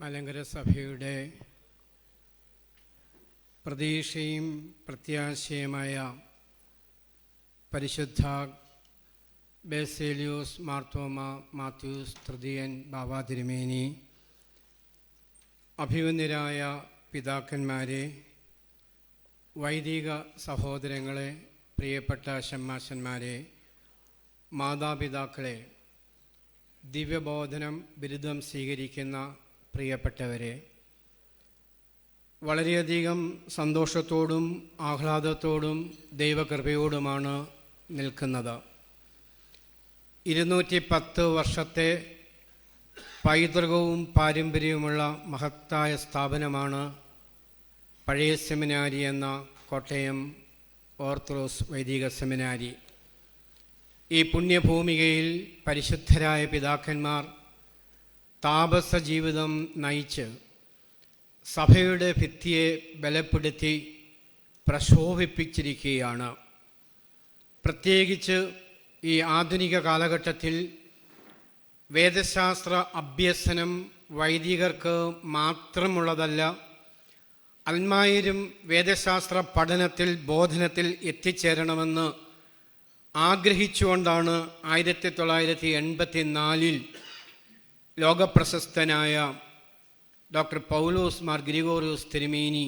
മലങ്കര സഭയുടെ പ്രതീക്ഷയും പ്രത്യാശയുമായ പരിശുദ്ധ ബേസേലിയോസ് മാർത്തോമ മാത്യൂസ് തൃതീയൻ ബാവാ തിരുമേനി, അഭിവന്ദ്യരായ പിതാക്കന്മാരെ, വൈദിക സഹോദരങ്ങളെ, പ്രിയപ്പെട്ട ശമ്മാശന്മാരെ, മാതാപിതാക്കളെ, ദിവ്യബോധനം ബിരുദം സ്വീകരിക്കുന്ന പ്രിയപ്പെട്ടവരെ, വളരെയധികം സന്തോഷത്തോടും ആഹ്ലാദത്തോടും ദൈവകൃപയോടുമാണ് നിൽക്കുന്നത്. 210 വർഷത്തെ പൈതൃകവും പാരമ്പര്യവുമുള്ള മഹത്തായ സ്ഥാപനമാണ് പഴയ സെമിനാരി എന്ന കോട്ടയം ഓർത്തഡോക്സ് വൈദിക സെമിനാരി. ഈ പുണ്യഭൂമികയിൽ പരിശുദ്ധരായ പിതാക്കന്മാർ താപസ ജീവിതം നയിച്ച് സഭയുടെ ഭിത്തിയെ ബലപ്പെടുത്തി പ്രശോഭിപ്പിച്ചിരിക്കുകയാണ്. പ്രത്യേകിച്ച് ഈ ആധുനിക കാലഘട്ടത്തിൽ വേദശാസ്ത്ര അഭ്യസനം വൈദികർക്ക് മാത്രമുള്ളതല്ല, അൽമായരും വേദശാസ്ത്ര പഠനത്തിൽ ബോധനത്തിൽ എത്തിച്ചേരണമെന്ന് ആഗ്രഹിച്ചുകൊണ്ടാണ് 1984 ലോകപ്രശസ്തനായ ഡോക്ടർ പൗലോസ് മാർ ഗ്രിഗോറിയോസ് തിരുമേനി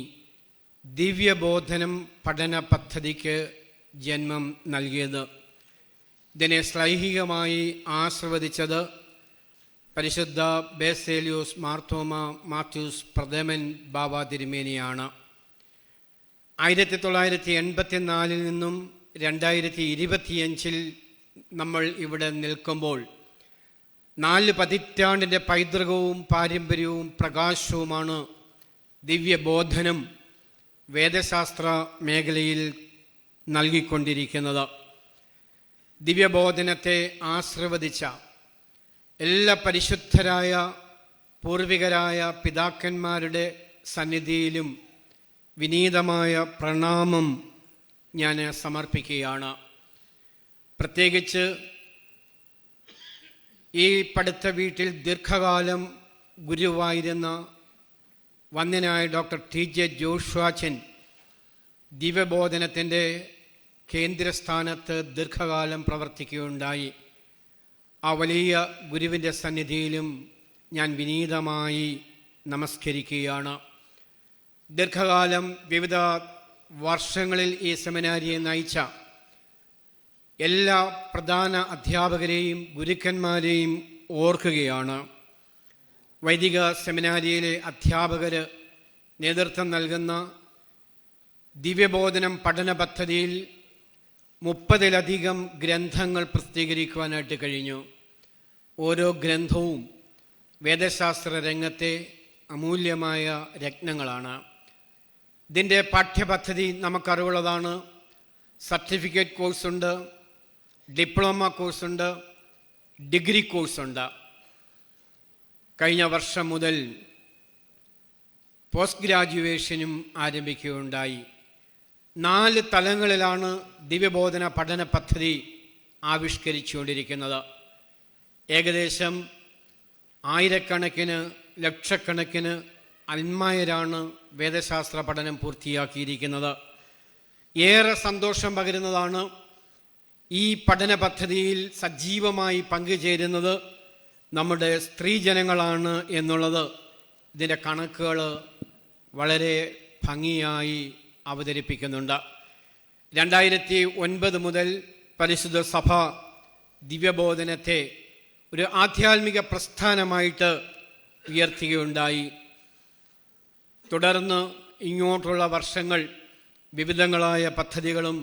ദിവ്യബോധനം പഠന പദ്ധതിക്ക് ജന്മം നൽകിയത്. ഇതിനെ ശ്ലൈഹികമായി ആശീർവദിച്ചത് പരിശുദ്ധ ബേസേലിയോസ് മാർത്തോമ മാത്യൂസ് പ്രഥമൻ ബാവാ തിരുമേനിയാണ്. 1984 നിന്നും 2025 നമ്മൾ ഇവിടെ നിൽക്കുമ്പോൾ 4 പതിറ്റാണ്ടിൻ്റെ പൈതൃകവും പാരമ്പര്യവും പ്രകാശവുമാണ് ദിവ്യബോധനം വേദശാസ്ത്ര മേഖലയിൽ നൽകിക്കൊണ്ടിരിക്കുന്നത്. ദിവ്യബോധനത്തെ ആശീർവദിച്ച എല്ലാ പരിശുദ്ധരായ പൂർവികരായ പിതാക്കന്മാരുടെ സന്നിധിയിലും വിനീതമായ പ്രണാമം ഞാൻ സമർപ്പിക്കുകയാണ്. പ്രത്യേകിച്ച് ഈ പഠിത്ത വീട്ടിൽ ദീർഘകാലം ഗുരുവായിരുന്ന വന്യനായ ഡോക്ടർ TJ ജോഷുവാച്ചൻ ദിവ്യബോധനത്തിൻ്റെ കേന്ദ്രസ്ഥാനത്ത് ദീർഘകാലം പ്രവർത്തിക്കുകയുണ്ടായി. ആ വലിയ ഗുരുവിൻ്റെ സന്നിധിയിലും ഞാൻ വിനീതമായി നമസ്കരിക്കുകയാണ്. ദീർഘകാലം വിവിധ വർഷങ്ങളിൽ ഈ സെമിനാരിയെ നയിച്ച എല്ലാ പ്രധാന അധ്യാപകരെയും ഗുരുക്കന്മാരെയും ഓർക്കുകയാണ്. വൈദിക സെമിനാരിയിലെ അധ്യാപകർ നേതൃത്വം നൽകുന്ന ദിവ്യബോധനം പഠന പദ്ധതിയിൽ 30-ലധികം ഗ്രന്ഥങ്ങൾ പ്രസിദ്ധീകരിക്കുവാനായിട്ട് കഴിഞ്ഞു. ഓരോ ഗ്രന്ഥവും വേദശാസ്ത്ര രംഗത്തെ അമൂല്യമായ രത്നങ്ങളാണ്. ഇതിൻ്റെ പാഠ്യപദ്ധതി നമുക്കറിവുള്ളതാണ്. സർട്ടിഫിക്കറ്റ് കോഴ്സുണ്ട്, ഡിപ്ലോമ കോഴ്സുണ്ട്, ഡിഗ്രി കോഴ്സുണ്ട്. കഴിഞ്ഞ വർഷം മുതൽ പോസ്റ്റ് ഗ്രാജുവേഷനും ആരംഭിക്കുകയുണ്ടായി. 4 തലങ്ങളിലാണ് ദിവ്യബോധന പഠന പദ്ധതി ആവിഷ്കരിച്ചുകൊണ്ടിരിക്കുന്നത്. ഏകദേശം 1000കണക്കിന് ലക്ഷക്കണക്കിന് അൽമായരാണ് വേദശാസ്ത്ര പഠനം പൂർത്തിയാക്കിയിരിക്കുന്നത്. ഏറെ സന്തോഷം പകരുന്നതാണ്. ഈ പഠന പദ്ധതിയിൽ സജീവമായി പങ്കുചേരുന്നത് നമ്മുടെ സ്ത്രീജനങ്ങളാണ് എന്നുള്ളത് ഇതിൻ്റെ കണക്കുകൾ വളരെ ഭംഗിയായി അവതരിപ്പിക്കുന്നുണ്ട്. 2009 മുതൽ പരിശുദ്ധ സഭ ദിവ്യബോധനത്തെ ഒരു ആധ്യാത്മിക പ്രസ്ഥാനമായിട്ട് ഉയർത്തുകയുണ്ടായി. തുടർന്ന് ഇങ്ങോട്ടുള്ള വർഷങ്ങൾ വിവിധങ്ങളായ പദ്ധതികളും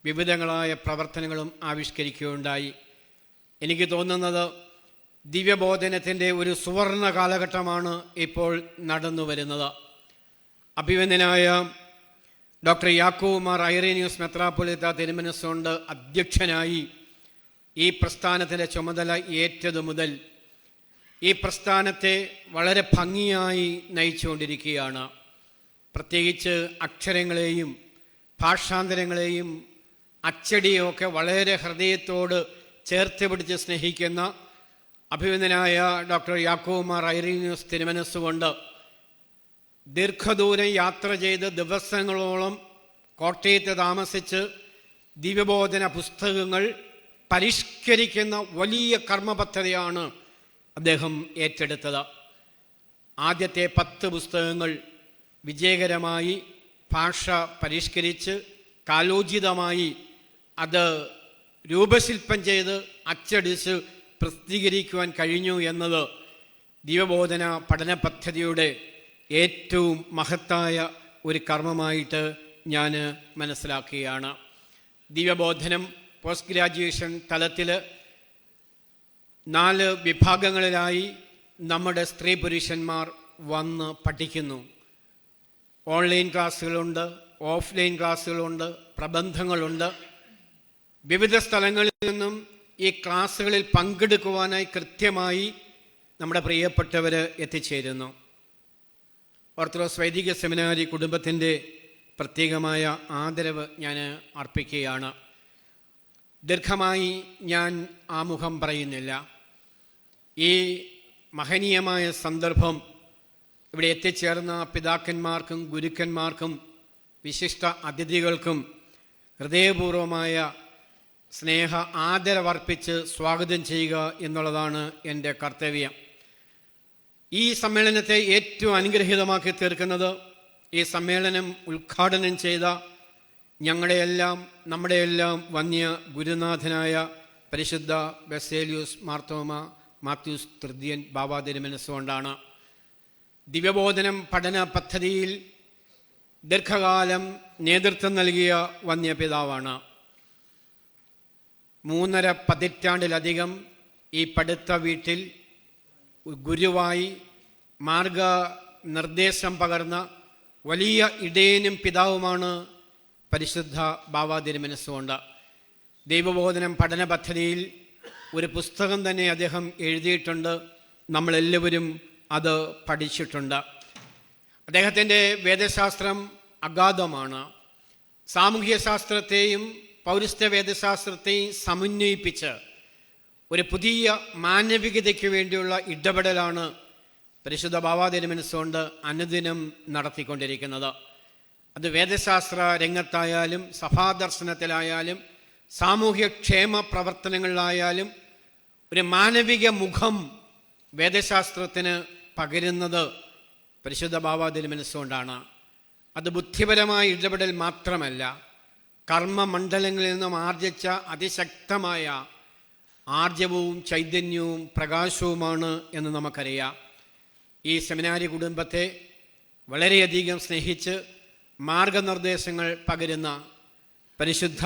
വിവിധങ്ങളായ പ്രവർത്തനങ്ങളും ആവിഷ്കരിക്കുകയുണ്ടായി. എനിക്ക് തോന്നുന്നത് ദിവ്യബോധനത്തിൻ്റെ ഒരു സുവർണ കാലഘട്ടമാണ് ഇപ്പോൾ നടന്നു വരുന്നത്. അഭിവന്ദ്യനായ ഡോക്ടർ യാക്കോബ് മാർ ഐറേനിയോസ് മെത്രാപ്പൊലീത്ത തിരുമനസ്സുകൊണ്ട് അധ്യക്ഷനായി ഈ പ്രസ്ഥാനത്തിൻ്റെ ചുമതല ഏറ്റതു മുതൽ ഈ പ്രസ്ഥാനത്തെ വളരെ ഭംഗിയായി നയിച്ചുകൊണ്ടിരിക്കുകയാണ്. പ്രത്യേകിച്ച് അക്ഷരങ്ങളെയും ഭാഷാന്തരങ്ങളെയും അച്ചടിയൊക്കെ വളരെ ഹൃദയത്തോട് ചേർത്ത് പിടിച്ച് സ്നേഹിക്കുന്ന അഭിനന്ദനായ ഡോക്ടർ യാക്കോബ് മാർ ഐറേനിയൂസ് തിരുമനസ്സുകൊണ്ട് ദീർഘദൂരം യാത്ര ചെയ്ത് ദിവസങ്ങളോളം കോട്ടയത്ത് താമസിച്ച് ദിവ്യബോധന പുസ്തകങ്ങൾ പരിഷ്കരിക്കുന്ന വലിയ കർമ്മപദ്ധതിയാണ് അദ്ദേഹം ഏറ്റെടുത്തത്. ആദ്യത്തെ 10 പുസ്തകങ്ങൾ വിജയകരമായി ഭാഷ പരിഷ്കരിച്ച് കാലോചിതമായി അത് രൂപശില്പം ചെയ്ത് അച്ചടിച്ച് പ്രസിദ്ധീകരിക്കുവാൻ കഴിഞ്ഞു എന്നത് ദിവ്യബോധന പഠന പദ്ധതിയുടെ ഏറ്റവും മഹത്തായ ഒരു കർമ്മമായിട്ട് ഞാൻ മനസ്സിലാക്കുകയാണ്. ദിവ്യബോധനം പോസ്റ്റ് ഗ്രാജുവേഷൻ തലത്തിൽ 4 വിഭാഗങ്ങളിലായി നമ്മുടെ സ്ത്രീ പുരുഷന്മാർ വന്ന് പഠിക്കുന്നു. ഓൺലൈൻ ക്ലാസ്സുകളുണ്ട്, ഓഫ്ലൈൻ ക്ലാസ്സുകളുണ്ട്, പ്രബന്ധങ്ങളുണ്ട്. വിവിധ സ്ഥലങ്ങളിൽ നിന്നും ഈ ക്ലാസ്സുകളിൽ പങ്കെടുക്കുവാനായി കൃത്യമായി നമ്മുടെ പ്രിയപ്പെട്ടവർ എത്തിച്ചേരുന്നു. ഓർത്തഡോക്സ് വൈദിക സെമിനാരി കുടുംബത്തിൻ്റെ പ്രത്യേകമായ ആദരവ് ഞാൻ അർപ്പിക്കുകയാണ്. ദീർഘമായി ഞാൻ ആമുഖം പറയുന്നില്ല. ഈ മഹനീയമായ സന്ദർഭം ഇവിടെ എത്തിച്ചേർന്ന പിതാക്കന്മാർക്കും ഗുരുക്കന്മാർക്കും വിശിഷ്ട അതിഥികൾക്കും ഹൃദയപൂർവമായ സ്നേഹ ആദരവർപ്പിച്ച് സ്വാഗതം ചെയ്യുക എന്നുള്ളതാണ് എൻ്റെ കർത്തവ്യം. ഈ സമ്മേളനത്തെ ഏറ്റവും അനുഗ്രഹീതമാക്കി തീർക്കുന്നത് ഈ സമ്മേളനം ഉദ്ഘാടനം ചെയ്ത നമ്മുടെയെല്ലാം വന്യ ഗുരുനാഥനായ പരിശുദ്ധ ബസേലിയോസ് മാർത്തോമ മാത്യൂസ് തൃതീയൻ ബാവാ തിരുമനസ്സുകൊണ്ടാണ്. ദിവ്യബോധനം പഠന പദ്ധതിയിൽ ദീർഘകാലം നേതൃത്വം നൽകിയ വന്യപിതാവാണ്. 3.5 പതിറ്റാണ്ടിലധികം ഈ പഠിത്ത വീട്ടിൽ ഗുരുവായി മാർഗനിർദ്ദേശം പകർന്ന വലിയ ഇടയനും പിതാവുമാണ് പരിശുദ്ധ ബാവാ തിരുമനസ്സുകൊണ്ട്. ദൈവബോധനം പഠന പദ്ധതിയിൽ ഒരു പുസ്തകം തന്നെ അദ്ദേഹം എഴുതിയിട്ടുണ്ട്. നമ്മളെല്ലാവരും അത് പഠിച്ചിട്ടുണ്ട്. അദ്ദേഹത്തിൻ്റെ വേദശാസ്ത്രം അഗാധമാണ്. സാമൂഹ്യ ശാസ്ത്രത്തെയും പൗരസ്ത്യ വേദശാസ്ത്രത്തെയും സമന്വയിപ്പിച്ച് ഒരു പുതിയ മാനവികതയ്ക്ക് വേണ്ടിയുള്ള ഇടപെടലാണ് പരിശുദ്ധ ബാവാ തിരുമനസ്സുകൊണ്ട് അനുദിനം നടത്തിക്കൊണ്ടിരിക്കുന്നത്. അത് വേദശാസ്ത്ര രംഗത്തായാലും സഭാദർശനത്തിലായാലും സാമൂഹ്യക്ഷേമ പ്രവർത്തനങ്ങളിലായാലും ഒരു മാനവിക മുഖം വേദശാസ്ത്രത്തിന് പകരുന്നത് പരിശുദ്ധ ബാവാ തിരുമനസ്സുകൊണ്ടാണ്. അത് ബുദ്ധിപരമായ ഇടപെടൽ മാത്രമല്ല, കർമ്മമണ്ഡലങ്ങളിൽ നിന്നും ആർജിച്ച അതിശക്തമായ ആർജവവും ചൈതന്യവും പ്രകാശവുമാണ് എന്ന് നമുക്കറിയാം. ഈ സെമിനാരി കുടുംബത്തെ വളരെയധികം സ്നേഹിച്ച് മാർഗനിർദ്ദേശങ്ങൾ പകരുന്ന പരിശുദ്ധ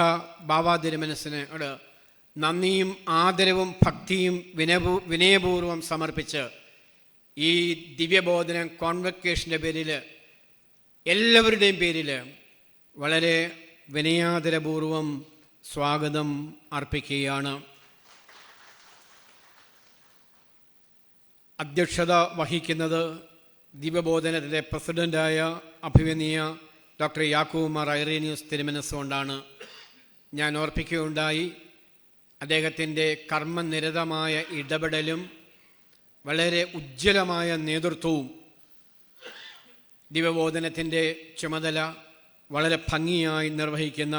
ബാവാ തിരുമനസ്സിനോട് നന്ദിയും ആദരവും ഭക്തിയും വിനയപൂർവ്വം സമർപ്പിച്ച് ഈ ദിവ്യബോധന കോൺവക്കേഷൻ്റെ പേരിൽ എല്ലാവരുടെയും പേരിൽ വളരെ വിനയാദരപൂർവം സ്വാഗതം അർപ്പിക്കുകയാണ്. അധ്യക്ഷത വഹിക്കുന്നത് ദിവ്യബോധനത്തിൻ്റെ പ്രസിഡൻ്റായ അഭിവന്യ ഡോക്ടർ യാക്കോബ് മാർ ഐറേനിയൂസ് തിരുമനസ്സുകൊണ്ടാണ്. ഞാൻ ഓർപ്പിക്കുകയുണ്ടായി, അദ്ദേഹത്തിൻ്റെ കർമ്മനിരതമായ ഇടപെടലും വളരെ ഉജ്ജ്വലമായ നേതൃത്വവും ദിവ്യബോധനത്തിൻ്റെ ചുമതല വളരെ ഭംഗിയായി നിർവഹിക്കുന്ന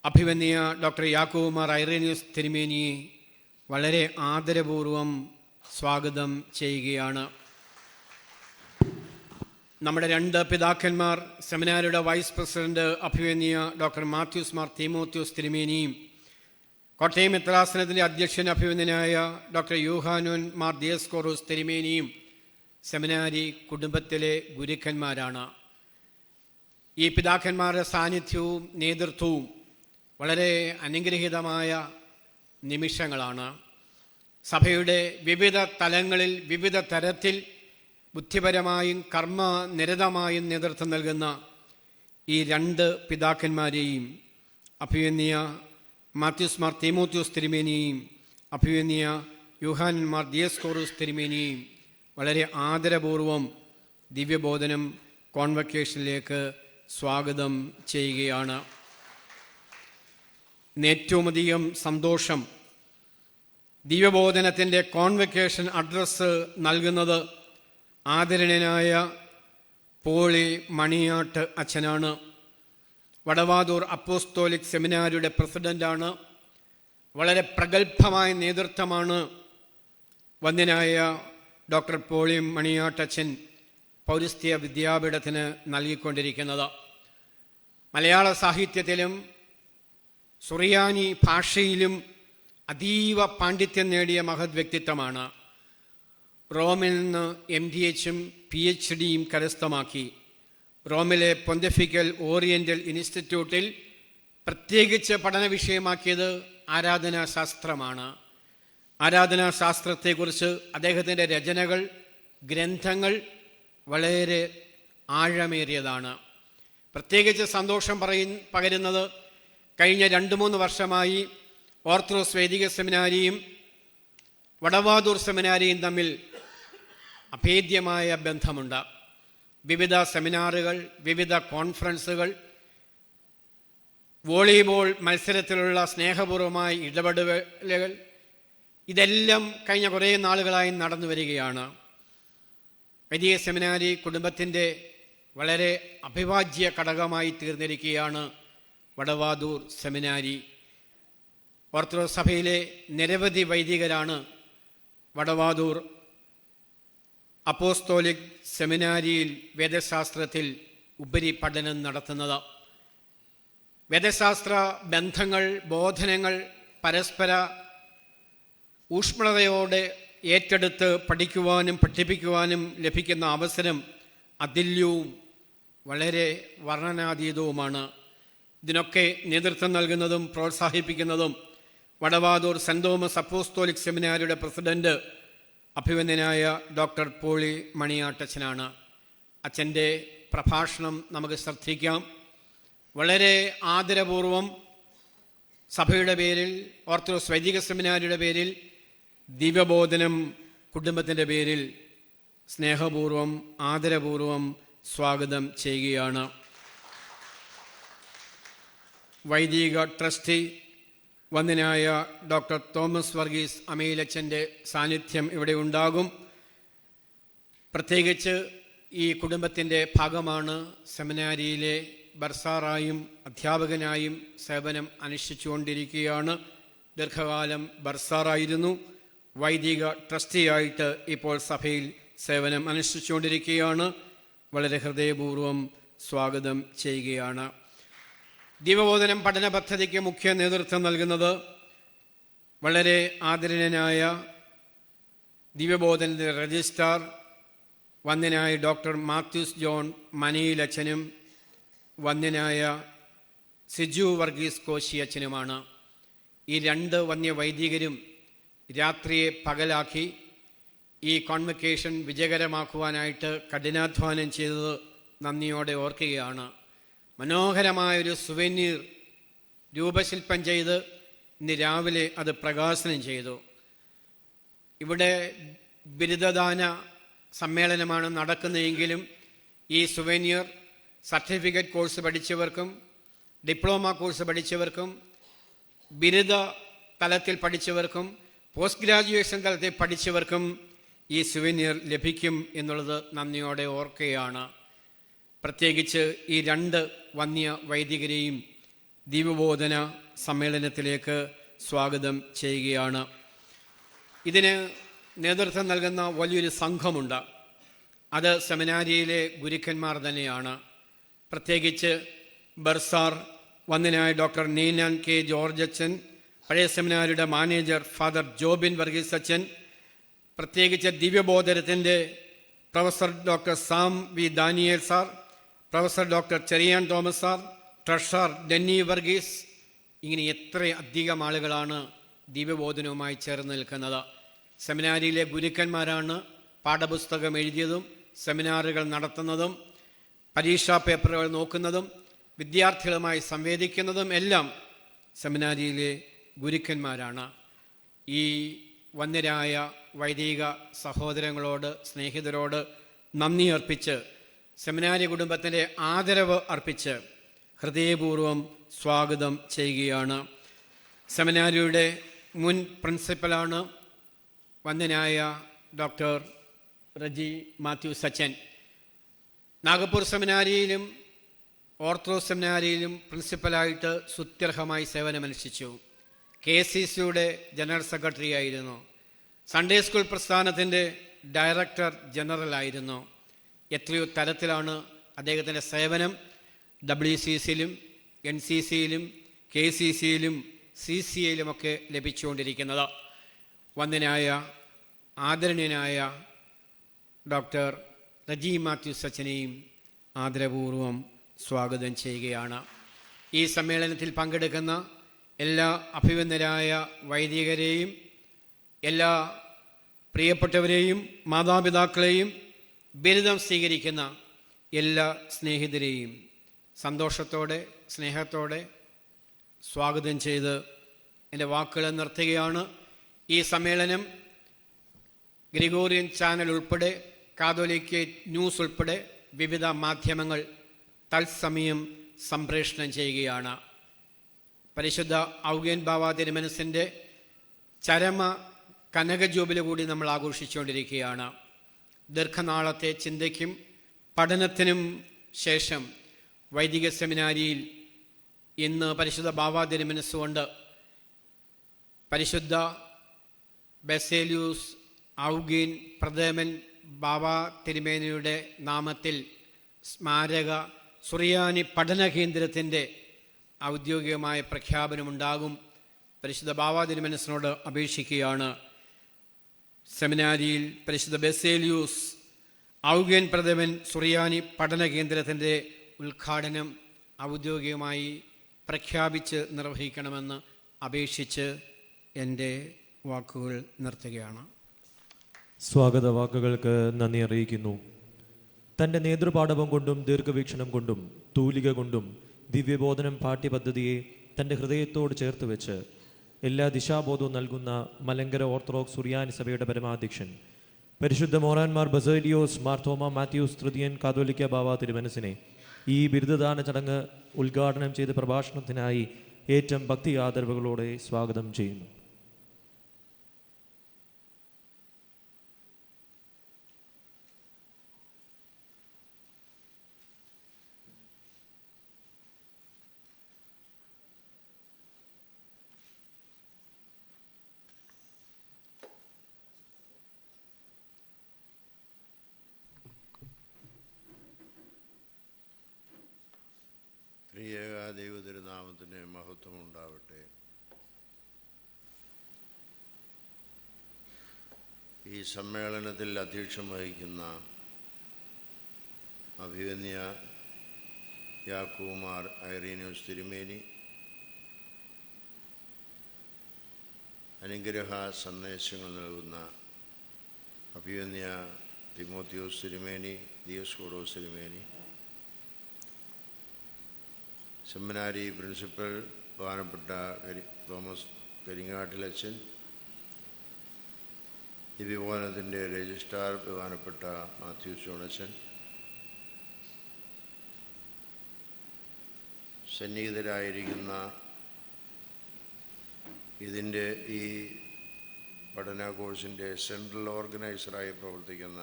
അഭിവന്യ ഡോക്ടർ യാക്കോബ് മാർ ഐറേനിയൂസ് തിരുമേനിയെ വളരെ ആദരപൂർവം സ്വാഗതം ചെയ്യുകയാണ്. നമ്മുടെ 2 പിതാക്കന്മാർ, സെമിനാരിയുടെ വൈസ് പ്രസിഡന്റ് അഭിവന്യ ഡോക്ടർ മാത്യൂസ് മാർ തീമോത്യോസ് തിരുമേനിയും കോട്ടയം മെത്രാസനത്തിൻ്റെ അധ്യക്ഷൻ അഭിവന്യനായ ഡോക്ടർ യൂഹാനോൻ മാർ ദിയസ്കോറോസ് തിരുമേനിയും സെമിനാരി കുടുംബത്തിലെ ഗുരുക്കന്മാരാണ്. ഈ പിതാക്കന്മാരുടെ സാന്നിധ്യവും നേതൃത്വവും വളരെ അനുഗ്രഹീതമായ നിമിഷങ്ങളാണ്. സഭയുടെ വിവിധ തലങ്ങളിൽ വിവിധ തരത്തിൽ ബുദ്ധിപരമായും കർമ്മനിരതമായും നേതൃത്വം നൽകുന്ന ഈ 2 പിതാക്കന്മാരെയും അഭിവന്യ മാത്യൂസ് മാർ തീമോത്യോസ് തിരുമേനിയെയും അഭിവന്യ യൂഹാനൻ മാർ ദിയസ്കോറോസ് തിരുമേനിയെയും വളരെ ആദരപൂർവം ദിവ്യബോധനം കോൺവക്കേഷനിലേക്ക് സ്വാഗതം ചെയ്യുകയാണ്. ഏറ്റവുമധികം സന്തോഷം ദിവ്യബോധനത്തിൻ്റെ കോൺവെക്കേഷൻ അഡ്രസ്സ് നൽകുന്നത് ആദരണീയനായ പോളി മണിയാട്ട് അച്ഛനാണ്. വടവാതൂർ അപ്പോസ്തോലിക് സെമിനാരിയുടെ പ്രസിഡൻ്റാണ്. വളരെ പ്രഗത്ഭമായ നേതൃത്വമാണ് വന്ദ്യനായ ഡോക്ടർ പോളി മണിയാട്ടച്ഛൻ പൗരസ്ത്യ വിദ്യാപീഠത്തിന് നൽകിക്കൊണ്ടിരിക്കുന്നത്. മലയാള സാഹിത്യത്തിലും സുറിയാനി ഭാഷയിലും അതീവ പാണ്ഡിത്യം നേടിയ മഹത് വ്യക്തിത്വമാണ്. റോമിൽ നിന്ന് MDHും PhDയും കരസ്ഥമാക്കി. റോമിലെ പൊന്തിഫിക്കൽ ഓറിയൻ്റൽ ഇൻസ്റ്റിറ്റ്യൂട്ടിൽ പ്രത്യേകിച്ച് പഠന വിഷയമാക്കിയത് ആരാധനാശാസ്ത്രമാണ്. ആരാധനാശാസ്ത്രത്തെക്കുറിച്ച് അദ്ദേഹത്തിൻ്റെ രചനകൾ, ഗ്രന്ഥങ്ങൾ വളരെ ആഴമേറിയതാണ്. പ്രത്യേകിച്ച് സന്തോഷം പകരുന്നത് കഴിഞ്ഞ 2-3 വർഷമായി ഓർത്തഡോക്സ് വൈദിക സെമിനാരിയും വടവാതൂർ സെമിനാരിയും തമ്മിൽ അഭേദ്യമായ ബന്ധമുണ്ട്. വിവിധ സെമിനാറുകൾ, വിവിധ കോൺഫറൻസുകൾ, വോളിബോൾ മത്സരത്തിലുള്ള സ്നേഹപൂർവമായ ഇടപെടലുകൾ, ഇതെല്ലാം കഴിഞ്ഞ കുറേ നാളുകളായി നടന്നു വരികയാണ്. വൈദിക സെമിനാരി കുടുംബത്തിൻ്റെ വളരെ അഭിവാജ്യ ഘടകമായി തീർന്നിരിക്കുകയാണ് വടവാതൂർ സെമിനാരി. ഓർത്തഡോക്സ് സഭയിലെ നിരവധി വൈദികരാണ് വടവാതൂർ അപ്പോസ്തോലിക് സെമിനാരിയിൽ വേദശാസ്ത്രത്തിൽ ഉപരിപഠനം നടത്തുന്നത്. വേദശാസ്ത്ര ബന്ധങ്ങൾ, ബോധനങ്ങൾ പരസ്പര ഊഷ്മളതയോടെ ഏറ്റെടുത്ത് പഠിക്കുവാനും പഠിപ്പിക്കുവാനും ലഭിക്കുന്ന അവസരം അതുല്യവും വളരെ വർണ്ണനാതീതവുമാണ്. ഇതിനൊക്കെ നേതൃത്വം നൽകുന്നതും പ്രോത്സാഹിപ്പിക്കുന്നതും വടവാതൂർ സെൻറ് തോമസ് അപ്പോസ്തോലിക് സെമിനാരിയുടെ പ്രസിഡന്റ് അഭിവന്ദ്യനായ ഡോക്ടർ പോളി മണിയാട്ടച്ഛനാണ്. അച്ഛൻ്റെ പ്രഭാഷണം നമുക്ക് ശ്രദ്ധിക്കാം. വളരെ ആദരപൂർവം സഭയുടെ പേരിൽ, ഓർത്തഡോക്സ് വൈദിക സെമിനാരിയുടെ പേരിൽ, ദിവ്യബോധനം കുടുംബത്തിൻ്റെ പേരിൽ സ്നേഹപൂർവം ആദരപൂർവം സ്വാഗതം ചെയ്യുകയാണ്. വൈദിക ട്രസ്റ്റി വന്ദ്യനായ ഡോക്ടർ തോമസ് വർഗീസ് അമീലച്ചൻ്റെ സാന്നിധ്യം ഇവിടെ ഉണ്ടാകും. പ്രത്യേകിച്ച് ഈ കുടുംബത്തിൻ്റെ ഭാഗമാണ്. സെമിനാരിയിലെ ബർസാറായും അധ്യാപകനായും സേവനം അനുഷ്ഠിച്ചുകൊണ്ടിരിക്കുകയാണ്. ദീർഘകാലം ബർസാറായിരുന്നു. വൈദിക ട്രസ്റ്റിയായിട്ട് ഇപ്പോൾ സഭയിൽ സേവനം അനുഷ്ഠിച്ചുകൊണ്ടിരിക്കുകയാണ്. വളരെ ഹൃദയപൂർവ്വം സ്വാഗതം ചെയ്യുകയാണ്. ദിവ്യബോധനം പഠന പദ്ധതിക്ക് മുഖ്യ നേതൃത്വം നൽകുന്നത് വളരെ ആദരണീയനായ ദിവ്യബോധനത്തിൻ്റെ രജിസ്ട്രാർ വന്ദ്യനായ ഡോക്ടർ മാത്യൂസ് ജോൺ മനയിലച്ഛനും വന്ദ്യനായ സിജു വർഗീസ് കോശി അച്ഛനുമാണ്. ഈ 2 വന്യ വൈദികരും രാത്രിയെ പകലാക്കി ഈ കോൺവെക്കേഷൻ വിജയകരമാക്കുവാനായിട്ട് കഠിനാധ്വാനം ചെയ്തത് നന്ദിയോടെ ഓർക്കുകയാണ്. മനോഹരമായൊരു സുവനീർ രൂപശില്പം ചെയ്ത് ഇന്ന് രാവിലെ അത് പ്രകാശനം ചെയ്തു. ഇവിടെ ബിരുദദാന സമ്മേളനമാണ് നടക്കുന്നതെങ്കിലും ഈ സുവനീർ സർട്ടിഫിക്കറ്റ് കോഴ്സ് പഠിച്ചവർക്കും ഡിപ്ലോമ കോഴ്സ് പഠിച്ചവർക്കും ബിരുദ തലത്തിൽ പഠിച്ചവർക്കും പോസ്റ്റ് ഗ്രാജുവേഷൻ തലത്തിൽ പഠിച്ചവർക്കും ഈ സുവനീർ ലഭിക്കും എന്നുള്ളത് നന്ദിയോടെ ഓർക്കുകയാണ്. പ്രത്യേകിച്ച് ഈ 2 വന്യ വൈദികരെയും ദിവ്യബോധന സമ്മേളനത്തിലേക്ക് സ്വാഗതം ചെയ്യുകയാണ്. ഇതിന് നേതൃത്വം നൽകുന്ന വലിയൊരു സംഘമുണ്ട്. അത് സെമിനാരിയിലെ ഗുരുക്കന്മാർ തന്നെയാണ്. പ്രത്യേകിച്ച് ബർസാർ വന്ദ്യനായ ഡോക്ടർ നീനാൻ കെ ജോർജ് അച്ഛൻ, പഴയ സെമിനാരിയുടെ മാനേജർ ഫാദർ ജോബിൻ വർഗീസ് അച്ഛൻ, പ്രത്യേകിച്ച് ദിവ്യബോധനത്തിൻ്റെ professor doctor Sam V Daniel sir, professor doctor Cherian Thomas sir, treasurer Denny Varghese, ഇങ്ങനെ എത്ര അധികം ആളുകളാണ് ദിവ്യബോധനവുമായി ചേർന്ന് നിൽക്കുന്നത്. സെമിനാരിയിലെ ഗുരുക്കന്മാരാണ് പാഠപുസ്തകം എഴുതിയതും സെമിനാറുകൾ നടത്തുന്നതും പരീക്ഷാ പേപ്പറുകൾ നോക്കുന്നതും വിദ്യാർത്ഥികളുമായി സംവേദിക്കുന്നതും എല്ലാം സെമിനാരിയിലെ ഗുരുക്കന്മാരാണ്. ഈ വന്ദ്യരായ വൈദിക സഹോദരങ്ങളോട്, സ്നേഹിതരോട് നന്ദി അർപ്പിച്ച്, സെമിനാരി കുടുംബത്തിൻ്റെ ആദരവ് അർപ്പിച്ച് ഹൃദയപൂർവ്വം സ്വാഗതം ചെയ്യുകയാണ്. സെമിനാരിയുടെ മുൻ പ്രിൻസിപ്പലാണ് വന്ദനായ ഡോക്ടർ റജി മാത്യു സച്ചൻ, നാഗപ്പൂർ സെമിനാരിയിലും ഓർത്തഡോക്സ് സെമിനാരിയിലും പ്രിൻസിപ്പലായിട്ട് സുത്യർഹമായി സേവനമനുഷ്ഠിച്ചു. KCCയുടെ ജനറൽ സെക്രട്ടറി ആയിരുന്നു. സൺഡേ സ്കൂൾ പ്രസ്ഥാനത്തിൻ്റെ ഡയറക്ടർ ജനറലായിരുന്നു. എത്രയോ തരത്തിലാണ് അദ്ദേഹത്തിൻ്റെ സേവനം WCCയിലും NCCയിലും KCCയിലും CCAയിലുമൊക്കെ ലഭിച്ചുകൊണ്ടിരിക്കുന്നത്. വന്ദനായ ആദരണീയനായ ഡോക്ടർ റജി മാത്യു സച്ചനെയും ആദരപൂർവം സ്വാഗതം ചെയ്യുകയാണ്. ഈ സമ്മേളനത്തിൽ പങ്കെടുക്കുന്ന എല്ലാ അഭിവന്ദരായ വൈദികരെയും എല്ലാ പ്രിയപ്പെട്ടവരെയും മാതാപിതാക്കളെയും ബിരുദം സ്വീകരിക്കുന്ന എല്ലാ സ്നേഹിതരെയും സന്തോഷത്തോടെ സ്നേഹത്തോടെ സ്വാഗതം ചെയ്ത് എൻ്റെ വാക്കുകൾ നിർത്തുകയാണ്. ഈ സമ്മേളനം ഗ്രിഗോറിയൻ ചാനൽ ഉൾപ്പെടെ കാതോലിക്ക ന്യൂസ് ഉൾപ്പെടെ വിവിധ മാധ്യമങ്ങൾ തത്സമയം സംപ്രേഷണം ചെയ്യുകയാണ്. പരിശുദ്ധ ഔഗേൻ ബാവ തിരുമനസിൻ്റെ ചരമ കനക ജൂബിലി കൂടി നമ്മൾ ആഘോഷിച്ചുകൊണ്ടിരിക്കുകയാണ്. ദീർഘനാളത്തെ ചിന്തയ്ക്കും പഠനത്തിനും ശേഷം വൈദിക സെമിനാരിയിൽ ഇന്ന് പരിശുദ്ധ ബാവ തിരുമനസ്സുകൊണ്ട് പരിശുദ്ധ ബസേലിയൂസ് ഔഗീൻ പ്രഥമൻ ബാവ തിരുമേനിയുടെ നാമത്തിൽ സ്മാരക സുറിയാനി പഠന കേന്ദ്രത്തിൻ്റെ ഔദ്യോഗികമായ പ്രഖ്യാപനമുണ്ടാകും. പരിശുദ്ധ ബാവ തിരുമനസിനോട് അപേക്ഷിക്കുകയാണ്. സെമിനാരിയിൽ പരിശുദ്ധ ബസേലിയൂസ് ഔഗേൻ പ്രഥമൻ സുറിയാനി പഠന കേന്ദ്രത്തിൻ്റെ ഉദ്ഘാടനം ഔദ്യോഗികമായി പ്രഖ്യാപിച്ച് നിർവഹിക്കണമെന്ന് അപേക്ഷിച്ച് എൻ്റെ വാക്കുകൾ നിർത്തുകയാണ്. സ്വാഗത വാക്കുകൾക്ക് നന്ദി അറിയിക്കുന്നു. തൻ്റെ നേതൃപാടവം കൊണ്ടും ദീർഘവീക്ഷണം കൊണ്ടും തൂലിക കൊണ്ടും ദിവ്യബോധനം പാഠ്യപദ്ധതിയെ തൻ്റെ ഹൃദയത്തോട് ചേർത്ത് വെച്ച് എല്ലാ ദിശാബോധവും നൽകുന്ന മലങ്കര ഓർത്തഡോക്സ് സുറിയാനി സഭയുടെ പരമാധ്യക്ഷൻ പരിശുദ്ധ മോറാൻമാർ ബസേലിയോസ് മാർത്തോമ മാത്യൂസ് തൃതീയൻ കാതോലിക്ക ബാവ തിരുമനസിനെ ഈ ബിരുദദാന ചടങ്ങ് ഉദ്ഘാടനം ചെയ്ത പ്രഭാഷണത്തിനായി ഏറ്റവും ഭക്തി ആദരവുകളോടെ സ്വാഗതം ചെയ്യുന്നു. ദൈവതിരുനാമത്തിന് മഹത്വം ഉണ്ടാവട്ടെ. ഈ സമ്മേളനത്തിൽ അധ്യക്ഷം വഹിക്കുന്ന അഭിവന്യ യാക്കൂബ് മാർ ഐറീനിയോസ് തിരുമേനി, അനുഗ്രഹ സന്ദേശങ്ങൾ നൽകുന്ന അഭിവന്യ തിമോത്തിയോസ് തിരുമേനി, ദിയോസ്കോറോസ് തിരുമേനി, സെമിനാരി പ്രിൻസിപ്പൽ ബഹുമാനപ്പെട്ട തോമസ് കരിങ്ങാട്ടിലച്ചൻ, ദിവ്യഭവനത്തിൻ്റെ രജിസ്ട്രാർ ബഹുമാനപ്പെട്ട മാത്യൂസ് ജോണച്ചൻ, സന്നിഹിതരായിരിക്കുന്ന ഇതിൻ്റെ ഈ പഠന കോഴ്സിൻ്റെ സെൻട്രൽ ഓർഗനൈസറായി പ്രവർത്തിക്കുന്ന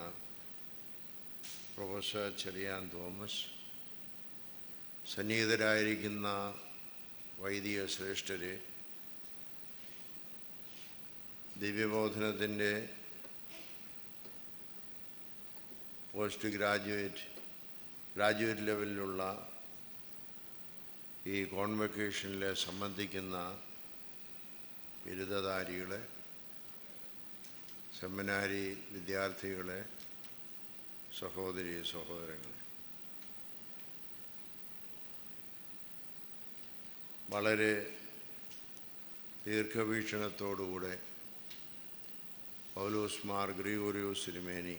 പ്രൊഫസർ ചെറിയാൻ തോമസ്, സന്നിഹിതരായിരിക്കുന്ന വൈദിക ശ്രേഷ്ഠരെ, ദിവ്യബോധനത്തിൻ്റെ പോസ്റ്റ് ഗ്രാജുവേറ്റ് ലെവലിലുള്ള ഈ കോൺവൊക്കേഷനിൽ സംബന്ധിക്കുന്ന ബിരുദധാരികളെ, സെമിനാരി വിദ്യാർത്ഥികളെ, സഹോദരീ സഹോദരങ്ങളെ, വളരെ ദീർഘവീക്ഷണത്തോടുകൂടെ പൗലോസ് മാർ ഗ്രിഗോറിയോസ് തിരുമേനി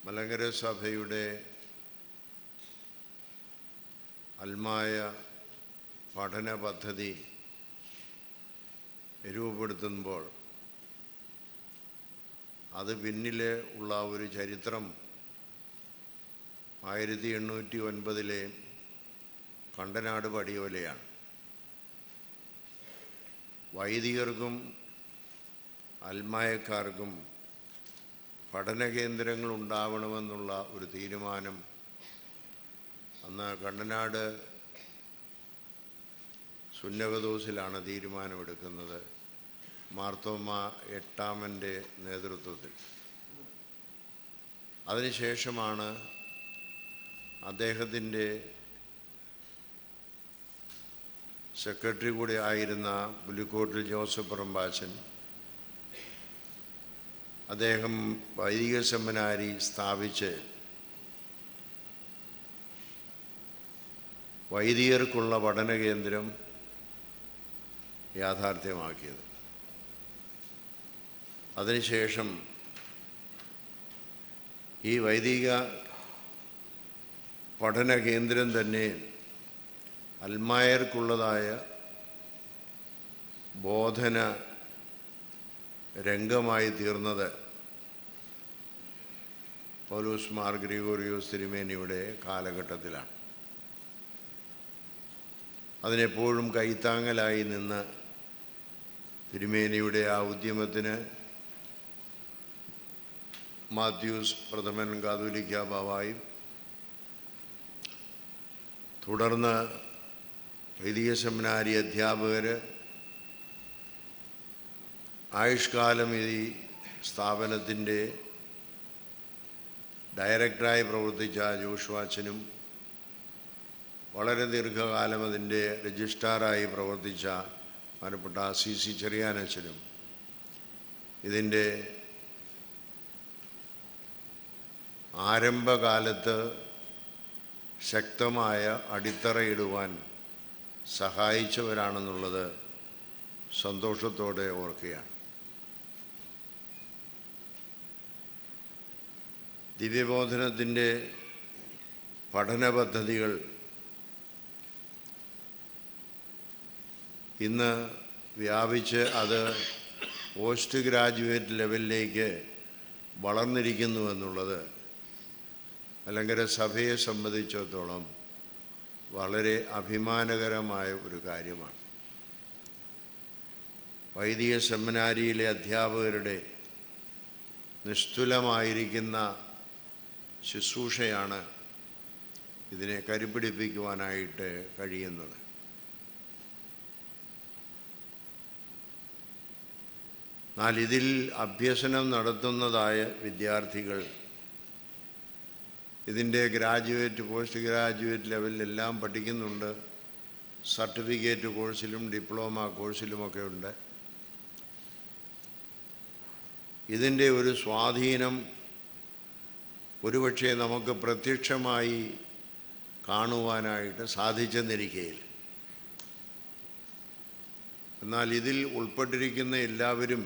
മലങ്കര സഭയുടെ അൽമായ പഠന പദ്ധതി രൂപപ്പെടുത്തുമ്പോൾ അത് പിന്നിലെ ഉള്ള ഒരു ചരിത്രം 1809 കണ്ടനാട് പടിയോലയാണ്. വൈദികർക്കും അൽമായക്കാർക്കും പഠന കേന്ദ്രങ്ങൾ ഉണ്ടാവണമെന്നുള്ള ഒരു തീരുമാനം അന്ന് കണ്ടനാട് സുന്നകദോസിലാണ് തീരുമാനമെടുക്കുന്നത്, മാർത്തോമ എട്ടാമൻ്റെ നേതൃത്വത്തിൽ. അതിനുശേഷമാണ് അദ്ദേഹത്തിൻ്റെ സെക്രട്ടറി കൂടി ആയിരുന്ന പുലിക്കോട്ടിൽ ജോസഫ് പറമ്പാച്ചൻ അദ്ദേഹം വൈദിക സെമിനാരി സ്ഥാപിച്ച് വൈദികർക്കുള്ള പഠന കേന്ദ്രം യാഥാർത്ഥ്യമാക്കിയത്. അതിനുശേഷം ഈ വൈദിക പഠന കേന്ദ്രം തന്നെ അൽമായർക്കുള്ളതായ ബോധന രംഗമായി തീർന്നത് പൗലോസ് മാർ ഗ്രിഗോറിയോസ് തിരുമേനിയുടെ കാലഘട്ടത്തിലാണ്. അതിനെപ്പോഴും കൈത്താങ്ങലായി നിന്ന് തിരുമേനിയുടെ ആ ഉദ്യമത്തിന് മാത്യൂസ് പ്രഥമൻ കാതോലിക്ക ബാവായും തുടർന്ന് വൈദിക സെമിനാരി അധ്യാപകർ, ആയുഷ്കാലം ഈ സ്ഥാപനത്തിൻ്റെ ഡയറക്ടറായി പ്രവർത്തിച്ച ജോഷുവാച്ചനും വളരെ ദീർഘകാലം അതിൻ്റെ രജിസ്ട്രാറായി പ്രവർത്തിച്ച ബഹുമാനപ്പെട്ട CC ചെറിയാനച്ചനും ഇതിൻ്റെ ആരംഭകാലത്ത് ശക്തമായ അടിത്തറയിടുവാൻ സഹായിച്ചവരാണെന്നുള്ളത് സന്തോഷത്തോടെ ഓർക്കുകയാണ്. ദിവ്യബോധനത്തിൻ്റെ പഠന പദ്ധതികൾ ഇന്ന് വ്യാപിച്ച് അത് പോസ്റ്റ് ഗ്രാജുവേറ്റ് ലെവലിലേക്ക് വളർന്നിരിക്കുന്നു എന്നുള്ളത് മലങ്കര സഭയെ സംബന്ധിച്ചിടത്തോളം വളരെ അഭിമാനകരമായ ഒരു കാര്യമാണ്. വൈദിക സെമിനാരിയിലെ അധ്യാപകരുടെ നിസ്തുലമായിരിക്കുന്ന ശുശ്രൂഷയാണ് ഇതിനെ കരുപിടിപ്പിക്കുവാനായിട്ട് കഴിയുന്നത്. എന്നാൽ ഇതിൽ അഭ്യസനം നടത്തുന്നതായ വിദ്യാർത്ഥികൾ ഇതിൻ്റെ ഗ്രാജുവേറ്റ്, പോസ്റ്റ് ഗ്രാജുവേറ്റ് ലെവലിലെല്ലാം പഠിക്കുന്നുണ്ട്. സർട്ടിഫിക്കറ്റ് കോഴ്സിലും ഡിപ്ലോമ കോഴ്സിലുമൊക്കെ ഉണ്ട്. ഇതിൻ്റെ ഒരു സ്വാധീനം ഒരുപക്ഷെ നമുക്ക് പ്രത്യക്ഷമായി കാണുവാനായിട്ട് സാധിച്ചെന്നിരിക്കയിൽ, എന്നാൽ ഇതിൽ ഉൾപ്പെട്ടിരിക്കുന്ന എല്ലാവരും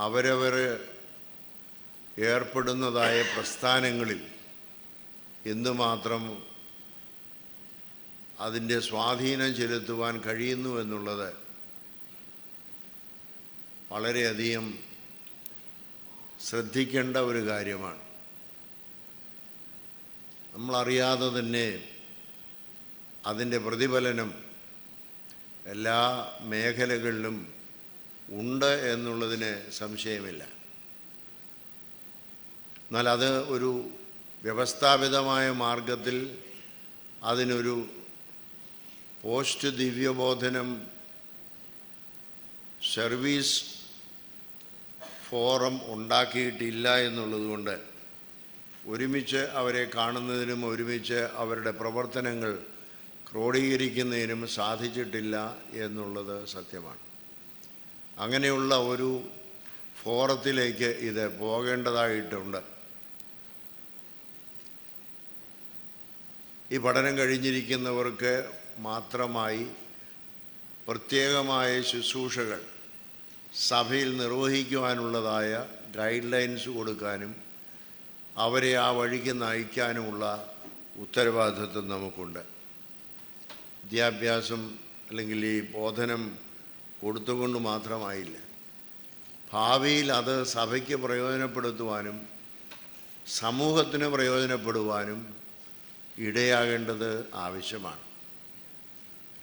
അവരവർ ഏർപ്പെടുന്നതായ പ്രസ്ഥാനങ്ങളിൽ എന്തുമാത്രം അതിൻ്റെ സ്വാധീനം ചെലുത്തുവാൻ കഴിയുന്നു എന്നുള്ളത് വളരെയധികം ശ്രദ്ധിക്കേണ്ട ഒരു കാര്യമാണ്. നമ്മളറിയാതെ തന്നെ അതിൻ്റെ പ്രതിഫലനം എല്ലാ മേഖലകളിലും ഉണ്ട് എന്നുള്ളതിന് സംശയമില്ല. എന്നാൽ അത് ഒരു വ്യവസ്ഥാപിതമായ മാർഗത്തിൽ അതിനൊരു പോസ്റ്റ് ദിവ്യബോധനം സർവീസ് ഫോറം ഉണ്ടാക്കിയിട്ടില്ല എന്നുള്ളതുകൊണ്ട് ഒരുമിച്ച് അവരെ കാണുന്നതിനും ഒരുമിച്ച് അവരുടെ പ്രവർത്തനങ്ങൾ ക്രോഡീകരിക്കുന്നതിനും സാധിച്ചിട്ടില്ല എന്നുള്ളത് സത്യമാണ്. അങ്ങനെയുള്ള ഒരു ഫോറത്തിലേക്ക് ഇത് പോകേണ്ടതായിട്ടുണ്ട്. ഈ പഠനം കഴിഞ്ഞിരിക്കുന്നവർക്ക് മാത്രമായി പ്രത്യേകമായ ശുശ്രൂഷകൾ സഭയിൽ നിർവഹിക്കുവാനുള്ളതായ ഗൈഡ് ലൈൻസ് കൊടുക്കാനും അവരെ ആ വഴിക്ക് നയിക്കാനുമുള്ള ഉത്തരവാദിത്വം നമുക്കുണ്ട്. വിദ്യാഭ്യാസം അല്ലെങ്കിൽ ഈ ബോധനം കൊടുത്തുകൊണ്ട് മാത്രമായില്ല, ഭാവിയിൽ അത് സഭയ്ക്ക് പ്രയോജനപ്പെടുത്തുവാനും സമൂഹത്തിന് പ്രയോജനപ്പെടുവാനും ഇടയാകേണ്ടത് ആവശ്യമാണ്.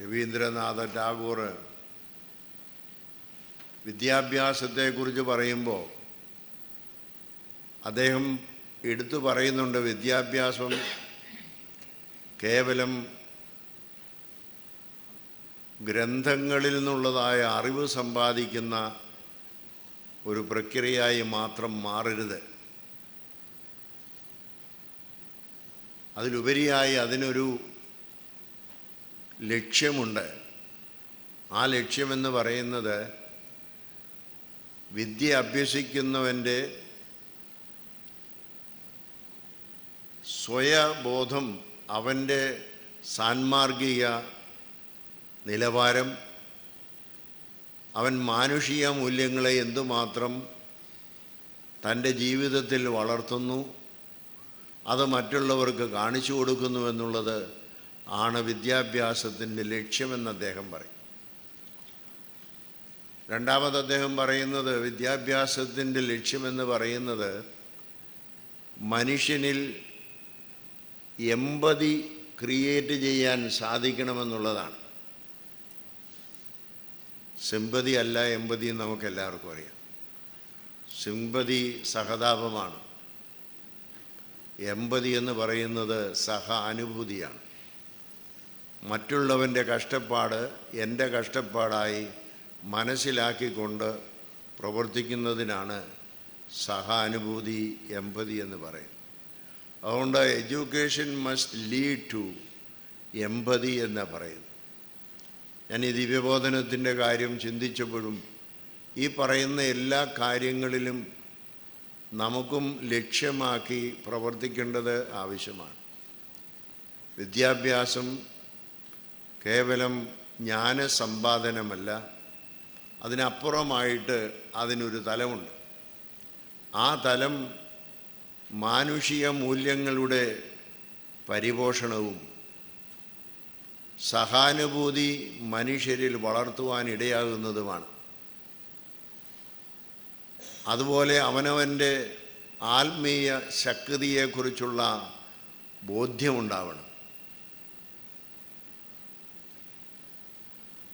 രവീന്ദ്രനാഥ ടാഗോർ വിദ്യാഭ്യാസത്തെക്കുറിച്ച് പറയുമ്പോൾ അദ്ദേഹം എടുത്തു പറയുന്നുണ്ട്, വിദ്യാഭ്യാസം കേവലം ഗ്രന്ഥങ്ങളിൽ നിന്നുള്ളതായ അറിവ് സമ്പാദിക്കുന്ന ഒരു പ്രക്രിയയായി മാത്രം മാറരുത്. അതിലുപരിയായി അതിനൊരു ലക്ഷ്യമുണ്ട്. ആ ലക്ഷ്യമെന്ന് പറയുന്നത് വിദ്യ അഭ്യസിക്കുന്നവൻ്റെ സ്വയബോധം, അവൻ്റെ സാൻമാർഗിക നിലവാരം, അവൻ മാനുഷിക മൂല്യങ്ങളെ എന്തുമാത്രം തൻ്റെ ജീവിതത്തിൽ വളർത്തുന്നു, അത് മറ്റുള്ളവർക്ക് കാണിച്ചു കൊടുക്കുന്നു എന്നുള്ളത് ആണ് വിദ്യാഭ്യാസത്തിൻ്റെ ലക്ഷ്യമെന്ന് അദ്ദേഹം പറയും. രണ്ടാമത് അദ്ദേഹം പറയുന്നത്, വിദ്യാഭ്യാസത്തിൻ്റെ ലക്ഷ്യമെന്ന് പറയുന്നത് മനുഷ്യനിൽ എമ്പതി ക്രിയേറ്റ് ചെയ്യാൻ സാധിക്കണമെന്നുള്ളതാണ്. സിമ്പതി അല്ല എമ്പതി എന്ന് നമുക്കെല്ലാവർക്കും അറിയാം. സിമ്പതി സഹതാപമാണ്. എമ്പതി എന്ന് പറയുന്നത് സഹാനുഭൂതിയാണ്. മറ്റുള്ളവൻ്റെ കഷ്ടപ്പാട് എൻ്റെ കഷ്ടപ്പാടായി മനസ്സിലാക്കിക്കൊണ്ട് പ്രവർത്തിക്കുന്നതിനാണ് സഹാനുഭൂതി, എമ്പതി എന്ന് പറയും. അതുകൊണ്ട് എഡ്യൂക്കേഷൻ മസ്റ്റ് ലീഡ് ടു എമ്പതി എന്ന് പറയുന്നു. ഞാൻ ഈ ദിവ്യബോധനത്തിൻ്റെ കാര്യം ചിന്തിച്ചപ്പോഴും ഈ പറയുന്ന എല്ലാ കാര്യങ്ങളിലും നമുക്കും ലക്ഷ്യമാക്കി പ്രവർത്തിക്കേണ്ടത് ആവശ്യമാണ്. വിദ്യാഭ്യാസം കേവലം ജ്ഞാനസമ്പാദനമല്ല, അതിനപ്പുറമായിട്ട് അതിനൊരു തലമുണ്ട്. ആ തലം മാനുഷിക മൂല്യങ്ങളുടെ പരിപോഷണവും സഹാനുഭൂതി മനുഷ്യരിൽ വളർത്തുവാനിടയാകുന്നതുമാണ്. അതുപോലെ അവനവൻ്റെ ആത്മീയ ശക്തിയെക്കുറിച്ചുള്ള ബോധ്യമുണ്ടാവണം.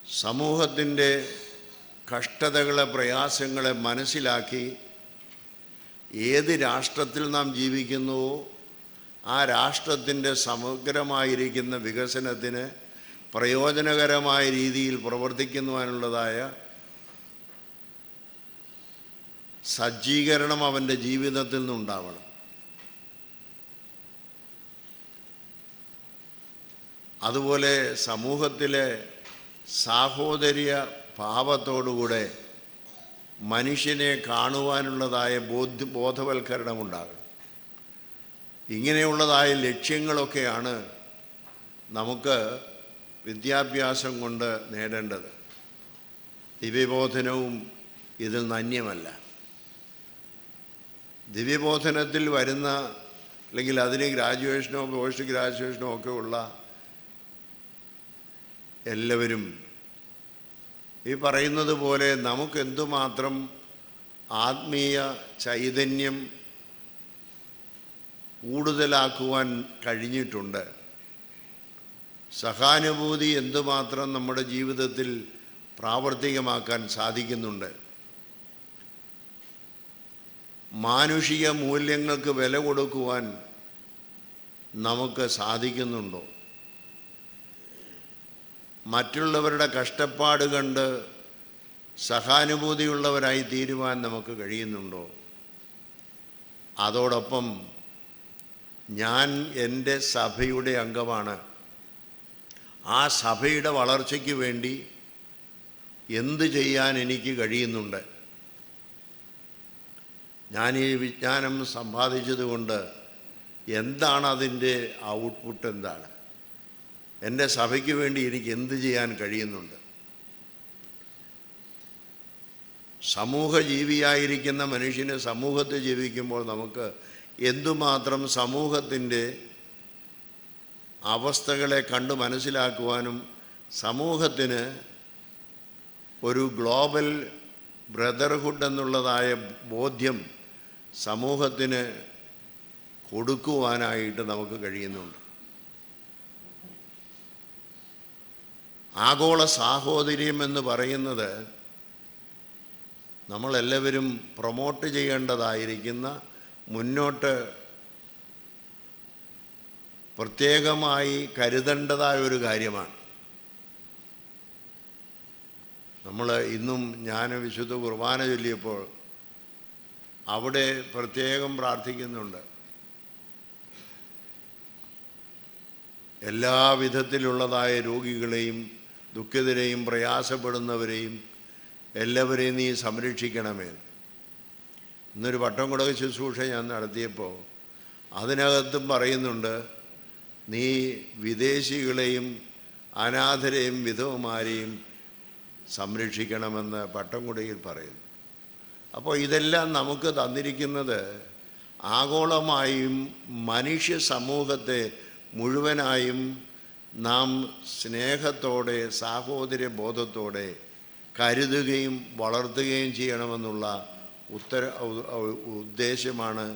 സമൂഹത്തിൻ്റെ കഷ്ടതകളെ, പ്രയാസങ്ങളെ മനസ്സിലാക്കി ഏത് രാഷ്ട്രത്തിൽ നാം ജീവിക്കുന്നുവോ ആ രാഷ്ട്രത്തിൻ്റെ സമഗ്രമായിരിക്കുന്ന വികസനത്തിന് പ്രയോജനകരമായ രീതിയിൽ പ്രവർത്തിക്കുവാനുള്ളതായ സജ്ജീകരണം അവൻ്റെ ജീവിതത്തിൽ നിന്നുണ്ടാവണം. അതുപോലെ സമൂഹത്തിലെ സാഹോദര്യ ഭാവത്തോടുകൂടെ മനുഷ്യനെ കാണുവാനുള്ളതായ ബോധവൽക്കരണമുണ്ടാകണം. ഇങ്ങനെയുള്ളതായ ലക്ഷ്യങ്ങളൊക്കെയാണ് നമുക്ക് വിദ്യാഭ്യാസം കൊണ്ട് നേടേണ്ടത്. ദിവ്യബോധനവും ഇതിൽ നന്യമല്ല. ദിവ്യബോധനത്തിൽ വരുന്ന, അല്ലെങ്കിൽ അതിന് ഗ്രാജുവേഷനോ പോസ്റ്റ് ഗ്രാജുവേഷനോ ഒക്കെ ഉള്ള എല്ലാവരും ഈ പറയുന്നത് പോലെ നമുക്ക് എന്തുമാത്രം ആത്മീയ ചൈതന്യം കൂടുതലാക്കുവാൻ കഴിഞ്ഞിട്ടുണ്ട്, സഹാനുഭൂതി എന്തുമാത്രം നമ്മുടെ ജീവിതത്തിൽ പ്രാവർത്തികമാക്കാൻ സാധിക്കുന്നുണ്ട്, മാനുഷിക മൂല്യങ്ങൾക്ക് വില കൊടുക്കുവാൻ നമുക്ക് സാധിക്കുന്നുണ്ടോ, മറ്റുള്ളവരുടെ കഷ്ടപ്പാട് കണ്ട് സഹാനുഭൂതിയുള്ളവരായി തീരുവാൻ നമുക്ക് കഴിയുന്നുണ്ടോ? അതോടൊപ്പം ഞാൻ എൻ്റെ സഭയുടെ അംഗമാണ്, ആ സഭയുടെ വളർച്ചയ്ക്ക് വേണ്ടി എന്ത് ചെയ്യാൻ എനിക്ക് കഴിയുന്നുണ്ട്? ഞാൻ ഈ വിജ്ഞാനം സമ്പാദിച്ചതുകൊണ്ട് എന്താണ് അതിൻ്റെ ഔട്ട്പുട്ട്? എന്താണ് എൻ്റെ സഭയ്ക്ക് വേണ്ടി എനിക്ക് എന്ത് ചെയ്യാൻ കഴിയുന്നുണ്ട്? സമൂഹജീവിയായിരിക്കുന്ന മനുഷ്യന് സമൂഹത്തിൽ ജീവിക്കുമ്പോൾ നമുക്ക് എന്തുമാത്രം സമൂഹത്തിൻ്റെ അവസ്ഥകളെ കണ്ടു മനസ്സിലാക്കുവാനും സമൂഹത്തിന് ഒരു ഗ്ലോബൽ ബ്രദർഹുഡ് എന്നുള്ളതായ ബോധ്യം സമൂഹത്തിന് കൊടുക്കുവാനായിട്ട് നമുക്ക് കഴിയുന്നുണ്ട്. ആഗോള സാഹോദര്യം എന്ന് പറയുന്നത് നമ്മളെല്ലാവരും പ്രൊമോട്ട് ചെയ്യേണ്ടതായിരിക്കുന്ന, മുന്നോട്ട് പ്രത്യേകമായി കരുതേണ്ടതായ ഒരു കാര്യമാണ്. നമ്മൾ ഇന്നും ഞാൻ വിശുദ്ധ കുർബാന ചൊല്ലിയപ്പോൾ അവിടെ പ്രത്യേകം പ്രാർത്ഥിക്കുന്നുണ്ട്. എല്ലാ വിധത്തിലുള്ളതായ രോഗികളെയും ദുഃഖിതരെയും പ്രയാസപ്പെടുന്നവരെയും എല്ലാവരെയും നീ സംരക്ഷിക്കണമേ. ഇന്നൊരു പട്ടം കൊടുക്ക ശുശ്രൂഷ ഞാൻ നടത്തിയപ്പോൾ അതിനകത്തും പറയുന്നുണ്ട്, നീ വിദേശികളെയും അനാഥരെയും വിധവമാരെയും സംരക്ഷിക്കണമെന്ന് പട്ടംകുടയിൽ പറയുന്നു. അപ്പോൾ ഇതെല്ലാം നമുക്ക് തന്നിരിക്കുന്നത് ആഗോളമായും മനുഷ്യ സമൂഹത്തെ മുഴുവനായും നാം സ്നേഹത്തോടെ സാഹോദര്യ ബോധത്തോടെ കരുതുകയും വളർത്തുകയും ചെയ്യണമെന്നുള്ള ഉദ്ദേശമാണ്,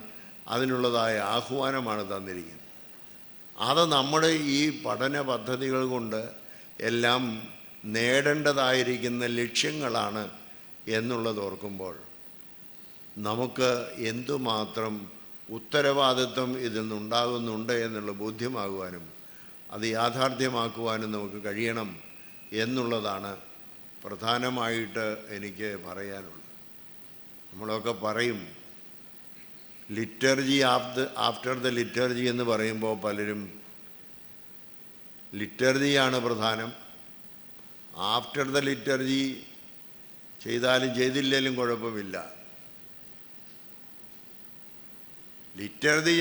അതിനുള്ളതായ ആഹ്വാനമാണ് തന്നിരിക്കുന്നത്. അത് നമ്മുടെ ഈ പഠന പദ്ധതികൾ കൊണ്ട് എല്ലാം നേടേണ്ടതായിരിക്കുന്ന ലക്ഷ്യങ്ങളാണ് എന്നുള്ളത് ഓർക്കുമ്പോൾ നമുക്ക് എന്തുമാത്രം ഉത്തരവാദിത്വം ഇതിൽ നിന്നുണ്ടാകുന്നുണ്ട് എന്നുള്ള ബോധ്യമാകുവാനും അത് യാഥാർത്ഥ്യമാക്കുവാനും നമുക്ക് കഴിയണം എന്നുള്ളതാണ് പ്രധാനമായിട്ട് എനിക്ക് പറയാനുള്ളത്. നമ്മളൊക്കെ പറയും ലിറ്റർജി ആഫ്റ്റർ ദ ലിറ്റർജി എന്ന് പറയുമ്പോൾ പലരും ലിറ്റർജിയാണ് പ്രധാനം, ആഫ്റ്റർ ദ ലിറ്റർജി ചെയ്താലും ചെയ്തില്ലെങ്കിലും കുഴപ്പമില്ല. ലിറ്റർജി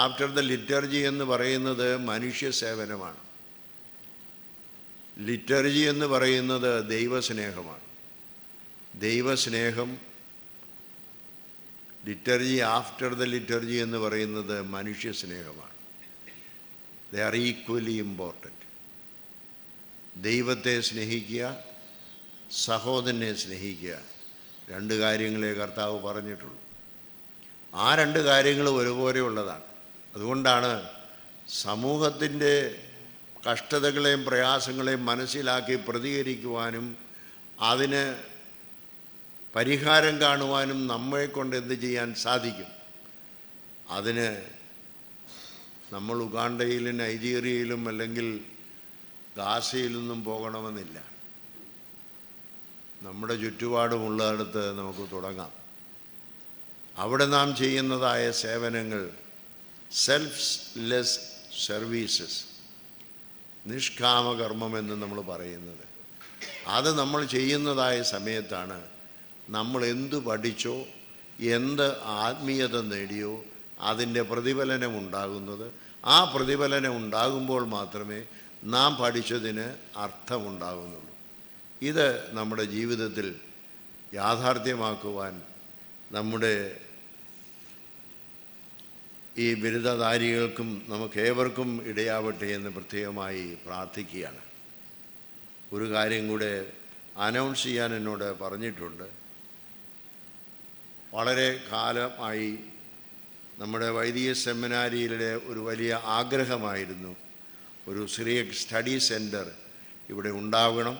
ആഫ്റ്റർ ദ ലിറ്റർജി എന്ന് പറയുന്നത് മനുഷ്യ സേവനമാണ്. ലിറ്റർജി എന്ന് പറയുന്നത് ദൈവസ്നേഹമാണ്. ദൈവസ്നേഹം. ലിറ്റർജി ആഫ്റ്റർ ദ ലിറ്റർജി എന്ന് പറയുന്നത് മനുഷ്യ സ്നേഹമാണ്. They are equally important. ദൈവത്തെ സ്നേഹിക്കുക, സഹോദരനെ സ്നേഹിക്കുക, രണ്ട് കാര്യങ്ങളെ കർത്താവ് പറഞ്ഞിട്ടുള്ളൂ. ആ രണ്ട് കാര്യങ്ങൾ ഒരുപോലെ ഉള്ളതാണ്. അതുകൊണ്ടാണ് സമൂഹത്തിൻ്റെ കഷ്ടതകളെയും പ്രയാസങ്ങളെയും മനസ്സിലാക്കി പ്രതികരിക്കുവാനും അതിന് പരിഹാരം കാണുവാനും നമ്മളെക്കൊണ്ട് എന്ത് ചെയ്യാൻ സാധിക്കും. അതിന് നമ്മൾ ഉഗാണ്ടയിലും നൈജീരിയയിലും അല്ലെങ്കിൽ ഗാസയിലൊന്നും പോകണമെന്നില്ല. നമ്മുടെ ചുറ്റുപാടുമുള്ളിടത്ത് നമുക്ക് തുടങ്ങാം. അവിടെ നാം ചെയ്യുന്നതായ സേവനങ്ങൾ, സെൽഫ്ലെസ് സർവീസസ്, നിഷ്കാമകർമ്മമെന്ന് നമ്മൾ പറയുന്നത്, അത് നമ്മൾ ചെയ്യുന്നതായ സമയത്താണ് നമ്മൾ എന്തു പഠിച്ചോ എന്ത് ആത്മീയത നേടിയോ അതിൻ്റെ പ്രതിഫലനം ഉണ്ടാകുന്നത്. ആ പ്രതിഫലനം ഉണ്ടാകുമ്പോൾ മാത്രമേ നാം പഠിച്ചതിന് അർത്ഥമുണ്ടാകുന്നുള്ളൂ. ഇത് നമ്മുടെ ജീവിതത്തിൽ യാഥാർത്ഥ്യമാക്കുവാൻ നമ്മുടെ ഈ ബിരുദധാരികൾക്കും നമുക്കേവർക്കും ഇടയാവട്ടെ എന്ന് പ്രത്യേകമായി പ്രാർത്ഥിക്കുകയാണ്. ഒരു കാര്യം കൂടെ അനൗൺസ് ചെയ്യാൻ എന്നോട് പറഞ്ഞിട്ടുണ്ട്. വളരെ കാലമായി നമ്മുടെ വൈദിക സെമിനാരിയിലെ ഒരു വലിയ ആഗ്രഹമായിരുന്നു ഒരു സിറിയക് സ്റ്റഡി സെൻറ്റർ ഇവിടെ ഉണ്ടാകണം.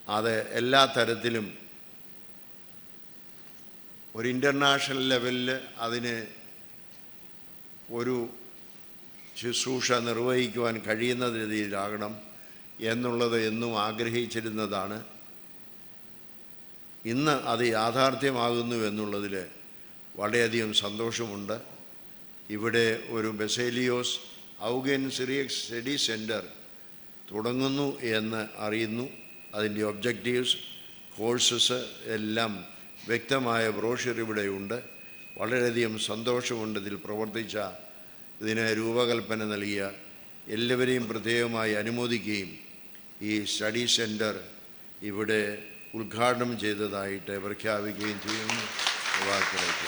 അത് എല്ലാ തരത്തിലും ഒരു ഇൻ്റർനാഷണൽ ലെവലിൽ അതിന് ഒരു ശുശ്രൂഷ നിർവഹിക്കുവാൻ കഴിയുന്ന രീതിയിലാകണം എന്നുള്ളത് എന്നും ആഗ്രഹിച്ചിരുന്നതാണ്. ഇന്ന് അത് യാഥാർത്ഥ്യമാകുന്നു എന്നുള്ളതിൽ വളരെയധികം സന്തോഷമുണ്ട്. ഇവിടെ ഒരു ബസേലിയോസ് ഔഗൻ സിറിയക് സ്റ്റഡി സെൻറ്റർ തുടങ്ങുന്നു എന്ന് അറിയുന്നു. അതിൻ്റെ ഒബ്ജക്റ്റീവ്സ്, കോഴ്സസ് എല്ലാം വ്യക്തമായ ബ്രോഷർ ഇവിടെയുണ്ട്. വളരെയധികം സന്തോഷമുണ്ട് ഇതിൽ പ്രവർത്തിച്ച, ഇതിന് രൂപകൽപ്പന നൽകിയ എല്ലാവരെയും പ്രത്യേകമായി അനുമോദിക്കുകയും ഈ സ്റ്റഡി സെൻറ്റർ ഇവിടെ ഉദ്ഘാടനം ചെയ്തതായിട്ട് പ്രഖ്യാപിക്കുകയും ചെയ്യുന്നു. വാക്കിലേക്ക്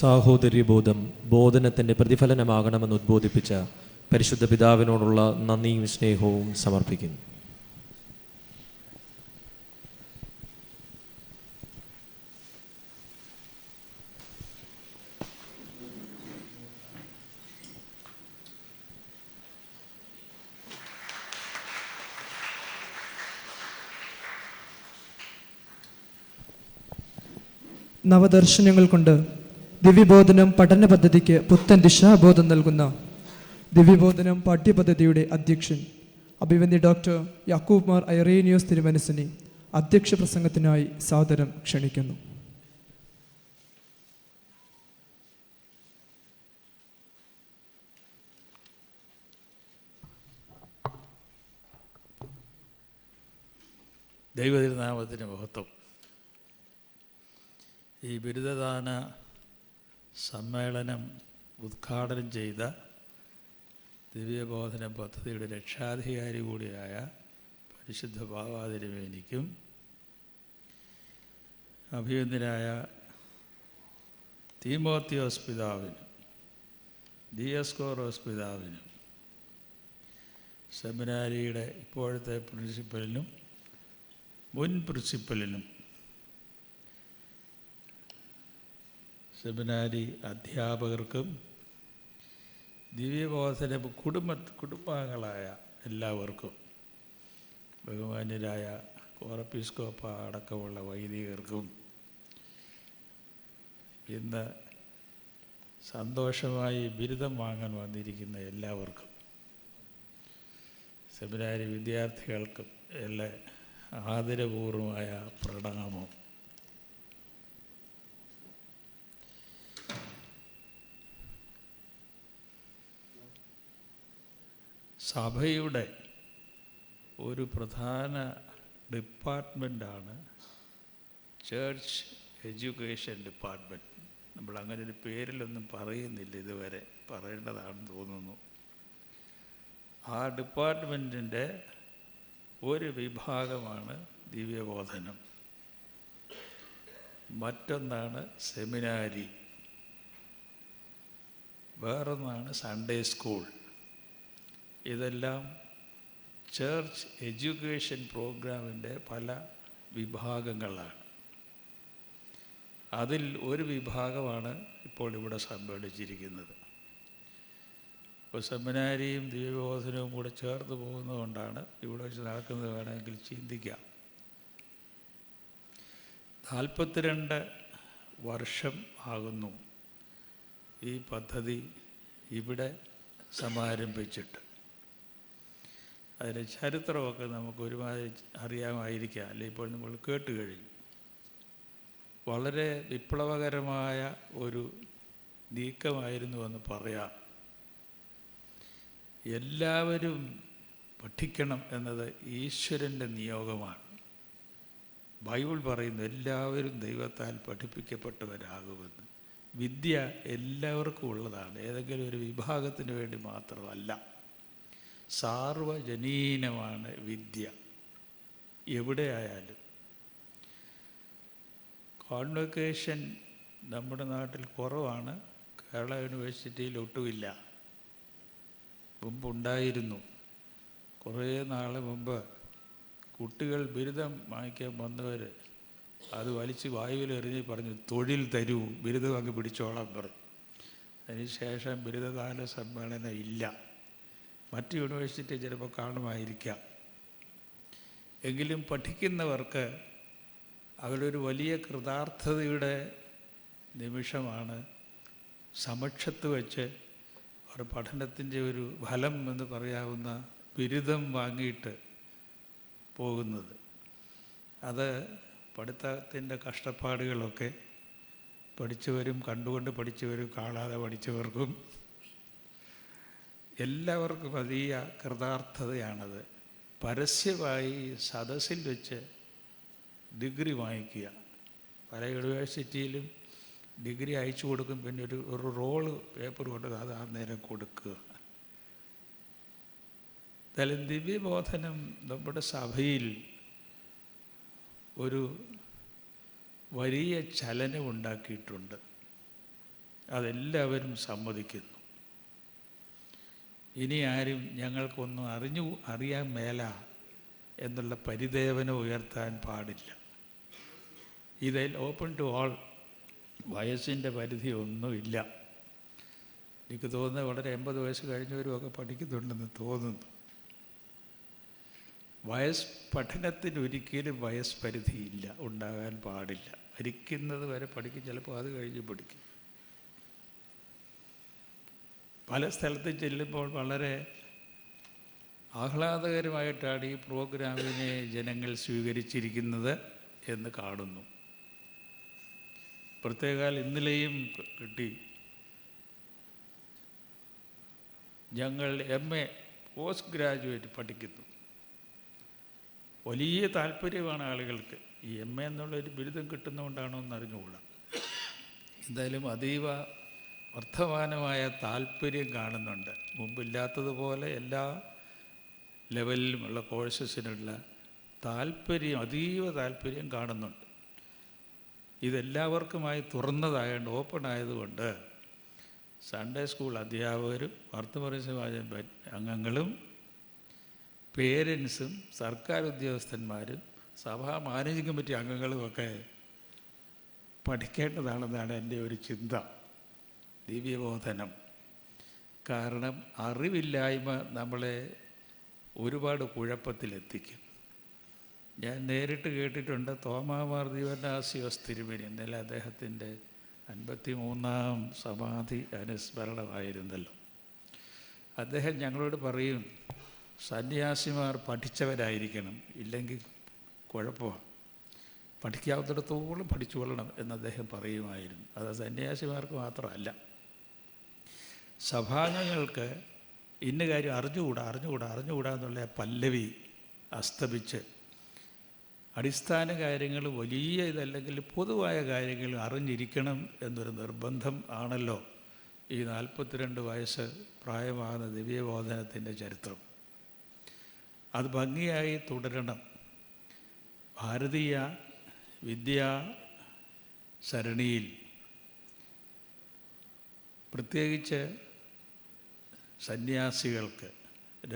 സാഹോദര്യബോധം ബോധനത്തിൻ്റെ പ്രതിഫലനമാകണമെന്ന് ഉദ്ബോധിപ്പിച്ച പരിശുദ്ധ പിതാവിനോടുള്ള നന്ദിയും സ്നേഹവും സമർപ്പിക്കുന്നു. നവദർശനങ്ങൾ കൊണ്ട് ദിവ്യബോധനം പഠന പദ്ധതിക്ക് പുത്തൻ ദിശാബോധം നൽകുന്ന ദിവ്യബോധനം പാഠ്യപദ്ധതിയുടെ അധ്യക്ഷൻ അഭിവന്യ ഡോക്ടർ യാക്കൂബ് മാർ ഐറേനിയോസ് തിരുമനസിനെ അധ്യക്ഷ പ്രസംഗത്തിനായി സാദരം ക്ഷണിക്കുന്നു. ദൈവതിരുനാമത്തിന് മഹത്വം. ഈ ബിരുദദാന സമ്മേളനം ഉദ്ഘാടനം ചെയ്ത ദിവ്യബോധന പദ്ധതിയുടെ രക്ഷാധികാരി കൂടിയായ പരിശുദ്ധ ബാവാതിരുമേനിക്കും അഭിനന്ദനായ തീമോത്തിയോസ് പിതാവിനും ദിയസ്കോറോസ് പിതാവിനും സെമിനാരിയുടെ ഇപ്പോഴത്തെ പ്രിൻസിപ്പലിനും മുൻ പ്രിൻസിപ്പലിനും സെമിനാരി അധ്യാപകർക്കും ദിവ്യബോധന കുടുംബാംഗങ്ങളായ എല്ലാവർക്കും ബഹുമാന്യരായ കോറപ്പീസ്കോപ്പ അടക്കമുള്ള വൈദികർക്കും ഇന്ന് സന്തോഷമായി ബിരുദം വാങ്ങാൻ വന്നിരിക്കുന്ന എല്ലാവർക്കും സെമിനാരി വിദ്യാർത്ഥികൾക്കും എല്ലാ ആദരപൂർവമായ പ്രണാമം. സഭയുടെ ഒരു പ്രധാന ഡിപ്പാർട്ട്മെൻറ്റാണ് ചേർച്ച് എഡ്യൂക്കേഷൻ ഡിപ്പാർട്ട്മെൻറ്റ്. നമ്മളങ്ങനെ ഒരു പേരിലൊന്നും പറയുന്നില്ല, ഇതുവരെ പറയേണ്ടതാണെന്ന് തോന്നുന്നു. ആ ഡിപ്പാർട്ട്മെൻറ്റിൻ്റെ ഒരു വിഭാഗമാണ് ദിവ്യബോധനം, മറ്റൊന്നാണ് സെമിനാരി, വേറൊന്നാണ് സൺഡേ സ്കൂൾ. ഇതെല്ലാം ചേർച്ച് എഡ്യൂക്കേഷൻ പ്രോഗ്രാമിൻ്റെ പല വിഭാഗങ്ങളാണ്. അതിൽ ഒരു വിഭാഗമാണ് ഇപ്പോൾ ഇവിടെ സമ്മേളിച്ചിരിക്കുന്നത്. ഇപ്പോൾ സെമിനാരിയും ദിവ്യബോധനവും കൂടെ ചേർന്ന് പോകുന്നതുകൊണ്ടാണ് ഇവിടെ വെച്ച് നടക്കുന്നത് വേണമെങ്കിൽ ചിന്തിക്കാം. 42 വർഷം ആകുന്നു ഈ പദ്ധതി ഇവിടെ സമാരംഭിച്ചിട്ട്. അതിൻ്റെ ചരിത്രമൊക്കെ നമുക്ക് ഒരുമാതിരി അറിയാമായിരിക്കാം, അല്ലെ ഇപ്പോൾ നമ്മൾ കേട്ട് കഴിഞ്ഞു. വളരെ വിപ്ലവകരമായ ഒരു നീക്കമായിരുന്നുവെന്ന് പറയാം. എല്ലാവരും പഠിക്കണം എന്നത് ഈശ്വരൻ്റെ നിയോഗമാണ്. ബൈബിൾ പറയുന്നു എല്ലാവരും ദൈവത്താൽ പഠിപ്പിക്കപ്പെട്ടവരാകുമെന്ന്. വിദ്യ എല്ലാവർക്കും ഉള്ളതാണ്, ഏതെങ്കിലും ഒരു വിഭാഗത്തിന് വേണ്ടി മാത്രമല്ല. സാർവജനീനമാണ് വിദ്യ, എവിടെയായാലും. കോൺവൊക്കേഷൻ നമ്മുടെ നാട്ടിൽ കുറവാണ്, കേരള യൂണിവേഴ്സിറ്റിയിൽ ഒട്ടുമില്ല. മുമ്പുണ്ടായിരുന്നു. കുറേ നാൾ മുമ്പ് കുട്ടികൾ ബിരുദം വാങ്ങിക്കാൻ വന്നവർ അത് വലിച്ച് വായുവിലെറിഞ്ഞ് പറഞ്ഞു തൊഴിൽ തരൂ, ബിരുദം അങ്ങ് പിടിച്ചോളാൻ പറഞ്ഞു. അതിനുശേഷം ബിരുദദാന സമ്മേളനം ഇല്ല. മറ്റ് യൂണിവേഴ്സിറ്റി ചിലപ്പോൾ കാണുമായിരിക്കാം. എങ്കിലും പഠിക്കുന്നവർക്ക് അവരൊരു വലിയ കൃതാർത്ഥതയുടെ നിമിഷമാണ് സമക്ഷത്ത് വെച്ച് അവർ പഠനത്തിൻ്റെ ഒരു ഫലം എന്ന് പറയാവുന്ന ബിരുദം വാങ്ങിയിട്ട് പോകുന്നത്. അത് പഠിത്തത്തിൻ്റെ കഷ്ടപ്പാടുകളൊക്കെ പഠിച്ചവരും കണ്ടുകൊണ്ട് പഠിച്ചവരും കാണാതെ പഠിച്ചവർക്കും എല്ലാവർക്കും വലിയ കൃതാർത്ഥതയാണത്. പരസ്യമായി സദസ്സിൽ വെച്ച് ഡിഗ്രി വാങ്ങിക്കുക. പല യൂണിവേഴ്സിറ്റിയിലും ഡിഗ്രി അയച്ചു കൊടുക്കും, പിന്നെ ഒരു റോള് പേപ്പർ കൊണ്ട് അത് ആ നേരം കൊടുക്കുക. എന്തായാലും ദിവ്യബോധനം നമ്മുടെ സഭയിൽ ഒരു വലിയ ചലനമുണ്ടാക്കിയിട്ടുണ്ട്. അതെല്ലാവരും സമ്മതിക്കുന്നു. ഇനി ആരും ഞങ്ങൾക്കൊന്നും അറിയാൻ മേല എന്നുള്ള പരിദേവനം ഉയർത്താൻ പാടില്ല. ഇതിൽ ഓപ്പൺ ടു ഓൾ, വയസ്സിൻ്റെ പരിധി ഒന്നുമില്ല. എനിക്ക് തോന്നുന്നത് വളരെ 80 വയസ്സ് കഴിഞ്ഞവരുമൊക്കെ പഠിക്കുന്നുണ്ടെന്ന് തോന്നുന്നു. പഠനത്തിന് ഒരിക്കലും വയസ്സ് പരിധിയില്ല, ഉണ്ടാകാൻ പാടില്ല. മരിക്കുന്നത് വരെ പഠിക്കും, ചിലപ്പോൾ അത് കഴിഞ്ഞ് പഠിക്കും. പല സ്ഥലത്ത് ചെല്ലുമ്പോൾ വളരെ ആഹ്ലാദകരമായിട്ടാണ് ഈ പ്രോഗ്രാമിനെ ജനങ്ങൾ സ്വീകരിച്ചിരിക്കുന്നത് എന്ന് കാണുന്നു. പ്രത്യേകാൽ ഇന്നലെയും കിട്ടി. ഞങ്ങൾ MA പോസ്റ്റ് ഗ്രാജുവേറ്റ് പഠിക്കുന്നു. വലിയ താല്പര്യമാണ് ആളുകൾക്ക്. ഈ MA എന്നുള്ളൊരു ബിരുദം കിട്ടുന്നതുകൊണ്ടാണോ എന്ന് അറിഞ്ഞുകൂടാ. എന്തായാലും അതീവ വർദ്ധമാനമായ താല്പര്യം കാണുന്നുണ്ട്. മുമ്പില്ലാത്തതുപോലെ എല്ലാ ലെവലിലുമുള്ള കോഴ്സസിനുള്ള താല്പര്യം, അതീവ താല്പര്യം കാണുന്നുണ്ട്. ഇതെല്ലാവർക്കുമായി തുറന്നതായതുകൊണ്ട്, ഓപ്പൺ ആയതുകൊണ്ട് സൺഡേ സ്കൂൾ അധ്യാപകരും വർത്തമാന സമാജം അംഗങ്ങളും പേരൻസും സർക്കാർ ഉദ്യോഗസ്ഥന്മാരും സഭാ മാനേജിംഗ് കമ്മിറ്റി അംഗങ്ങളുമൊക്കെ പഠിക്കേണ്ടതാണെന്നാണ് എൻ്റെ ഒരു ചിന്ത. ദിവ്യബോധനം. കാരണം അറിവില്ലായ്മ നമ്മളെ ഒരുപാട് കുഴപ്പത്തിലെത്തിക്കും. ഞാൻ നേരിട്ട് കേട്ടിട്ടുണ്ട്. തോമാമാർ ദീവന്നാസിയോസ് തിരുമേനി, ഇന്നലെ അദ്ദേഹത്തിൻ്റെ 53ാം സമാധി അനുസ്മരണമായിരുന്നല്ലോ. അദ്ദേഹം ഞങ്ങളോട് പറയും, സന്യാസിമാർ പഠിച്ചവരായിരിക്കണം, ഇല്ലെങ്കിൽ കുഴപ്പമാണ്, പഠിക്കാവുന്നിടത്തോളം പഠിച്ചുകൊള്ളണം എന്ന് അദ്ദേഹം പറയുമായിരുന്നു. അത് സന്യാസിമാർക്ക് മാത്രമല്ല, സഭാംഗങ്ങൾക്ക് ഇന്ന കാര്യം അറിഞ്ഞുകൂടാ എന്നുള്ള പല്ലവി അസ്തമിച്ച് അടിസ്ഥാന കാര്യങ്ങൾ, വലിയ ഇതല്ലെങ്കിൽ പൊതുവായ കാര്യങ്ങൾ അറിഞ്ഞിരിക്കണം എന്നൊരു നിർബന്ധം ആണല്ലോ ഈ 42 വയസ്സ് പ്രായമാകുന്ന ദിവ്യബോധനത്തിൻ്റെ ചരിത്രം. അത് ഭംഗിയായി തുടരണം. ഭാരതീയ വിദ്യാ സരണിയിൽ പ്രത്യേകിച്ച് സന്യാസികൾക്ക്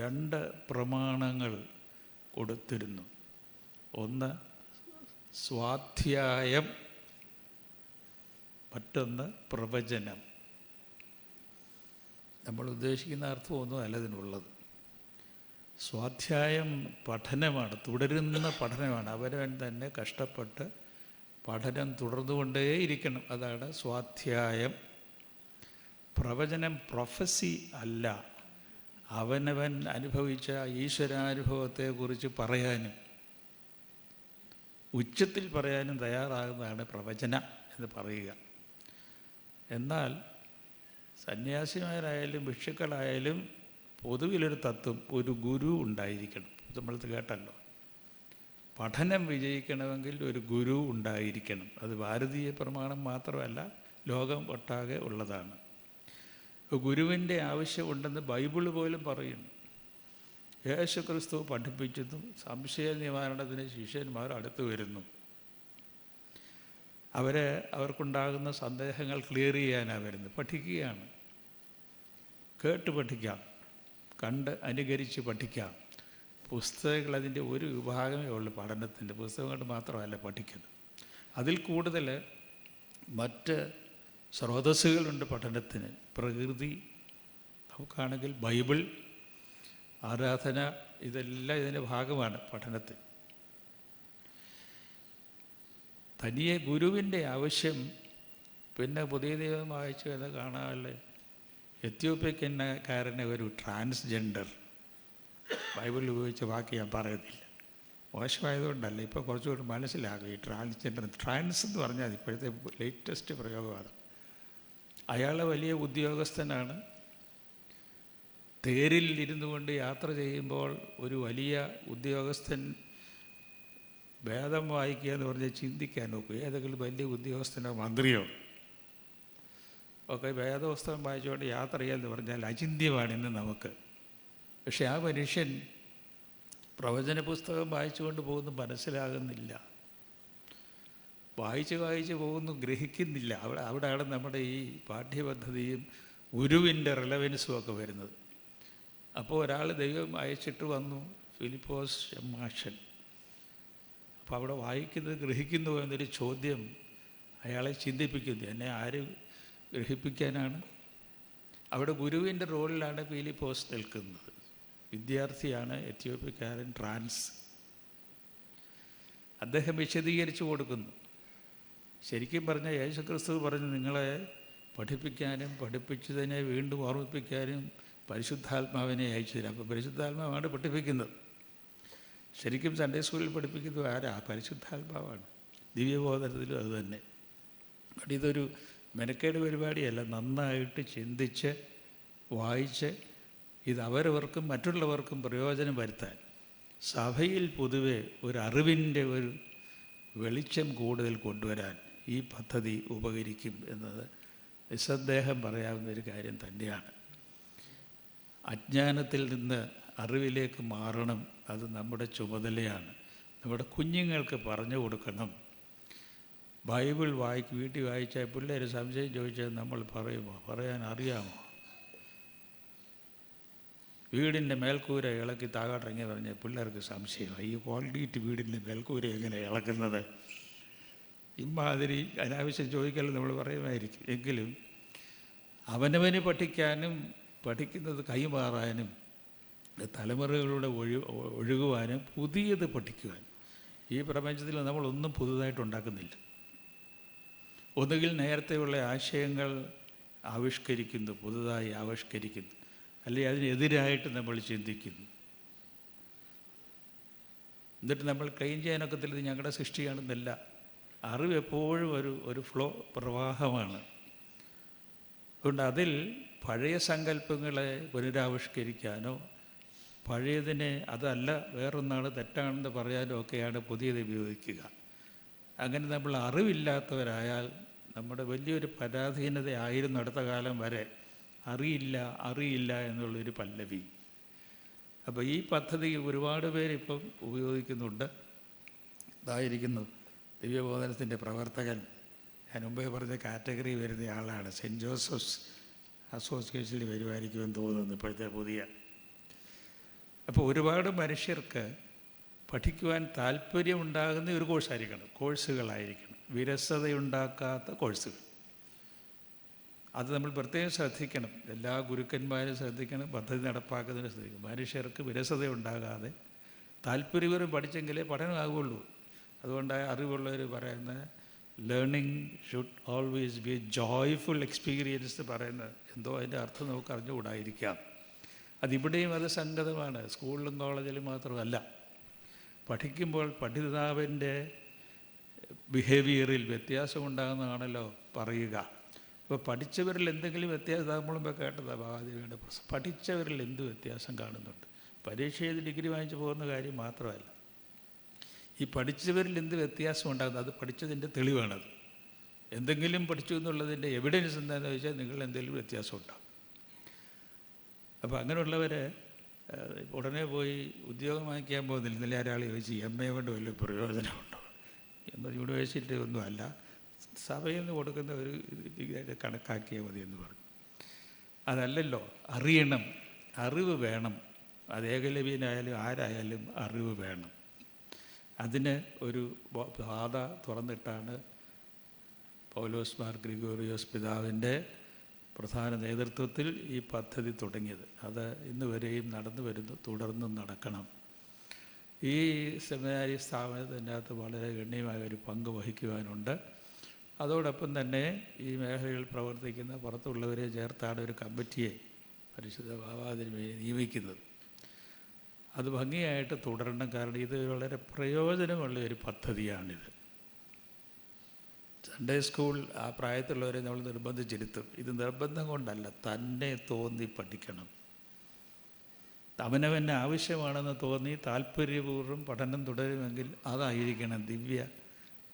2 പ്രമാണങ്ങൾ കൊടുത്തിരുന്നു. ഒന്ന് സ്വാധ്യായം, മറ്റൊന്ന് പ്രവചനം. നമ്മൾ ഉദ്ദേശിക്കുന്ന അർത്ഥമൊന്നും അല്ല ഇതിനുള്ളത്. സ്വാധ്യായം പഠനമാണ്, തുടരുന്ന പഠനമാണ്. അവരവൻ തന്നെ കഷ്ടപ്പെട്ട് പഠനം തുടർന്നുകൊണ്ടേയിരിക്കണം. അതാണ് സ്വാധ്യായം. പ്രവചനം പ്രൊഫസി അല്ല, അവനവൻ അനുഭവിച്ച ഈശ്വരാനുഭവത്തെക്കുറിച്ച് പറയാനും ഉച്ചത്തിൽ പറയാനും തയ്യാറാകുന്നതാണ് പ്രവചന എന്ന് പറയുക. എന്നാൽ സന്യാസിമാരായാലും ഭിക്ഷുക്കളായാലും പൊതുവിലൊരു തത്വം, ഒരു ഗുരു ഉണ്ടായിരിക്കണം. നമ്മൾ കേട്ടല്ലോ, പഠനം വിജയിക്കണമെങ്കിൽ ഒരു ഗുരു ഉണ്ടായിരിക്കണം. അത് ഭാരതീയ പ്രമാണം മാത്രമല്ല, ലോകം ഒട്ടാകെ ഉള്ളതാണ്. ഗുരുവിൻ്റെ ആവശ്യമുണ്ടെന്ന് ബൈബിള് പോലും പറയുന്നു. യേശുക്രിസ്തു പഠിപ്പിച്ചതും സംശയ നിവാരണത്തിന് ശിഷ്യന്മാർ അടുത്ത് വരുന്നു. അവർക്കുണ്ടാകുന്ന സന്ദേഹങ്ങൾ ക്ലിയർ ചെയ്യാനാണ് വരുന്നത്. പഠിക്കുകയാണ്. കേട്ട് പഠിക്കാം, കണ്ട് അനുകരിച്ച് പഠിക്കാം. പുസ്തകങ്ങൾ അതിൻ്റെ ഒരു വിഭാഗമേ ഉള്ളൂ. പഠനത്തിൻ്റെ പുസ്തകങ്ങൾ മാത്രമല്ല പഠിക്കുന്നത്. അതിൽ കൂടുതൽ മറ്റ് സ്രോതസ്സുകളുണ്ട് പഠനത്തിന്. പ്രകൃതി, നമുക്കാണെങ്കിൽ ബൈബിൾ, ആരാധന, ഇതെല്ലാം ഇതിൻ്റെ ഭാഗമാണ് പഠനത്തിൽ. തനിയെ ഗുരുവിൻ്റെ ആവശ്യം. പിന്നെ പുതിയ നിയമം വായിച്ചു എന്ന് കാണാമല്ലേ, എത്യോപ്യക്കാരനെ ഒരു ട്രാൻസ്ജെൻഡർ, ബൈബിളിൽ ഉപയോഗിച്ച വാക്ക് ഞാൻ പറയുന്നില്ല, മോശമായതുകൊണ്ടല്ല, ഇപ്പോൾ കുറച്ചുകൂടി മനസ്സിലാകും ഈ ട്രാൻസ്ജെൻഡർ. ട്രാൻസ് എന്ന് പറഞ്ഞാൽ ഇപ്പോഴത്തെ ലേറ്റസ്റ്റ് പ്രയോഗമാണ്. അയാൾ വലിയ ഉദ്യോഗസ്ഥനാണ്. തേരിൽ ഇരുന്നു കൊണ്ട് യാത്ര ചെയ്യുമ്പോൾ ഒരു വലിയ ഉദ്യോഗസ്ഥൻ വേദം വായിക്കുക എന്ന് പറഞ്ഞാൽ ചിന്തിക്കാൻ നോക്കും. ഏതെങ്കിലും വലിയ ഉദ്യോഗസ്ഥനോ മന്ത്രിയോ ഒക്കെ വേദപുസ്തകം വായിച്ചുകൊണ്ട് യാത്ര ചെയ്യാന്ന് പറഞ്ഞാൽ അചിന്ത്യമാണ് ഇന്ന് നമുക്ക്. പക്ഷെ ആ മനുഷ്യൻ പ്രവചന പുസ്തകം വായിച്ചുകൊണ്ട് പോകുന്നു, മനസ്സിലാകുന്നില്ല. വായിച്ച് പോകുന്നു, ഗ്രഹിക്കുന്നില്ല. അവിടെയാണ് നമ്മുടെ ഈ പാഠ്യപദ്ധതിയും ഗുരുവിൻ്റെ റിലവൻസും ഒക്കെ വരുന്നത്. അപ്പോൾ ഒരാൾ ദൈവം അയച്ചിട്ട് വന്നു, ഫിലിപ്പോസ് ഷമ്മാഷൻ. അപ്പോൾ അവിടെ വായിക്കുന്നത് ഗ്രഹിക്കുന്നു എന്നൊരു ചോദ്യം അയാളെ ചിന്തിപ്പിക്കുന്നു. എന്നെ ആര് ഗ്രഹിപ്പിക്കാനാണ്? അവിടെ ഗുരുവിൻ്റെ റോളിലാണ് ഫിലിപ്പോസ് നിൽക്കുന്നത്. വിദ്യാർത്ഥിയാണ് എത്യോപ്യക്കാരൻ ട്രാൻസ്. അദ്ദേഹം വിശദീകരിച്ചു കൊടുക്കുന്നു. ശരിക്കും പറഞ്ഞാൽ യേശുക്രിസ്തു പറഞ്ഞു നിങ്ങളെ പഠിപ്പിക്കാനും പഠിപ്പിച്ചതിനെ വീണ്ടും ഓർമ്മിപ്പിക്കാനും പരിശുദ്ധാത്മാവിനെ അയച്ചു തരാം. അപ്പോൾ പരിശുദ്ധാത്മാവാണ് പഠിപ്പിക്കുന്നത്. ശരിക്കും സൺഡേ സ്കൂളിൽ പഠിപ്പിക്കുന്നത് ആരാ? പരിശുദ്ധാത്മാവാണ്. ദിവ്യബോധനത്തിലും അത് തന്നെ. അവിടെ ഇതൊരു മെനക്കേട് പരിപാടിയല്ല. നന്നായിട്ട് ചിന്തിച്ച് വായിച്ച് ഇത് അവരവർക്കും മറ്റുള്ളവർക്കും പ്രയോജനം വരുത്താൻ സഭയിൽ പൊതുവെ ഒരു അറിവിൻ്റെ ഒരു വെളിച്ചം കൂടുതൽ കൊണ്ടുവരാൻ ഈ പദ്ധതി ഉപകരിക്കും എന്നത് നിസ്സന്ദേഹം പറയാവുന്ന ഒരു കാര്യം തന്നെയാണ്. അജ്ഞാനത്തിൽ നിന്ന് അറിവിലേക്ക് മാറണം. അത് നമ്മുടെ ചുമതലയാണ്. നമ്മുടെ കുഞ്ഞുങ്ങൾക്ക് പറഞ്ഞു കൊടുക്കണം. ബൈബിൾ വീട്ടിൽ വായിച്ചാൽ പിള്ളേർ സംശയം ചോദിച്ചാൽ നമ്മൾ പറയുമോ? പറയാൻ അറിയാമോ? വീടിൻ്റെ മേൽക്കൂര ഇളക്കി താഴോട്ടിറങ്ങി പറഞ്ഞാൽ പിള്ളേർക്ക് സംശയമാണ്. ഈ ക്വാളിറ്റി വീടിൻ്റെ മേൽക്കൂര എങ്ങനെ ഇളക്കുന്നത്? ഇമാതിരി അനാവശ്യം ചോദിക്കൽ നമ്മൾ പറയുമായിരിക്കും. എങ്കിലും അവനവന് പഠിക്കാനും പഠിക്കുന്നത് കൈമാറാനും തലമുറകളുടെ ഒഴുകുവാനും പുതിയത് പഠിക്കുവാൻ ഈ പ്രപഞ്ചത്തിൽ നമ്മളൊന്നും പുതുതായിട്ട് ഉണ്ടാക്കുന്നില്ല. ഒന്നുകിൽ നേരത്തെയുള്ള ആശയങ്ങൾ ആവിഷ്കരിക്കുന്നു, പുതുതായി ആവിഷ്കരിക്കുന്നു, അല്ലെങ്കിൽ അതിനെതിരായിട്ട് നമ്മൾ ചിന്തിക്കുന്നു. എന്നിട്ട് നമ്മൾ ക്ലെയിം ചെയ്യാനൊക്കത്തില്ല ഇത് ഞങ്ങളുടെ സൃഷ്ടിയാണെന്നല്ല. അറിവ് എപ്പോഴും ഒരു ഫ്ലോ പ്രവാഹമാണ്. അതുകൊണ്ട് അതിൽ പഴയ സങ്കല്പങ്ങളെ പുനരാവിഷ്കരിക്കാനോ പഴയതിനെ അതല്ല വേറൊന്നാണ് തെറ്റാണെന്ന് പറയാനോ ഒക്കെയാണ് പുതിയത് ഉപയോഗിക്കുക. അങ്ങനെ നമ്മൾ അറിവില്ലാത്തവരായാൽ നമ്മുടെ വലിയൊരു പരാധീനതയായിരുന്നു അടുത്ത കാലം വരെ. അറിയില്ല എന്നുള്ളൊരു പല്ലവി. അപ്പോൾ ഈ പദ്ധതി ഒരുപാട് പേരിപ്പം ഉപയോഗിക്കുന്നുണ്ട്. ഇതായിരിക്കുന്നു ദിവ്യബോധനത്തിൻ്റെ പ്രവർത്തകൻ. ഞാൻ മുമ്പേ പറഞ്ഞ കാറ്റഗറി വരുന്ന ആളാണ്. സെൻറ്റ് ജോസഫ്സ് അസോസിയേഷനിൽ വരുമായിരിക്കുമെന്ന് തോന്നുന്നു ഇപ്പോഴത്തെ പുതിയ. അപ്പോൾ ഒരുപാട് മനുഷ്യർക്ക് പഠിക്കുവാൻ താല്പര്യമുണ്ടാകുന്ന ഒരു കോഴ്സായിരിക്കണം, കോഴ്സുകളായിരിക്കണം, വിരസതയുണ്ടാക്കാത്ത കോഴ്സുകൾ. അത് നമ്മൾ പ്രത്യേകം ശ്രദ്ധിക്കണം. എല്ലാ ഗുരുക്കന്മാരും ശ്രദ്ധിക്കണം, പദ്ധതി നടപ്പാക്കുന്നതിന് ശ്രദ്ധിക്കണം. മനുഷ്യർക്ക് വിരസതയുണ്ടാകാതെ താല്പര്യപൂർവ്വം പഠിച്ചെങ്കിലേ പഠനമാകുള്ളൂ. അതുകൊണ്ട് അറിവുള്ളവർ പറയുന്ന learning should always be A joyful experience പറയുന്നത് എന്തോ അതിൻ്റെ അർത്ഥം നമുക്ക് അറിഞ്ഞുകൂടായിരിക്കാം. അതിവിടെയും അത് സംഗതമാണ്. സ്കൂളിലും കോളേജിലും മാത്രമല്ല. പഠിക്കുമ്പോൾ പഠിതാവിൻ്റെ ബിഹേവിയറിൽ വ്യത്യാസമുണ്ടാകുന്നതാണല്ലോ പറയുക. ഇപ്പോൾ പഠിച്ചവരിൽ എന്തെങ്കിലും വ്യത്യാസം നമ്മളുമ്പോൾ കേട്ടതാണ് ആദ്യമായിട്ട് പ്രശ്നം. പഠിച്ചവരിൽ എന്ത് വ്യത്യാസം കാണുന്നുണ്ട്? പരീക്ഷ എഴുതി ഡിഗ്രി വാങ്ങിച്ച് പോകുന്ന കാര്യം മാത്രമല്ല, ഈ പഠിച്ചവരിൽ എന്ത് വ്യത്യാസം ഉണ്ടാകുന്നത് അത് പഠിച്ചതിൻ്റെ തെളിവാണത്. എന്തെങ്കിലും പഠിച്ചു എന്നുള്ളതിൻ്റെ എവിഡൻസ് എന്താണെന്ന് ചോദിച്ചാൽ നിങ്ങൾ എന്തെങ്കിലും വ്യത്യാസം ഉണ്ടാകും. അപ്പോൾ അങ്ങനെയുള്ളവർ ഉടനെ പോയി ഉദ്യോഗം വാങ്ങിക്കാൻ പോകുന്നില്ല. ഇന്നലെ ഒരാൾ ചോദിച്ചു MA കൊണ്ട് വലിയ പ്രയോജനമുണ്ടോ? യൂണിവേഴ്സിറ്റി ഒന്നുമല്ല, സഭയിൽ നിന്ന് കൊടുക്കുന്ന ഒരു ഇതായിട്ട് കണക്കാക്കിയാൽ മതി എന്ന് പറഞ്ഞു. അതല്ലല്ലോ, അറിയണം, അറിവ് വേണം. അത് ഏകലവ്യനായാലും ആരായാലും അറിവ് വേണം. അതിന് ഒരു പാത തുറന്നിട്ടാണ് പൗലോസ് മാർ ഗ്രിഗോറിയോസ് പിതാവിൻ്റെ പ്രധാന നേതൃത്വത്തിൽ ഈ പദ്ധതി തുടങ്ങിയത്. അത് ഇന്ന് വരെയും നടന്നു വരുന്നു, തുടർന്നും നടക്കണം. ഈ സെമിനാരി സ്ഥാപനത്തിൻ്റെ അകത്ത് വളരെ ഗണ്യമായ ഒരു പങ്ക് വഹിക്കുവാനുണ്ട്. അതോടൊപ്പം തന്നെ ഈ മേഖലയിൽ പ്രവർത്തിക്കുന്ന പുറത്തുള്ളവരെ ചേർത്താണ് ഒരു കമ്മിറ്റിയെ പരിശുദ്ധ ബാവാതിന് വേണ്ടി നിയമിക്കുന്നത്. അത് ഭംഗിയായിട്ട് തുടരണം. കാരണം ഇത് വളരെ പ്രയോജനമുള്ള ഒരു പദ്ധതിയാണിത്. സൺഡേ സ്കൂൾ ആ പ്രായത്തിലുള്ളവരെ നമ്മൾ നിർബന്ധിച്ചിരുത്തും. ഇത് നിർബന്ധം കൊണ്ടല്ല, തന്നെ തോന്നി പഠിക്കണം. അവനവന് ആവശ്യമാണെന്ന് തോന്നി താല്പര്യപൂർവ്വം പഠനം തുടരുമെങ്കിൽ അതായിരിക്കണം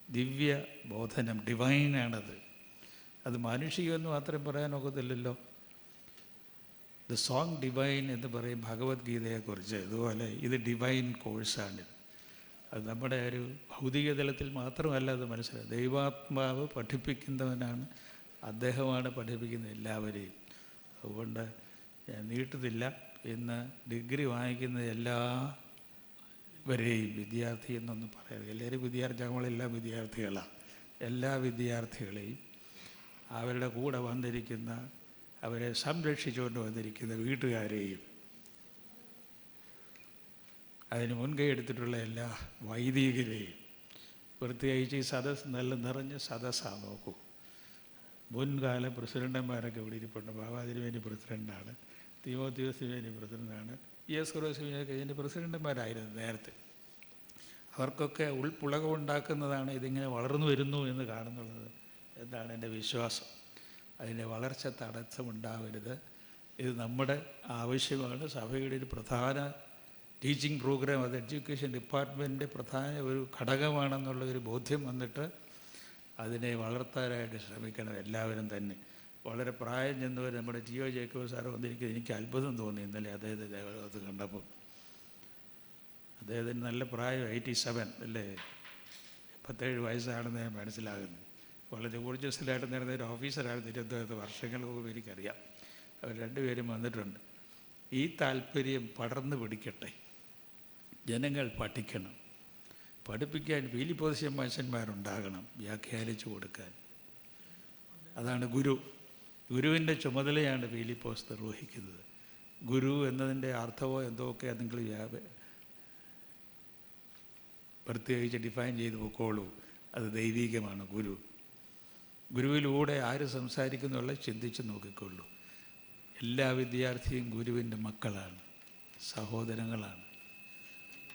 ദിവ്യ ബോധനം. ഡിവൈനാണത്. അത് മാനുഷികമെന്ന് മാത്രം പറയാനൊക്കത്തില്ലല്ലോ. ദ സോങ് ഡിവൈൻ എന്ന് പറയും ഭഗവത്ഗീതയെക്കുറിച്ച്. അതുപോലെ ഇത് ഡിവൈൻ കോഴ്സാണിത്. അത് നമ്മുടെ ഒരു ഭൗതിക തലത്തിൽ മാത്രമല്ല അത് മനസ്സിലാക്കുക. ദൈവാത്മാവ് പഠിപ്പിക്കുന്നവനാണ്, അദ്ദേഹമാണ് പഠിപ്പിക്കുന്നത് എല്ലാവരെയും. അതുകൊണ്ട് ഞാൻ നീട്ടുന്നില്ല. ഇന്ന് ഡിഗ്രി വാങ്ങിക്കുന്ന എല്ലാവരെയും വിദ്യാർത്ഥി എന്നൊന്നും പറയാതെ, എല്ലാവരും വിദ്യാർത്ഥി, നമ്മളെല്ലാം വിദ്യാർത്ഥികളാണ്. എല്ലാ വിദ്യാർത്ഥികളെയും അവരുടെ കൂടെ വന്നിരിക്കുന്ന, അവരെ സംരക്ഷിച്ചുകൊണ്ട് വന്നിരിക്കുന്ന വീട്ടുകാരെയും അതിന് മുൻകൈ എടുത്തിട്ടുള്ള എല്ലാ വൈദികരെയും പ്രത്യേകിച്ച് ഈ സദസ് നല്ല നിറഞ്ഞ സദസ്സാണ്. നോക്കൂ, മുൻകാല പ്രസിഡന്റുമാരൊക്കെ ഇവിടെ ഇരിപ്പുണ്ട്. ബാബാ തിരുമേനി പ്രസിഡൻ്റാണ്, തിമോത്തിയോസ് തിരുമേനി പ്രസിഡൻ്റാണ്, ES കുറോസ് തിരുമേനിയൊക്കെ ഇതിൻ്റെ പ്രസിഡന്റുമാരായിരുന്നു നേരത്തെ. അവർക്കൊക്കെ ഉൾപ്പുളകമുണ്ടാക്കുന്നതാണ് ഇതിങ്ങനെ വളർന്നു വരുന്നു എന്ന് കാണുന്നുള്ളത് എന്നാണ് എൻ്റെ വിശ്വാസം. അതിൻ്റെ വളർച്ച തടസ്സമുണ്ടാവരുത്. ഇത് നമ്മുടെ ആവശ്യമാണ്. സഭയുടെ ഒരു പ്രധാന ടീച്ചിങ് പ്രോഗ്രാം, അത് എഡ്യൂക്കേഷൻ ഡിപ്പാർട്ട്മെൻറ്റിൻ്റെ പ്രധാന ഒരു ഘടകമാണെന്നുള്ള ഒരു ബോധ്യം വന്നിട്ട് അതിനെ വളർത്താനായിട്ട് ശ്രമിക്കണം എല്ലാവരും തന്നെ. വളരെ പ്രായം ചെന്നവർ നമ്മുടെ ടി.ഒ. ജേക്കബ് സാറ് വന്നിരിക്കുന്നത് എനിക്ക് അത്ഭുതം തോന്നി ഇന്നലെ അദ്ദേഹത്തെ അത് കണ്ടപ്പോൾ. അദ്ദേഹത്തിന് നല്ല പ്രായം 87 അല്ലേ, 77 വയസ്സാണെന്ന് ഞാൻ മനസ്സിലാകുന്നു. വളരെ ഊർജ്ജസ്വലായിട്ട് നേടുന്ന ഒരു ഓഫീസറാണ് തിരുവനന്തപുരത്ത്, വർഷങ്ങൾക്ക് മുമ്പ് എനിക്കറിയാം. അവർ രണ്ടുപേരും വന്നിട്ടുണ്ട്. ഈ താല്പര്യം പടർന്നു പിടിക്കട്ടെ, ജനങ്ങൾ പഠിക്കണം, പഠിപ്പിക്കാൻ പീലിപ്പോസ്യന്മാരുണ്ടാകണം, വ്യാഖ്യാനിച്ചു കൊടുക്കാൻ. അതാണ് ഗുരുവിൻ്റെ ചുമതലയാണ് പീലിപ്പോസ് നിർവഹിക്കുന്നത്. ഗുരു എന്നതിൻ്റെ അർത്ഥമോ എന്തൊക്കെ നിങ്ങൾ പ്രത്യേകിച്ച് ഡിഫൈൻ ചെയ്ത് പൊക്കോളൂ. അത് ദൈവീകമാണ്. ഗുരുവിലൂടെ ആര് സംസാരിക്കുന്നുള്ള ചിന്തിച്ച് നോക്കിക്കൊള്ളൂ. എല്ലാ വിദ്യാർത്ഥിയും ഗുരുവിൻ്റെ മക്കളാണ്, സഹോദരങ്ങളാണ്.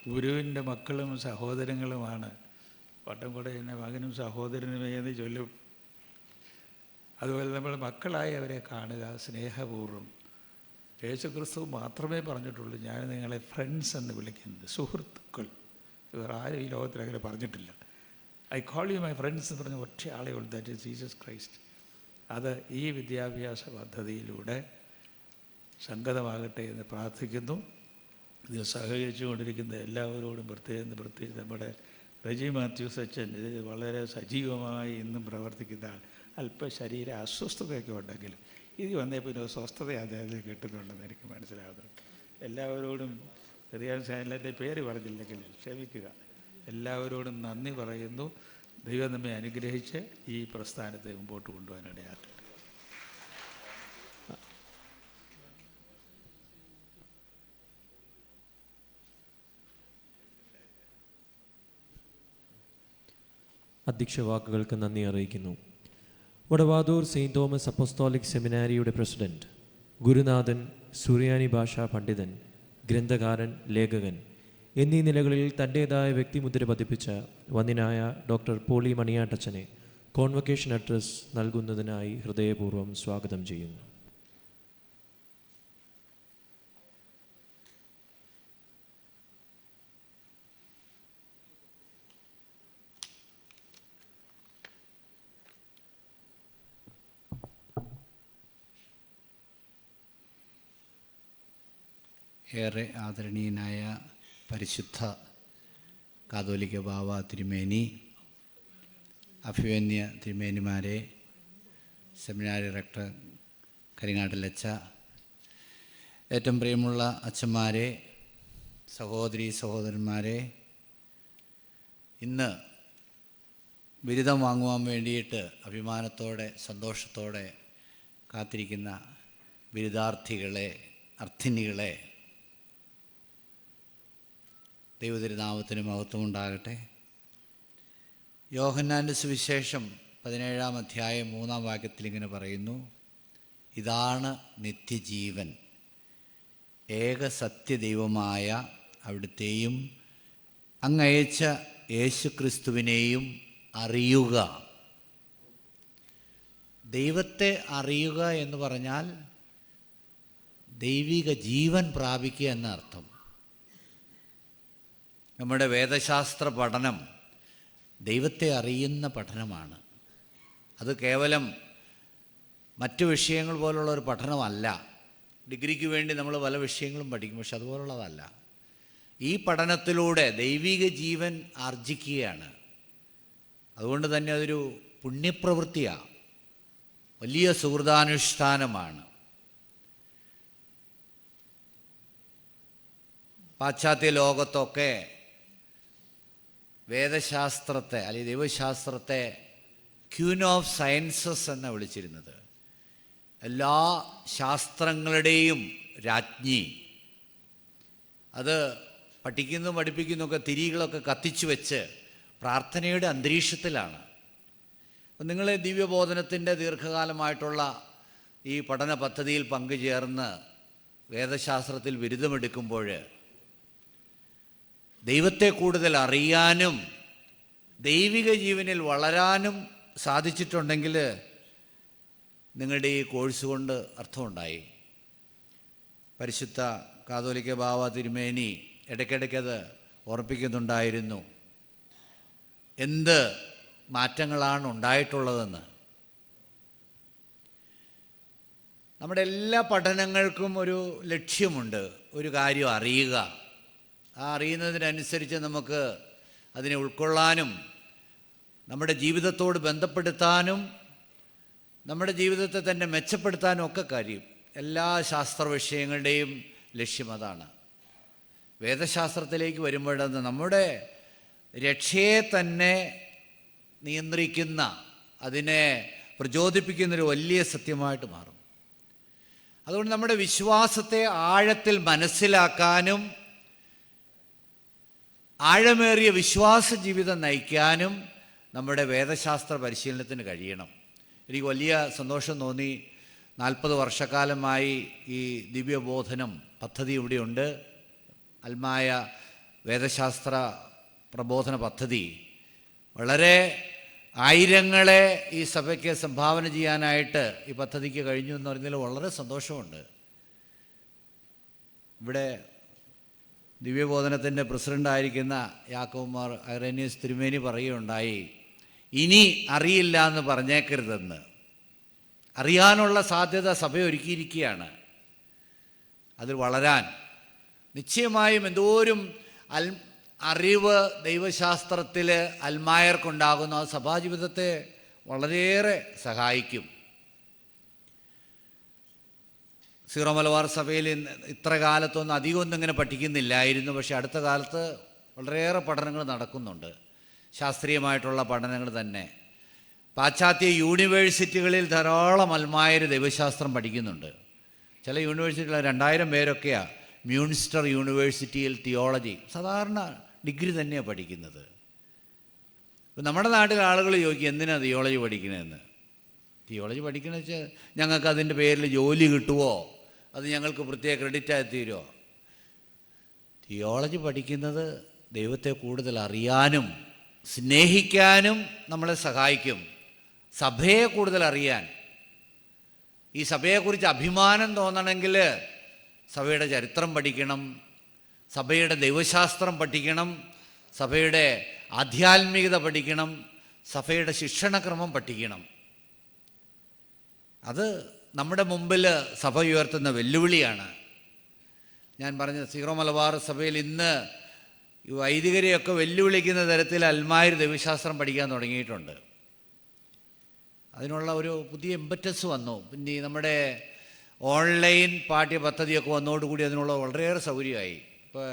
ഗുരുവിൻ്റെ മക്കളും സഹോദരങ്ങളുമാണ്. പട്ടം കൂടെ എന്നെ മകനും സഹോദരനുമേ എന്ന് ചൊല്ലും. അതുപോലെ നമ്മൾ മക്കളായി അവരെ കാണുക സ്നേഹപൂർവ്വം. യേശുക്രിസ്തു മാത്രമേ പറഞ്ഞിട്ടുള്ളൂ, ഞാൻ നിങ്ങളെ ഫ്രണ്ട്സ് എന്ന് വിളിക്കുന്നത്, സുഹൃത്തുക്കൾ. വേറെ ആരും ഈ ലോകത്തിൽ അങ്ങനെ പറഞ്ഞിട്ടില്ല. I call you my friends എന്ന് പറഞ്ഞ ഒറ്റ ആളേ ഉള്ളൂ, ദാറ്റ് ഈസ് ജീസസ് ക്രൈസ്റ്റ്. അത് ഈ വിദ്യാഭ്യാസ പദ്ധതിയിലൂടെ സംഗതമാകട്ടെ എന്ന് പ്രാർത്ഥിക്കുന്നു. ഇതിൽ സഹകരിച്ചു കൊണ്ടിരിക്കുന്ന എല്ലാവരോടും പ്രത്യേകിച്ച് നമ്മുടെ റെജി മാത്യൂസ് അച്ഛൻ ഇതിൽ വളരെ സജീവമായി ഇന്നും പ്രവർത്തിക്കുന്ന ആൾ. അല്പ ശരീര അസ്വസ്ഥതയൊക്കെ ഉണ്ടെങ്കിലും ഇത് വന്നേ പിന്നെ സ്വസ്ഥത അദ്ദേഹത്തിന് കിട്ടുന്നുണ്ടെന്ന് എനിക്ക് മനസ്സിലാകുന്നുണ്ട്. എല്ലാവരോടും റിയാൻ സാനിലെ പേര് പറഞ്ഞില്ലെങ്കിൽ ക്ഷമിക്കുക. എല്ലാവരോടും നന്ദി പറയുന്നു. ദൈവം നമ്മെ അനുഗ്രഹിച്ച് ഈ പ്രസ്ഥാനത്തെ മുമ്പോട്ട് കൊണ്ടുപോകാനിടയാകട്ടെ. അധ്യക്ഷ വാക്കുകൾക്ക് നന്ദി അറിയിക്കുന്നു. വടവാതൂർ സെയിൻറ് തോമസ് അപ്പോസ്തോലിക് സെമിനാരിയുടെ പ്രസിഡന്റ്, ഗുരുനാഥൻ, സുറിയാനി ഭാഷാ പണ്ഡിതൻ, ഗ്രന്ഥകാരൻ, ലേഖകൻ എന്നീ നിലകളിൽ തൻ്റേതായ വ്യക്തിമുദ്ര പതിപ്പിച്ച വന്യനായ ഡോക്ടർ പോളി മണിയാട്ടച്ചനെ കോൺവക്കേഷൻ അഡ്രസ് നൽകുന്നതിനായി ഹൃദയപൂർവ്വം സ്വാഗതം ചെയ്യുന്നു. ഏറെ ആദരണീയനായ പരിശുദ്ധ കാതോലിക്ക ബാവ തിരുമേനി, അഭിവന്യ തിരുമേനിമാരെ, സെമിനാരി റക്ടർ കരിങ്ങാട്ടിലച്ച, ഏറ്റവും പ്രിയമുള്ള അച്ഛന്മാരെ, സഹോദരി സഹോദരന്മാരെ, ഇന്ന് ബിരുദം വാങ്ങുവാൻ വേണ്ടിയിട്ട് അഭിമാനത്തോടെ സന്തോഷത്തോടെ കാത്തിരിക്കുന്ന ബിരുദാർത്ഥികളെ, അർത്ഥിനികളെ, ദൈവതിരുനാമത്തിന് മഹത്വമുണ്ടാകട്ടെ. യോഹന്നാൻ്റെ സുവിശേഷം 17-ാം അധ്യായം 3-ാം വാക്യത്തിൽ ഇങ്ങനെ പറയുന്നു, ഇതാണ് നിത്യജീവൻ, ഏക സത്യദൈവമായ അവിടുത്തെയും അങ്ങയച്ച യേശുക്രിസ്തുവിനെയും അറിയുക. ദൈവത്തെ അറിയുക എന്ന് പറഞ്ഞാൽ ദൈവിക ജീവൻ പ്രാപിക്കുക എന്നർത്ഥം. നമ്മുടെ വേദശാസ്ത്ര പഠനം ദൈവത്തെ അറിയുന്ന പഠനമാണ്. അത് കേവലം മറ്റു വിഷയങ്ങൾ പോലുള്ള ഒരു പഠനമല്ല. ഡിഗ്രിക്ക് വേണ്ടി നമ്മൾ പല വിഷയങ്ങളും പഠിക്കും, പക്ഷെ അതുപോലുള്ളതല്ല. ഈ പഠനത്തിലൂടെ ദൈവിക ജീവൻ ആർജിക്കുകയാണ്. അതുകൊണ്ട് തന്നെ അതൊരു പുണ്യപ്രവൃത്തിയാണ്, വലിയ സുഹൃതാനുഷ്ഠാനമാണ്. പാശ്ചാത്യ ലോകത്തൊക്കെ വേദശാസ്ത്രത്തെ അല്ലെങ്കിൽ ദൈവശാസ്ത്രത്തെ ക്യൂൻ ഓഫ് സയൻസസ് എന്നാണ് വിളിച്ചിരുന്നത്. എല്ലാ ശാസ്ത്രങ്ങളുടെയും രാജ്ഞി. അത് പഠിക്കുന്നതും പഠിപ്പിക്കുന്നതൊക്കെ തിരികളൊക്കെ കത്തിച്ചു വെച്ച് പ്രാർത്ഥനയുടെ അന്തരീക്ഷത്തിലാണ്. അപ്പം നിങ്ങൾ ദിവ്യബോധനത്തിൻ്റെ ദീർഘകാലമായിട്ടുള്ള ഈ പഠന പദ്ധതിയിൽ പങ്കുചേർന്ന് വേദശാസ്ത്രത്തിൽ ബിരുദമെടുക്കുമ്പോൾ ദൈവത്തെ കൂടുതൽ അറിയാനും ദൈവിക ജീവനിൽ വളരാനും സാധിച്ചിട്ടുണ്ടെങ്കിൽ നിങ്ങളുടെ ഈ കോഴ്സ് കൊണ്ട് അർത്ഥമുണ്ടായി. പരിശുദ്ധ കാതോലിക്ക ബാവ തിരുമേനി ഇടയ്ക്കിടയ്ക്കത് ഓർപ്പിക്കുന്നുണ്ടായിരുന്നു, എന്ത് മാറ്റങ്ങളാണ് ഉണ്ടായിട്ടുള്ളതെന്ന്. നമ്മുടെ എല്ലാ പഠനങ്ങൾക്കും ഒരു ലക്ഷ്യമുണ്ട്, ഒരു കാര്യം അറിയുക. ആ അറിയുന്നതിനനുസരിച്ച് നമുക്ക് അതിനെ ഉൾക്കൊള്ളാനും നമ്മുടെ ജീവിതത്തോട് ബന്ധപ്പെടുത്താനും നമ്മുടെ ജീവിതത്തെ തന്നെ മെച്ചപ്പെടുത്താനും ഒക്കെ കഴിയും. എല്ലാ ശാസ്ത്ര വിഷയങ്ങളുടെയും ലക്ഷ്യം അതാണ്. വേദശാസ്ത്രത്തിലേക്ക് വരുമ്പോഴത് നമ്മുടെ രക്ഷയെ തന്നെ നിയന്ത്രിക്കുന്ന, അതിനെ പ്രചോദിപ്പിക്കുന്നൊരു വലിയ സത്യമായിട്ട് മാറും. അതുകൊണ്ട് നമ്മുടെ വിശ്വാസത്തെ ആഴത്തിൽ മനസ്സിലാക്കാനും ആഴമേറിയ വിശ്വാസ ജീവിതം നയിക്കാനും നമ്മുടെ വേദശാസ്ത്ര പരിശീലനത്തിന് കഴിയണം. എനിക്ക് വലിയ സന്തോഷം തോന്നി. 40 വർഷക്കാലമായി ഈ ദിവ്യബോധനം പദ്ധതി ഇവിടെയുണ്ട്. അൽമായ വേദശാസ്ത്ര പ്രബോധന പദ്ധതി വളരെ ആയിരങ്ങളെ ഈ സഭയ്ക്ക് സംഭാവന ചെയ്യാനായിട്ട് ഈ പദ്ധതിക്ക് കഴിഞ്ഞു എന്ന് പറയുന്നതിൽ വളരെ സന്തോഷമുണ്ട്. ഇവിടെ ദിവ്യബോധനത്തിൻ്റെ പ്രസിഡൻ്റായിരിക്കുന്ന യാക്കോബ് മാർ ഐറേനിയസ് തിരുമേനി പറയുകയുണ്ടായി, ഇനി അറിയില്ല എന്ന് പറഞ്ഞേക്കരുതെന്ന്. അറിയാനുള്ള സാധ്യത സഭ ഒരുക്കിയിരിക്കുകയാണ്. അതിൽ വളരാൻ നിശ്ചയമായും എന്തോരം അറിവ് ദൈവശാസ്ത്രത്തിൽ അൽമായർക്കുണ്ടാകുന്നു. അത് സഭാജീവിതത്തെ വളരെയേറെ സഹായിക്കും. സീറോ മലബാർ സഭയിൽ ഇത്ര കാലത്തൊന്നും അധികമൊന്നും ഇങ്ങനെ പഠിക്കുന്നില്ലായിരുന്നു. പക്ഷേ അടുത്ത കാലത്ത് വളരെയേറെ പഠനങ്ങൾ നടക്കുന്നുണ്ട്, ശാസ്ത്രീയമായിട്ടുള്ള പഠനങ്ങൾ തന്നെ. പാശ്ചാത്യ യൂണിവേഴ്സിറ്റികളിൽ ധാരാളം അൽമായർ ദൈവശാസ്ത്രം പഠിക്കുന്നുണ്ട്. ചില യൂണിവേഴ്സിറ്റികൾ 2000 പേരൊക്കെയാണ് മ്യൂൺസ്റ്റർ യൂണിവേഴ്സിറ്റിയിൽ തിയോളജി സാധാരണ ഡിഗ്രി തന്നെയാണ് പഠിക്കുന്നത്. ഇപ്പം നമ്മുടെ നാട്ടിലെ ആളുകൾ ചോദിക്കും, എന്തിനാണ് തിയോളജി പഠിക്കണമെന്ന്. തിയോളജി പഠിക്കണമെന്ന് വെച്ചാൽ ഞങ്ങൾക്ക് അതിൻ്റെ പേരിൽ ജോലി കിട്ടുമോ, അത് ഞങ്ങൾക്ക് പ്രത്യേക ക്രെഡിറ്റായി തീരുമോ? തിയോളജി പഠിക്കുന്നത് ദൈവത്തെ കൂടുതൽ അറിയാനും സ്നേഹിക്കാനും നമ്മളെ സഹായിക്കും. സഭയെ കൂടുതൽ അറിയാൻ, ഈ സഭയെക്കുറിച്ച് അഭിമാനം തോന്നണമെങ്കിൽ സഭയുടെ ചരിത്രം പഠിക്കണം, സഭയുടെ ദൈവശാസ്ത്രം പഠിക്കണം, സഭയുടെ ആധ്യാത്മികത പഠിക്കണം, സഭയുടെ ശിക്ഷണക്രമം പഠിക്കണം. അത് നമ്മുടെ മുമ്പിൽ സഭ ഉയർത്തുന്ന വെല്ലുവിളിയാണ്. ഞാൻ പറഞ്ഞ സീറോ മലബാർ സഭയിൽ ഇന്ന് ഈ വൈദികരെയൊക്കെ വെല്ലുവിളിക്കുന്ന തരത്തിൽ അൽമായർ ദൈവശാസ്ത്രം പഠിക്കാൻ തുടങ്ങിയിട്ടുണ്ട്. അതിനുള്ള ഒരു പുതിയ ഇമ്പറ്റസ് വന്നു. പിന്നെ നമ്മുടെ ഓൺലൈൻ പാഠ്യപദ്ധതിയൊക്കെ വന്നതോടുകൂടി അതിനുള്ള വളരെയേറെ സൗകര്യമായി. ഇപ്പോൾ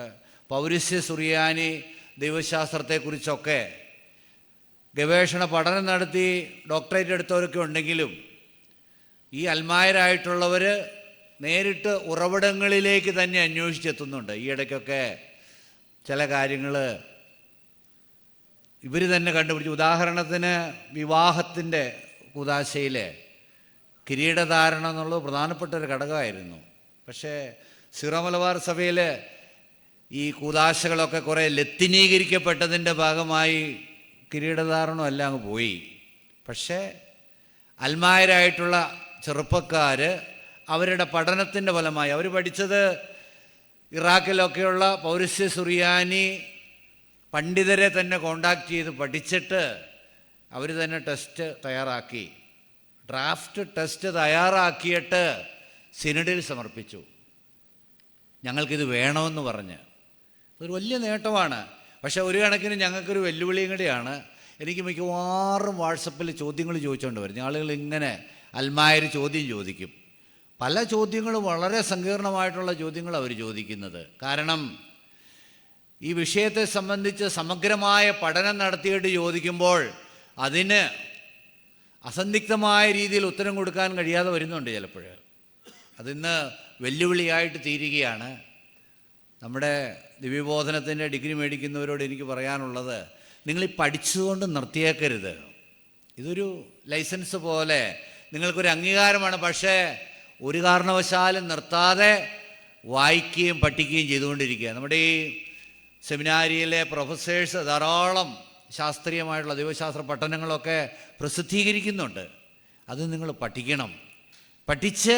പൗരസ്യ സുറിയാനി ദൈവശാസ്ത്രത്തെക്കുറിച്ചൊക്കെ ഗവേഷണ പഠനം നടത്തി ഡോക്ടറേറ്റ് എടുത്തവരൊക്കെ ഉണ്ടെങ്കിലും ഈ അൽമായരായിട്ടുള്ളവർ നേരിട്ട് ഉറവിടങ്ങളിലേക്ക് തന്നെ അന്വേഷിച്ചെത്തുന്നുണ്ട്. ഈ ഇടയ്ക്കൊക്കെ ചില കാര്യങ്ങൾ ഇവർ തന്നെ കണ്ടുപിടിച്ചു. ഉദാഹരണത്തിന് വിവാഹത്തിൻ്റെ കൂദാശയിലെ കിരീടധാരണം എന്നുള്ളത് പ്രധാനപ്പെട്ട ഒരു ഘടകമായിരുന്നു. പക്ഷേ സീറോ മലബാർ സഭയിൽ ഈ കൂദാശകളൊക്കെ കുറേ ലത്തീനീകരിക്കപ്പെട്ടതിൻ്റെ ഭാഗമായി കിരീടധാരണം എല്ലാം അങ്ങ് പോയി. പക്ഷേ അൽമായരായിട്ടുള്ള ചെറുപ്പക്കാർ അവരുടെ പഠനത്തിൻ്റെ ഫലമായി, അവർ പഠിച്ചത് ഇറാഖിലൊക്കെയുള്ള പൗരസ്യ സുറിയാനി പണ്ഡിതരെ തന്നെ കോണ്ടാക്ട് ചെയ്ത് പഠിച്ചിട്ട് അവർ തന്നെ ടെസ്റ്റ് തയ്യാറാക്കി, ഡ്രാഫ്റ്റ് ടെസ്റ്റ് തയ്യാറാക്കിയിട്ട് സിനഡിൽ സമർപ്പിച്ചു. ഞങ്ങൾക്കിത് വേണമെന്ന് പറഞ്ഞ്. അതൊരു വലിയ നേട്ടമാണ്. പക്ഷേ ഒരു കണക്കിന് ഞങ്ങൾക്കൊരു വെല്ലുവിളിയും കൂടിയാണ്. എനിക്ക് മിക്കവാറും വാട്സപ്പിൽ ചോദ്യങ്ങൾ ചോദിച്ചുകൊണ്ട് വരും. ആളുകൾ ഇങ്ങനെ അൽമായർ ചോദ്യം ചോദിക്കും. പല ചോദ്യങ്ങളും വളരെ സങ്കീർണമായിട്ടുള്ള ചോദ്യങ്ങൾ അവർ ചോദിക്കുന്നത്. കാരണം ഈ വിഷയത്തെ സംബന്ധിച്ച് സമഗ്രമായ പഠനം നടത്തിയിട്ട് ചോദിക്കുമ്പോൾ അതിന് അസന്ദിഗ്ധമായ രീതിയിൽ ഉത്തരം കൊടുക്കാൻ കഴിയാതെ വരുന്നുണ്ട് ചിലപ്പോൾ. അതിന്ന് വെല്ലുവിളിയായിട്ട് തീരുകയാണ്. നമ്മുടെ ദിവ്യബോധനത്തിൻ്റെ ഡിഗ്രി മേടിക്കുന്നവരോട് എനിക്ക് പറയാനുള്ളത്, നിങ്ങൾ ഈ പഠിച്ചതുകൊണ്ട് നിർത്തിയേക്കരുത്. ഇതൊരു ലൈസൻസ് പോലെ നിങ്ങൾക്കൊരു അംഗീകാരമാണ്. പക്ഷേ ഒരു കാരണവശാലും നിർത്താതെ വായിക്കുകയും പഠിക്കുകയും ചെയ്തുകൊണ്ടിരിക്കുക. നമ്മുടെ ഈ സെമിനാരിയിലെ പ്രൊഫസേഴ്സ് ധാരാളം ശാസ്ത്രീയമായിട്ടുള്ള ദൈവശാസ്ത്ര പഠനങ്ങളൊക്കെ പ്രസിദ്ധീകരിക്കുന്നുണ്ട്. അത് നിങ്ങൾ പഠിക്കണം. പഠിച്ച്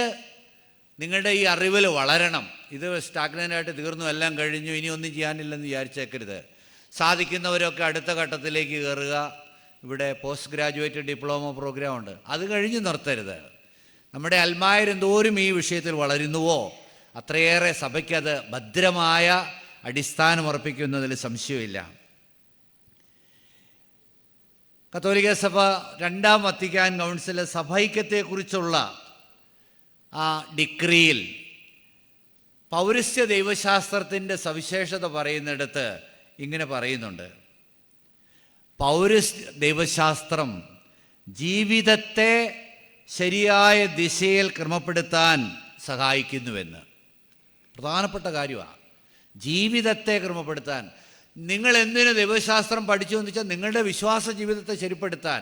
നിങ്ങളുടെ ഈ അറിവിൽ വളരണം. ഇത് സ്റ്റാഗ്നൻ്റായിട്ട് തീർന്നു, എല്ലാം കഴിഞ്ഞു, ഇനി ഒന്നും ചെയ്യാനില്ലെന്ന് വിചാരിച്ചേക്കരുത്. സാധിക്കുന്നവരൊക്കെ അടുത്ത ഘട്ടത്തിലേക്ക് കയറുക. ഇവിടെ പോസ്റ്റ് ഗ്രാജുവേറ്റ് ഡിപ്ലോമ പ്രോഗ്രാം ഉണ്ട്, അത് കഴിഞ്ഞ് നിർത്തരുത്. നമ്മുടെ അൽമായർ എന്തോരം ഈ വിഷയത്തിൽ വളരുന്നുവോ അത്രയേറെ സഭയ്ക്കത് ഭദ്രമായ അടിസ്ഥാനം ഉറപ്പിക്കുന്നതിൽ സംശയമില്ല. കത്തോലിക്ക സഭ രണ്ടാം വത്തിക്കാൻ കൗൺസിൽ സഭൈക്യത്തെക്കുറിച്ചുള്ള ആ ഡിക്രിയിൽ പൗരസ്ത്യ ദൈവശാസ്ത്രത്തിൻ്റെ സവിശേഷത പറയുന്നിടത്ത് ഇങ്ങനെ പറയുന്നുണ്ട്: പൗരസ്ത്യ ദൈവശാസ്ത്രം ജീവിതത്തെ ശരിയായ ദിശയിൽ ക്രമപ്പെടുത്താൻ സഹായിക്കുന്നുവെന്ന്. പ്രധാനപ്പെട്ട കാര്യമാണ് ജീവിതത്തെ ക്രമപ്പെടുത്താൻ. നിങ്ങൾ എന്തിനു ദൈവശാസ്ത്രം പഠിച്ചു എന്ന് വെച്ചാൽ നിങ്ങളുടെ വിശ്വാസ ജീവിതത്തെ ശരിപ്പെടുത്താൻ.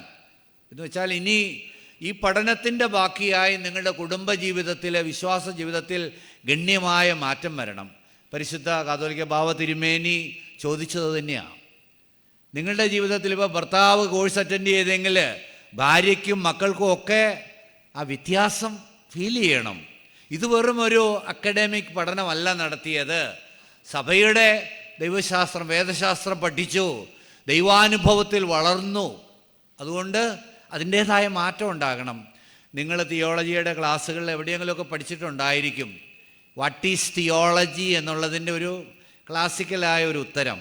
എന്ന് വെച്ചാൽ ഇനി ഈ പഠനത്തിൻ്റെ ബാക്കിയായി നിങ്ങളുടെ കുടുംബ ജീവിതത്തിലെ വിശ്വാസ ജീവിതത്തിൽ ഗണ്യമായ മാറ്റം വരണം. പരിശുദ്ധ കാതോലിക്ക ബാവ തിരുമേനി ചോദിച്ചത് തന്നെയാണ്. നിങ്ങളുടെ ജീവിതത്തിൽ ഇപ്പോൾ ഭർത്താവ് കോഴ്സ് അറ്റൻഡ് ചെയ്തെങ്കിൽ ഭാര്യയ്ക്കും മക്കൾക്കും ഒക്കെ ആ വ്യത്യാസം ഫീൽ ചെയ്യണം. ഇത് വെറും ഒരു അക്കാഡമിക് പഠനമല്ല നടത്തിയത്. സഭയുടെ ദൈവശാസ്ത്രം, വേദശാസ്ത്രം പഠിച്ചു, ദൈവാനുഭവത്തിൽ വളർന്നു. അതുകൊണ്ട് അതിൻ്റേതായ മാറ്റം ഉണ്ടാകണം. നിങ്ങൾ തിയോളജിയുടെ ക്ലാസ്സുകളിൽ എവിടെയെങ്കിലുമൊക്കെ പഠിച്ചിട്ടുണ്ടായിരിക്കും. വാട്ട് ഈസ് തിയോളജി എന്നുള്ളതിൻ്റെ ഒരു ക്ലാസിക്കലായ ഒരു ഉത്തരം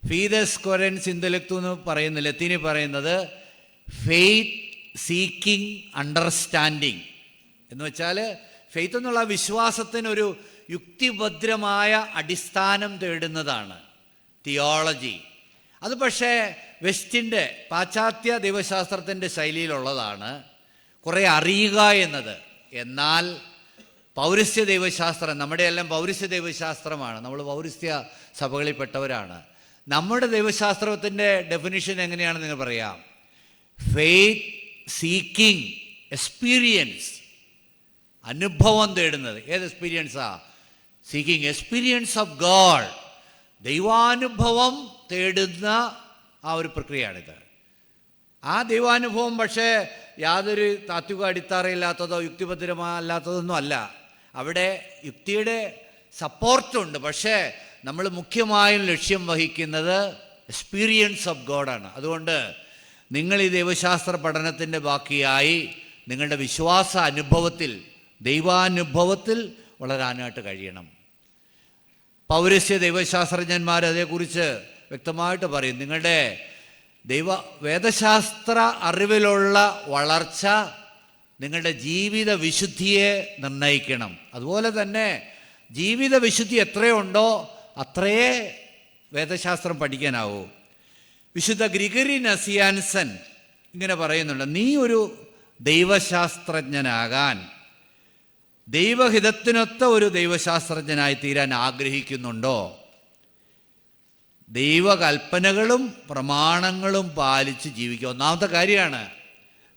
ഫീദസ് കൊറൻസ് ഇൻ്റലക്തു എന്ന് പറയുന്ന ലത്തീനി പറയുന്നത് ഫെയ്ത്ത് സീക്കിംഗ് അണ്ടർസ്റ്റാൻഡിങ് എന്ന് വെച്ചാൽ ഫെയ്ത്ത് എന്നുള്ള വിശ്വാസത്തിനൊരു യുക്തിഭദ്രമായ അടിസ്ഥാനം തേടുന്നതാണ് തിയോളജി. അത് പക്ഷേ വെസ്റ്റിൻ്റെ പാശ്ചാത്യ ദൈവശാസ്ത്രത്തിൻ്റെ ശൈലിയിലുള്ളതാണ്, കുറേ അറിയുക എന്നത്. എന്നാൽ പൗരസ്ത്യ ദൈവശാസ്ത്രം, നമ്മുടെ എല്ലാം പൗരസ്ത്യ ദൈവശാസ്ത്രമാണ്, നമ്മൾ പൗരസ്ത്യ സഭകളിൽപ്പെട്ടവരാണ്. നമ്മുടെ ദൈവശാസ്ത്രത്തിൻ്റെ ഡെഫിനിഷൻ എങ്ങനെയാണെന്ന് നിങ്ങൾ പറയാം: ഫെയ്ത്ത് സീക്കിംഗ് എക്സ്പീരിയൻസ്, അനുഭവം തേടുന്നത്. ഏത് എക്സ്പീരിയൻസാ? സീക്കിംഗ് എക്സ്പീരിയൻസ് ഓഫ് ഗോഡ്, ദൈവാനുഭവം തേടുന്ന ആ ഒരു പ്രക്രിയയാണിത്. ആ ദൈവാനുഭവം പക്ഷേ യാതൊരു താത്വിക അടിത്തറയില്ലാത്തതോ യുക്തിഭദ്രമല്ലാത്തതൊന്നും അല്ല. അവിടെ യുക്തിയുടെ സപ്പോർട്ടുണ്ട്. പക്ഷേ നമ്മൾ മുഖ്യമായും ലക്ഷ്യം വഹിക്കുന്നത് എക്സ്പീരിയൻസ് ഓഫ് ഗോഡാണ്. അതുകൊണ്ട് നിങ്ങൾ ഈ ദൈവശാസ്ത്ര പഠനത്തിൻ്റെ ബാക്കിയായി നിങ്ങളുടെ വിശ്വാസ അനുഭവത്തിൽ, ദൈവാനുഭവത്തിൽ വളരാനായിട്ട് കഴിയണം. പൗരസ്ത്യ ദൈവശാസ്ത്രജ്ഞന്മാർ അതേക്കുറിച്ച് വ്യക്തമായിട്ട് പറയും. നിങ്ങളുടെ വേദശാസ്ത്ര അറിവിലുള്ള വളർച്ച നിങ്ങളുടെ ജീവിത വിശുദ്ധിയെ നിർണ്ണയിക്കണം. അതുപോലെ തന്നെ ജീവിത വിശുദ്ധി എത്രയുണ്ടോ അത്രയേ വേദശാസ്ത്രം പഠിക്കാനാവൂ. വിശുദ്ധ ഗ്രിഗറി നസിയാൻസൻ ഇങ്ങനെ പറയുന്നുണ്ട്: നീ ഒരു ദൈവശാസ്ത്രജ്ഞനാകാൻ, ദൈവഹിതത്തിനൊത്ത ഒരു ദൈവശാസ്ത്രജ്ഞനായി തീരാൻ ആഗ്രഹിക്കുന്നുണ്ടോ? ദൈവകൽപ്പനകളും പ്രമാണങ്ങളും പാലിച്ച് ജീവിക്കുക. ഒന്നാമത്തെ കാര്യമാണ്.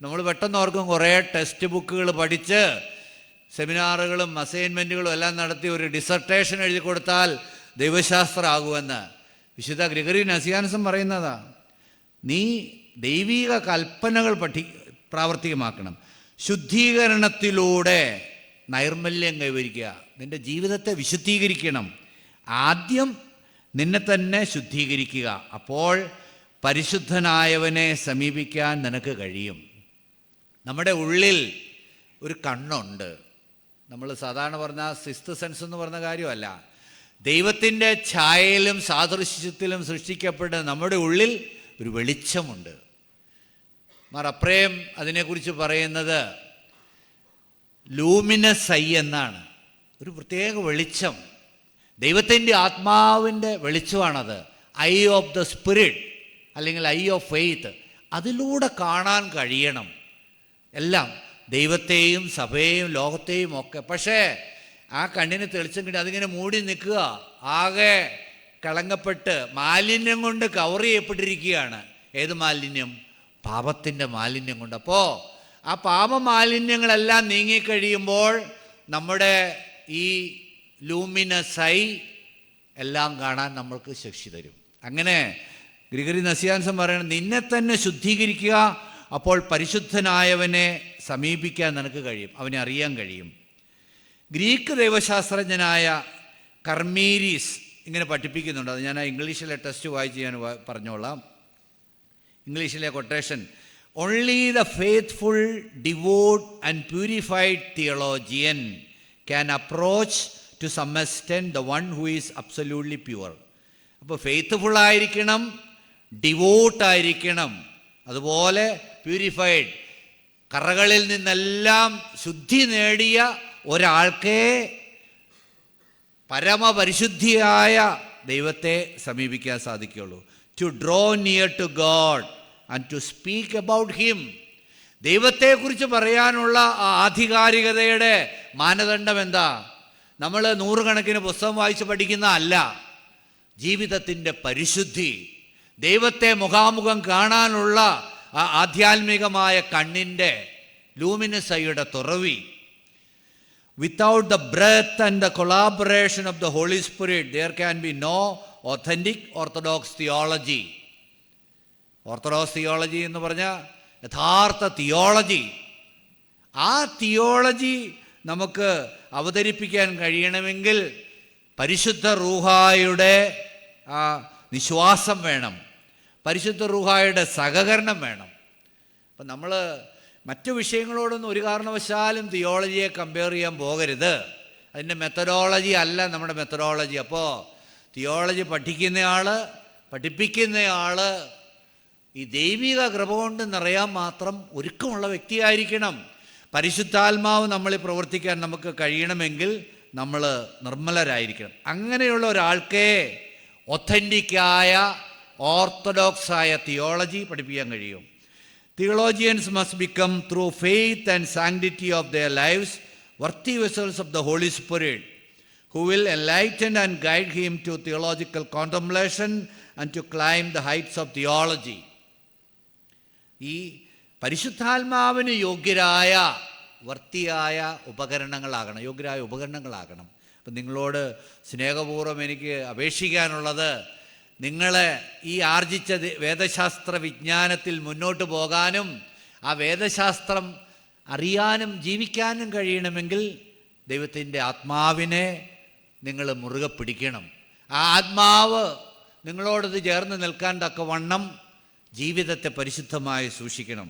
നമ്മൾ പെട്ടെന്ന് ഓർക്കും കുറേ ടെക്സ്റ്റ് ബുക്കുകൾ പഠിച്ച് സെമിനാറുകളും അസൈൻമെൻറ്റുകളും എല്ലാം നടത്തി ഒരു ഡിസർട്ടേഷൻ എഴുതി കൊടുത്താൽ ദൈവശാസ്ത്രം ആകുമെന്ന്. വിശുദ്ധ ഗ്രിഗറി നസിയാൻസൻ പറയുന്നതാ. നീ ദൈവിക കൽപ്പനകൾ പ്രാവർത്തികമാക്കണം. ശുദ്ധീകരണത്തിലൂടെ നൈർമല്യം കൈവരിക്കുക. നിൻ്റെ ജീവിതത്തെ വിശുദ്ധീകരിക്കണം. ആദ്യം നിന്നെ തന്നെ ശുദ്ധീകരിക്കുക. അപ്പോൾ പരിശുദ്ധനായവനെ സമീപിക്കാൻ നിനക്ക് കഴിയും. നമ്മുടെ ഉള്ളിൽ ഒരു കണ്ണുണ്ട്. നമ്മൾ സാധാരണ പറഞ്ഞ സിക്സ്ത് സെൻസ് എന്ന് പറഞ്ഞ കാര്യമല്ല. ദൈവത്തിൻ്റെ ഛായയിലും സാദൃശ്യത്തിലും സൃഷ്ടിക്കപ്പെട്ട നമ്മുടെ ഉള്ളിൽ ഒരു വെളിച്ചമുണ്ട്. മാർ അപ്രേം അതിനെക്കുറിച്ച് പറയുന്നത് ലൂമിനസ് ഐ എന്നാണ്. ഒരു പ്രത്യേക വെളിച്ചം, ദൈവത്തിൻ്റെ ആത്മാവിൻ്റെ വെളിച്ചമാണത്. ഐ ഓഫ് ദ സ്പിരിറ്റ് അല്ലെങ്കിൽ ഐ ഓഫ് ഫെയ്ത്ത്. അതിലൂടെ കാണാൻ കഴിയണം എല്ലാം, ദൈവത്തെയും സഭയെയും ലോകത്തെയും ഒക്കെ. പക്ഷേ ആ കണ്ണിന് തെളിച്ചം കിട്ടി അതിങ്ങനെ മൂടി നിൽക്കുക, ആകെ കളങ്കപ്പെട്ട് മാലിന്യം കൊണ്ട് കവർ ചെയ്യപ്പെട്ടിരിക്കുകയാണ്. ഏത് മാലിന്യം? പാപത്തിൻ്റെ മാലിന്യം കൊണ്ട്. അപ്പോൾ ആ പാപമാലിന്യങ്ങളെല്ലാം നീങ്ങിക്കഴിയുമ്പോൾ നമ്മുടെ ഈ ലൂമിനസൈ എല്ലാം കാണാൻ നമ്മൾക്ക് ശക്തി തരും. അങ്ങനെ ഗ്രിഗറി നസിയാൻസൻ പറയണം, നിന്നെ തന്നെ ശുദ്ധീകരിക്കുക, അപ്പോൾ പരിശുദ്ധനായവനെ സമീപിക്കാൻ നിനക്ക് കഴിയും, അവനെ അറിയാൻ കഴിയും. ഗ്രീക്ക് ദൈവശാസ്ത്രജ്ഞനായ കർമീരീസ് ഇങ്ങനെ പഠിപ്പിക്കുന്നുണ്ട്. അത് ഞാൻ ആ ഇംഗ്ലീഷിലെ ടെക്സ്റ്റ് വായിച്ച് ഞാൻ പറഞ്ഞോളാം. ഇംഗ്ലീഷിലെ കൊട്ടേഷൻ: only the faithful, devout and purified theologian can approach to some extent the one who is absolutely pure. അപ്പോൾ ഫെയ്ത്ത്ഫുള്ളായിരിക്കണം, ഡിവോട്ടായിരിക്കണം, അതുപോലെ പ്യൂരിഫൈഡ്, കറകളിൽ നിന്നെല്ലാം ശുദ്ധി നേടിയ ഒരാൾക്കേ പരമപരിശുദ്ധിയായ ദൈവത്തെ സമീപിക്കാൻ സാധിക്കുകയുള്ളൂ. To draw near to God and to speak about him. ദൈവത്തെക്കുറിച്ച് പറയാനുള്ള ആ ആധികാരികതയുടെ മാനദണ്ഡം എന്താ? നമ്മൾ നൂറുകണക്കിന് പുസ്തകം വായിച്ച് പഠിക്കുന്ന അല്ല, ജീവിതത്തിൻ്റെ പരിശുദ്ധി, ദൈവത്തെ മുഖാമുഖം കാണാനുള്ള ആ ആധ്യാത്മികമായ കണ്ണിൻ്റെ ലൂമിനസയുടെ തുറവി. Without the breath and the collaboration of the Holy Spirit, there can be no authentic Orthodox theology. Orthodox theology എന്ന് പറഞ്ഞാൽ യഥാർത്ഥ തിയോളജി. ആ തിയോളജി നമുക്ക് അവതരിപ്പിക്കാൻ കഴിയണമെങ്കിൽ പരിശുദ്ധ റൂഹായുടെ ആ വിശ്വാസം വേണം, പരിശുദ്ധ റൂഹായുടെ സഹകരണം വേണം. അപ്പം നമ്മൾ മറ്റു വിഷയങ്ങളോടൊന്നും ഒരു കാരണവശാലും തിയോളജിയെ കമ്പയർ ചെയ്യാൻ പോകരുത്. അതിൻ്റെ മെത്തഡോളജി അല്ല നമ്മുടെ മെത്തഡോളജി. അപ്പോൾ തിയോളജി പഠിക്കുന്നയാൾ, പഠിപ്പിക്കുന്നയാൾ ഈ ദൈവിക കൃപ കൊണ്ട് നിറയാൻ മാത്രം ഒരുക്കമുള്ള വ്യക്തിയായിരിക്കണം. പരിശുദ്ധാത്മാവ് നമ്മളിൽ പ്രവർത്തിക്കാൻ നമുക്ക് കഴിയണമെങ്കിൽ നമ്മൾ നിർമ്മലരായിരിക്കണം. അങ്ങനെയുള്ള ഒരാൾക്കേ ഒത്തൻറ്റിക്കായ ഓർത്തഡോക്സായ തിയോളജി പഠിപ്പിക്കാൻ കഴിയും. Theologians must become, through faith and sanctity of their lives, worthy vessels of the Holy Spirit, who will enlighten and guide him to theological contemplation and to climb the heights of theology. ഈ പരിശുദ്ധാത്മാവിന് യോഗ്യരായ വർത്തിയായ ഉപകരണങ്ങളാകണം, യോഗ്യരായ ഉപകരണങ്ങളാകണം. അപ്പം നിങ്ങളോട് സ്നേഹപൂർവ്വം എനിക്ക് അപേക്ഷിക്കാനുള്ളത്, നിങ്ങളെ ഈ ആർജിച്ച വേദശാസ്ത്ര വിജ്ഞാനത്തിൽ മുന്നോട്ട് പോകാനും ആ വേദശാസ്ത്രം അറിയാനും ജീവിക്കാനും കഴിയണമെങ്കിൽ ദൈവത്തിൻ്റെ ആത്മാവിനെ നിങ്ങൾ മുറുകെ പിടിക്കണം. ആ ആത്മാവ് നിങ്ങളോടത് ചേർന്ന് നിൽക്കാൻ തക്കവണ്ണം ജീവിതത്തെ പരിശുദ്ധമായി സൂക്ഷിക്കണം.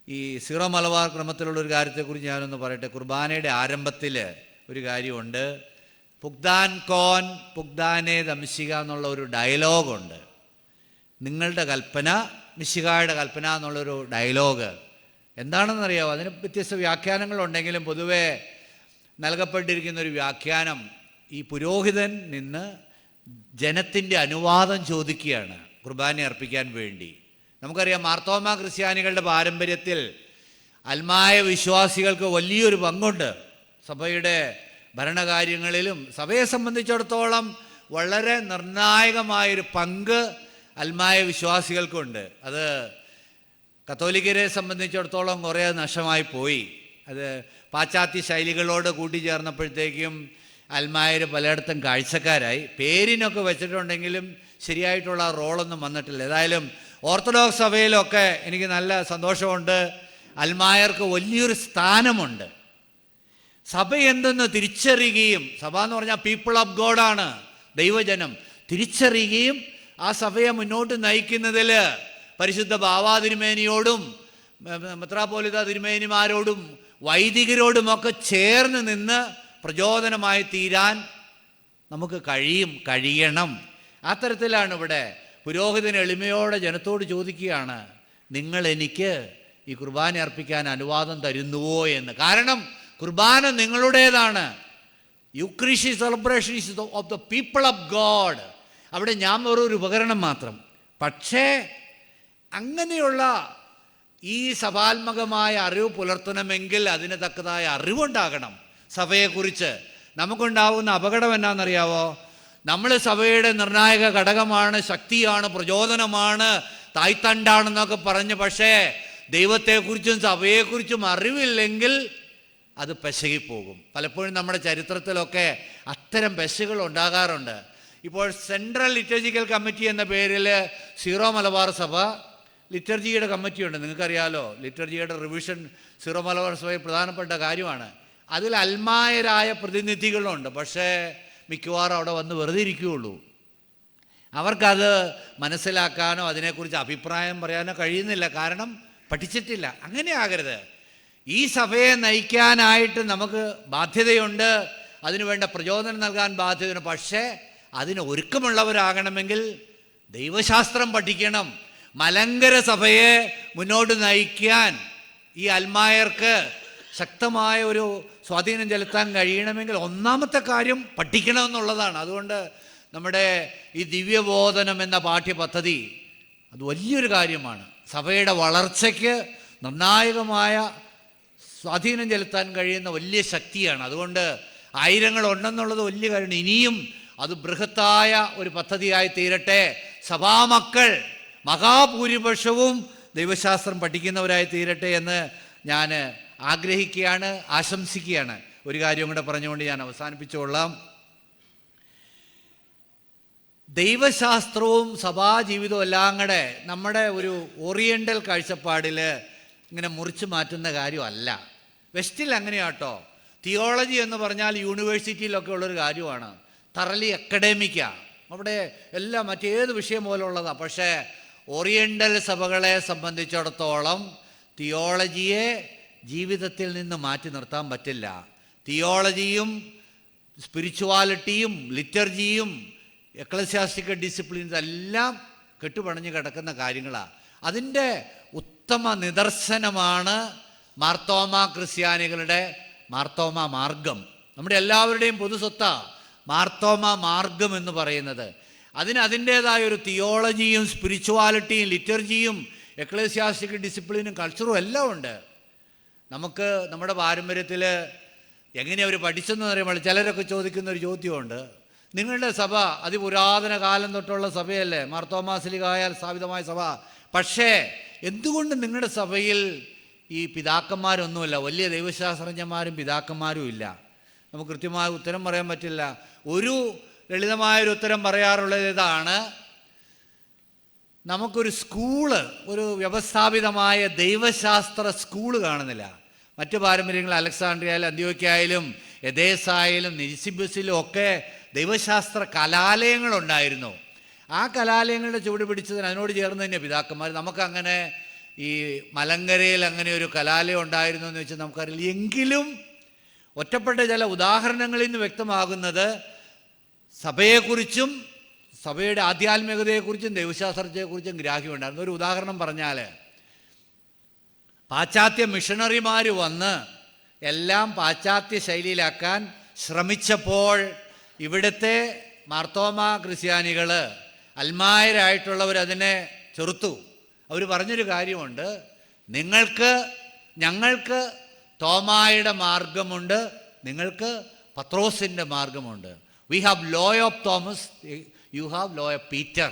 ഈ സീറോ മലബാർ ക്രമത്തിലുള്ള ഒരു കാര്യത്തെക്കുറിച്ച് ഞാനൊന്ന് പറയട്ടെ. കുർബാനയുടെ ആരംഭത്തിൽ ഒരു കാര്യമുണ്ട്, പുഗ്ദാൻ കോൻ പുഗ്ദാനെ ദംശിക എന്നുള്ള ഒരു ഡയലോഗുണ്ട്. നിങ്ങളുടെ കൽപ്പന മിശിഹായുടെ കൽപ്പന എന്നുള്ളൊരു ഡയലോഗ് എന്താണെന്നറിയാമോ? അതിന് വ്യത്യസ്ത വ്യാഖ്യാനങ്ങളുണ്ടെങ്കിലും പൊതുവെ നൽകപ്പെട്ടിരിക്കുന്നൊരു വ്യാഖ്യാനം, ഈ പുരോഹിതൻ നിന്ന് ജനത്തിൻ്റെ അനുവാദം ചോദിക്കുകയാണ് കുർബാന അർപ്പിക്കാൻ വേണ്ടി. നമുക്കറിയാം, മാർത്തോമാ ക്രിസ്ത്യാനികളുടെ പാരമ്പര്യത്തിൽ അൽമായ വിശ്വാസികൾക്ക് വലിയൊരു പങ്കുണ്ട് സഭയുടെ ഭരണകാര്യങ്ങളിലും. സഭയെ സംബന്ധിച്ചിടത്തോളം വളരെ നിർണായകമായൊരു പങ്ക് അൽമായ വിശ്വാസികൾക്കുണ്ട്. അത് കത്തോലിക്കരെ സംബന്ധിച്ചിടത്തോളം കുറേ നഷ്ടമായി പോയി. അത് പാശ്ചാത്യ ശൈലികളോട് കൂട്ടിച്ചേർന്നപ്പോഴത്തേക്കും അൽമായർ പലയിടത്തും കാഴ്ചക്കാരായി. പേരിനൊക്കെ വെച്ചിട്ടുണ്ടെങ്കിലും ശരിയായിട്ടുള്ള റോളൊന്നും വന്നിട്ടില്ല. ഏതായാലും ഓർത്തഡോക്സ് സഭയിലൊക്കെ എനിക്ക് നല്ല സന്തോഷമുണ്ട്, അൽമായർക്ക് വലിയൊരു സ്ഥാനമുണ്ട്. സഭ എന്തെന്ന് തിരിച്ചറിയുകയും, സഭ എന്ന് പറഞ്ഞാൽ പീപ്പിൾ ഓഫ് ഗോഡാണ്, ദൈവജനം, തിരിച്ചറിയുകയും ആ സഭയെ മുന്നോട്ട് നയിക്കുന്നതിൽ പരിശുദ്ധ ബാവാ തിരുമേനിയോടും മെത്രാപ്പോലിത്ത തിരുമേനിമാരോടും വൈദികരോടുമൊക്കെ ചേർന്ന് നിന്ന് പ്രചോദനമായി തീരാൻ നമുക്ക് കഴിയണം. ആ തരത്തിലാണ് ഇവിടെ പുരോഹിതൻ എളിമയോടെ ജനത്തോട് ചോദിക്കുകയാണ്, നിങ്ങൾ എനിക്ക് ഈ കുർബാന അർപ്പിക്കാൻ അനുവാദം തരുന്നുവോ എന്ന്. കാരണം കുർബാന നിങ്ങളുടേതാണ്. Eucharistic celebration is of the people of God. അവിടെ ഞാൻ ഒരു ഉപകരണം മാത്രം. പക്ഷേ അങ്ങനെയുള്ള ഈ സഭാത്മകമായ അറിവ് പുലർത്തണമെങ്കിൽ അതിന് തക്കതായ അറിവുണ്ടാകണം സഭയെക്കുറിച്ച്. നമുക്കുണ്ടാകുന്ന അപകടം എന്നാണെന്നറിയാവോ? നമ്മൾ സഭയുടെ നിർണായക ഘടകമാണ്, ശക്തിയാണ്, പ്രചോദനമാണ്, തായ്തണ്ടാണെന്നൊക്കെ പറഞ്ഞ് പക്ഷേ ദൈവത്തെക്കുറിച്ചും സഭയെക്കുറിച്ചും അറിവില്ലെങ്കിൽ അത് പെശകിപ്പോകും. പലപ്പോഴും നമ്മുടെ ചരിത്രത്തിലൊക്കെ അത്തരം പെശകുകൾ ഉണ്ടാകാറുണ്ട്. ഇപ്പോൾ സെൻട്രൽ ലിറ്റർജിക്കൽ കമ്മിറ്റി എന്ന പേരിൽ സീറോ മലബാർ സഭ ലിറ്റർജിയുടെ കമ്മിറ്റിയുണ്ട്. നിങ്ങൾക്കറിയാലോ, ലിറ്റർജിയുടെ റിവിഷൻ സീറോ മലബാർ സഭയിൽ പ്രധാനപ്പെട്ട കാര്യമാണ്. അതിൽ അൽമായരായ പ്രതിനിധികളുണ്ട്, പക്ഷേ മിക്കവാറും അവിടെ വന്ന് വെറുതെ ഇരിക്കുകയുള്ളൂ. അവർക്കത് മനസ്സിലാക്കാനോ അതിനെക്കുറിച്ച് അഭിപ്രായം പറയാനോ കഴിയുന്നില്ല, കാരണം പഠിച്ചിട്ടില്ല. അങ്ങനെ ആകരുത്. ഈ സഭയെ നയിക്കാനായിട്ട് നമുക്ക് ബാധ്യതയുണ്ട്, അതിനുവേണ്ട പ്രചോദനം നൽകാൻ ബാധ്യതയുണ്ട്. പക്ഷേ അതിന് ഒരുക്കമുള്ളവരാകണമെങ്കിൽ ദൈവശാസ്ത്രം പഠിക്കണം. മലങ്കര സഭയെ മുന്നോട്ട് നയിക്കാൻ ഈ അൽമായർക്ക് ശക്തമായ ഒരു സ്വാധീനം ചെലുത്താൻ കഴിയണമെങ്കിൽ ഒന്നാമത്തെ കാര്യം പഠിക്കണമെന്നുള്ളതാണ്. അതുകൊണ്ട് നമ്മുടെ ഈ ദിവ്യബോധനം എന്ന പാഠ്യപദ്ധതി അത് വലിയൊരു കാര്യമാണ്. സഭയുടെ വളർച്ചയ്ക്ക് നിർണായകമായ സ്വാധീനം ചെലുത്താൻ കഴിയുന്ന വലിയ ശക്തിയാണ്. അതുകൊണ്ട് ആയിരങ്ങളുണ്ടെന്നുള്ളത് വലിയ കാര്യമാണ്. ഇനിയും അത് ബൃഹത്തായ ഒരു പദ്ധതിയായി തീരട്ടെ. സഭാമക്കൾ മഹാഭൂരിപക്ഷവും ദൈവശാസ്ത്രം പഠിക്കുന്നവരായി തീരട്ടെ എന്ന് ഞാൻ ആഗ്രഹിക്കുകയാണ്, ആശംസിക്കുകയാണ്. ഒരു കാര്യം കൂടെ പറഞ്ഞുകൊണ്ട് ഞാൻ അവസാനിപ്പിച്ചുകൊള്ളാം. ദൈവശാസ്ത്രവും സഭാജീവിതവും എല്ലാം കൂടെ നമ്മുടെ ഒരു ഓറിയൻ്റൽ കാഴ്ചപ്പാടിൽ ഇങ്ങനെ മുറിച്ച് മാറ്റുന്ന കാര്യമല്ല. വെസ്റ്റിൽ അങ്ങനെയാട്ടോ. തിയോളജി എന്ന് പറഞ്ഞാൽ യൂണിവേഴ്സിറ്റിയിലൊക്കെ ഉള്ളൊരു കാര്യമാണ്, തറലി അക്കഡമിക്കാണ്. അവിടെ എല്ലാം മറ്റേത് വിഷയം പോലുള്ളതാണ്. പക്ഷേ ഓറിയൻ്റൽ സഭകളെ സംബന്ധിച്ചിടത്തോളം തിയോളജിയെ ജീവിതത്തിൽ നിന്ന് മാറ്റി നിർത്താൻ പറ്റില്ല. തിയോളജിയും സ്പിരിച്വാലിറ്റിയും ലിറ്റർജിയും എക്ലസ്യാസ്റ്റിക്കൽ ഡിസിപ്ലിൻസ് എല്ലാം കെട്ടുപണഞ്ഞ് കിടക്കുന്ന കാര്യങ്ങളാണ്. അതിൻ്റെ ഉത്തമ നിദർശനമാണ് മാർത്തോമ ക്രിസ്ത്യാനികളുടെ മാർത്തോമ മാർഗം. നമ്മുടെ എല്ലാവരുടെയും പൊതുസ്വത്താ മാർത്തോമ മാർഗം എന്ന് പറയുന്നത്. അതിന് അതിൻ്റേതായൊരു തിയോളജിയും സ്പിരിച്വാലിറ്റിയും ലിറ്റർജിയും എക്ലസ്യാസ്റ്റിക്കൽ ഡിസിപ്ലിനും കൾച്ചറും എല്ലാം ഉണ്ട്. നമുക്ക് നമ്മുടെ പാരമ്പര്യത്തിൽ എങ്ങനെ അവർ പഠിച്ചെന്ന് പറയുമ്പോൾ ചിലരൊക്കെ ചോദിക്കുന്നൊരു ചോദ്യമുണ്ട്. നിങ്ങളുടെ സഭ അതിപുരാതന കാലം തൊട്ടുള്ള സഭയല്ലേ, മാർത്തോമാ ശ്ലീഹായാൽ സ്ഥാപിതമായ സഭ. പക്ഷേ എന്തുകൊണ്ട് നിങ്ങളുടെ സഭയിൽ ഈ പിതാക്കന്മാരൊന്നുമില്ല, വലിയ ദൈവശാസ്ത്രജ്ഞന്മാരും പിതാക്കന്മാരും ഇല്ല? നമുക്ക് കൃത്യമായ ഉത്തരം പറയാൻ പറ്റില്ല. ഒരു ലളിതമായൊരു ഉത്തരം പറയാറുള്ളത് ഇതാണ്: നമുക്കൊരു സ്കൂള്, ഒരു വ്യവസ്ഥാപിതമായ ദൈവശാസ്ത്ര സ്കൂള് കാണുന്നില്ല. മറ്റ് പാരമ്പര്യങ്ങൾ അലക്സാണ്ട്രിയയിലും അന്ത്യോക്യയിലും എഥേസായാലും നിസിബസിലും ഒക്കെ ദൈവശാസ്ത്ര കലാലയങ്ങളുണ്ടായിരുന്നു. ആ കലാലയങ്ങളുടെ ചുവട് പിടിച്ചതിന് അതിനോട് ചേർന്ന് തന്നെ പിതാക്കന്മാർ. നമുക്കങ്ങനെ ഈ മലങ്കരയിൽ അങ്ങനെ ഒരു കലാലയം ഉണ്ടായിരുന്നു എന്ന് വെച്ചാൽ നമുക്കറിയില്ല. എങ്കിലും ഒറ്റപ്പെട്ട ചില ഉദാഹരണങ്ങളിൽ നിന്ന് വ്യക്തമാകുന്നത് സഭയെക്കുറിച്ചും സഭയുടെ ആധ്യാത്മികതയെക്കുറിച്ചും ദൈവശാസ്ത്രത്തെക്കുറിച്ചും ഗ്രാഹ്യമുണ്ടായിരുന്നു. ഒരു ഉദാഹരണം പറഞ്ഞാൽ, പാശ്ചാത്യ മിഷണറിമാർ വന്ന് എല്ലാം പാശ്ചാത്യ ശൈലിയിലാക്കാൻ ശ്രമിച്ചപ്പോൾ ഇവിടുത്തെ മാർത്തോമാ ക്രിസ്ത്യാനികൾ, അൽമായരായിട്ടുള്ളവർ അതിനെ ചെറുത്തു. അവർ പറഞ്ഞൊരു കാര്യമുണ്ട്: ഞങ്ങൾക്ക് തോമായുടെ മാർഗമുണ്ട്, നിങ്ങൾക്ക് പത്രോസിൻ്റെ മാർഗമുണ്ട്. We have law of Thomas, you have law of Peter.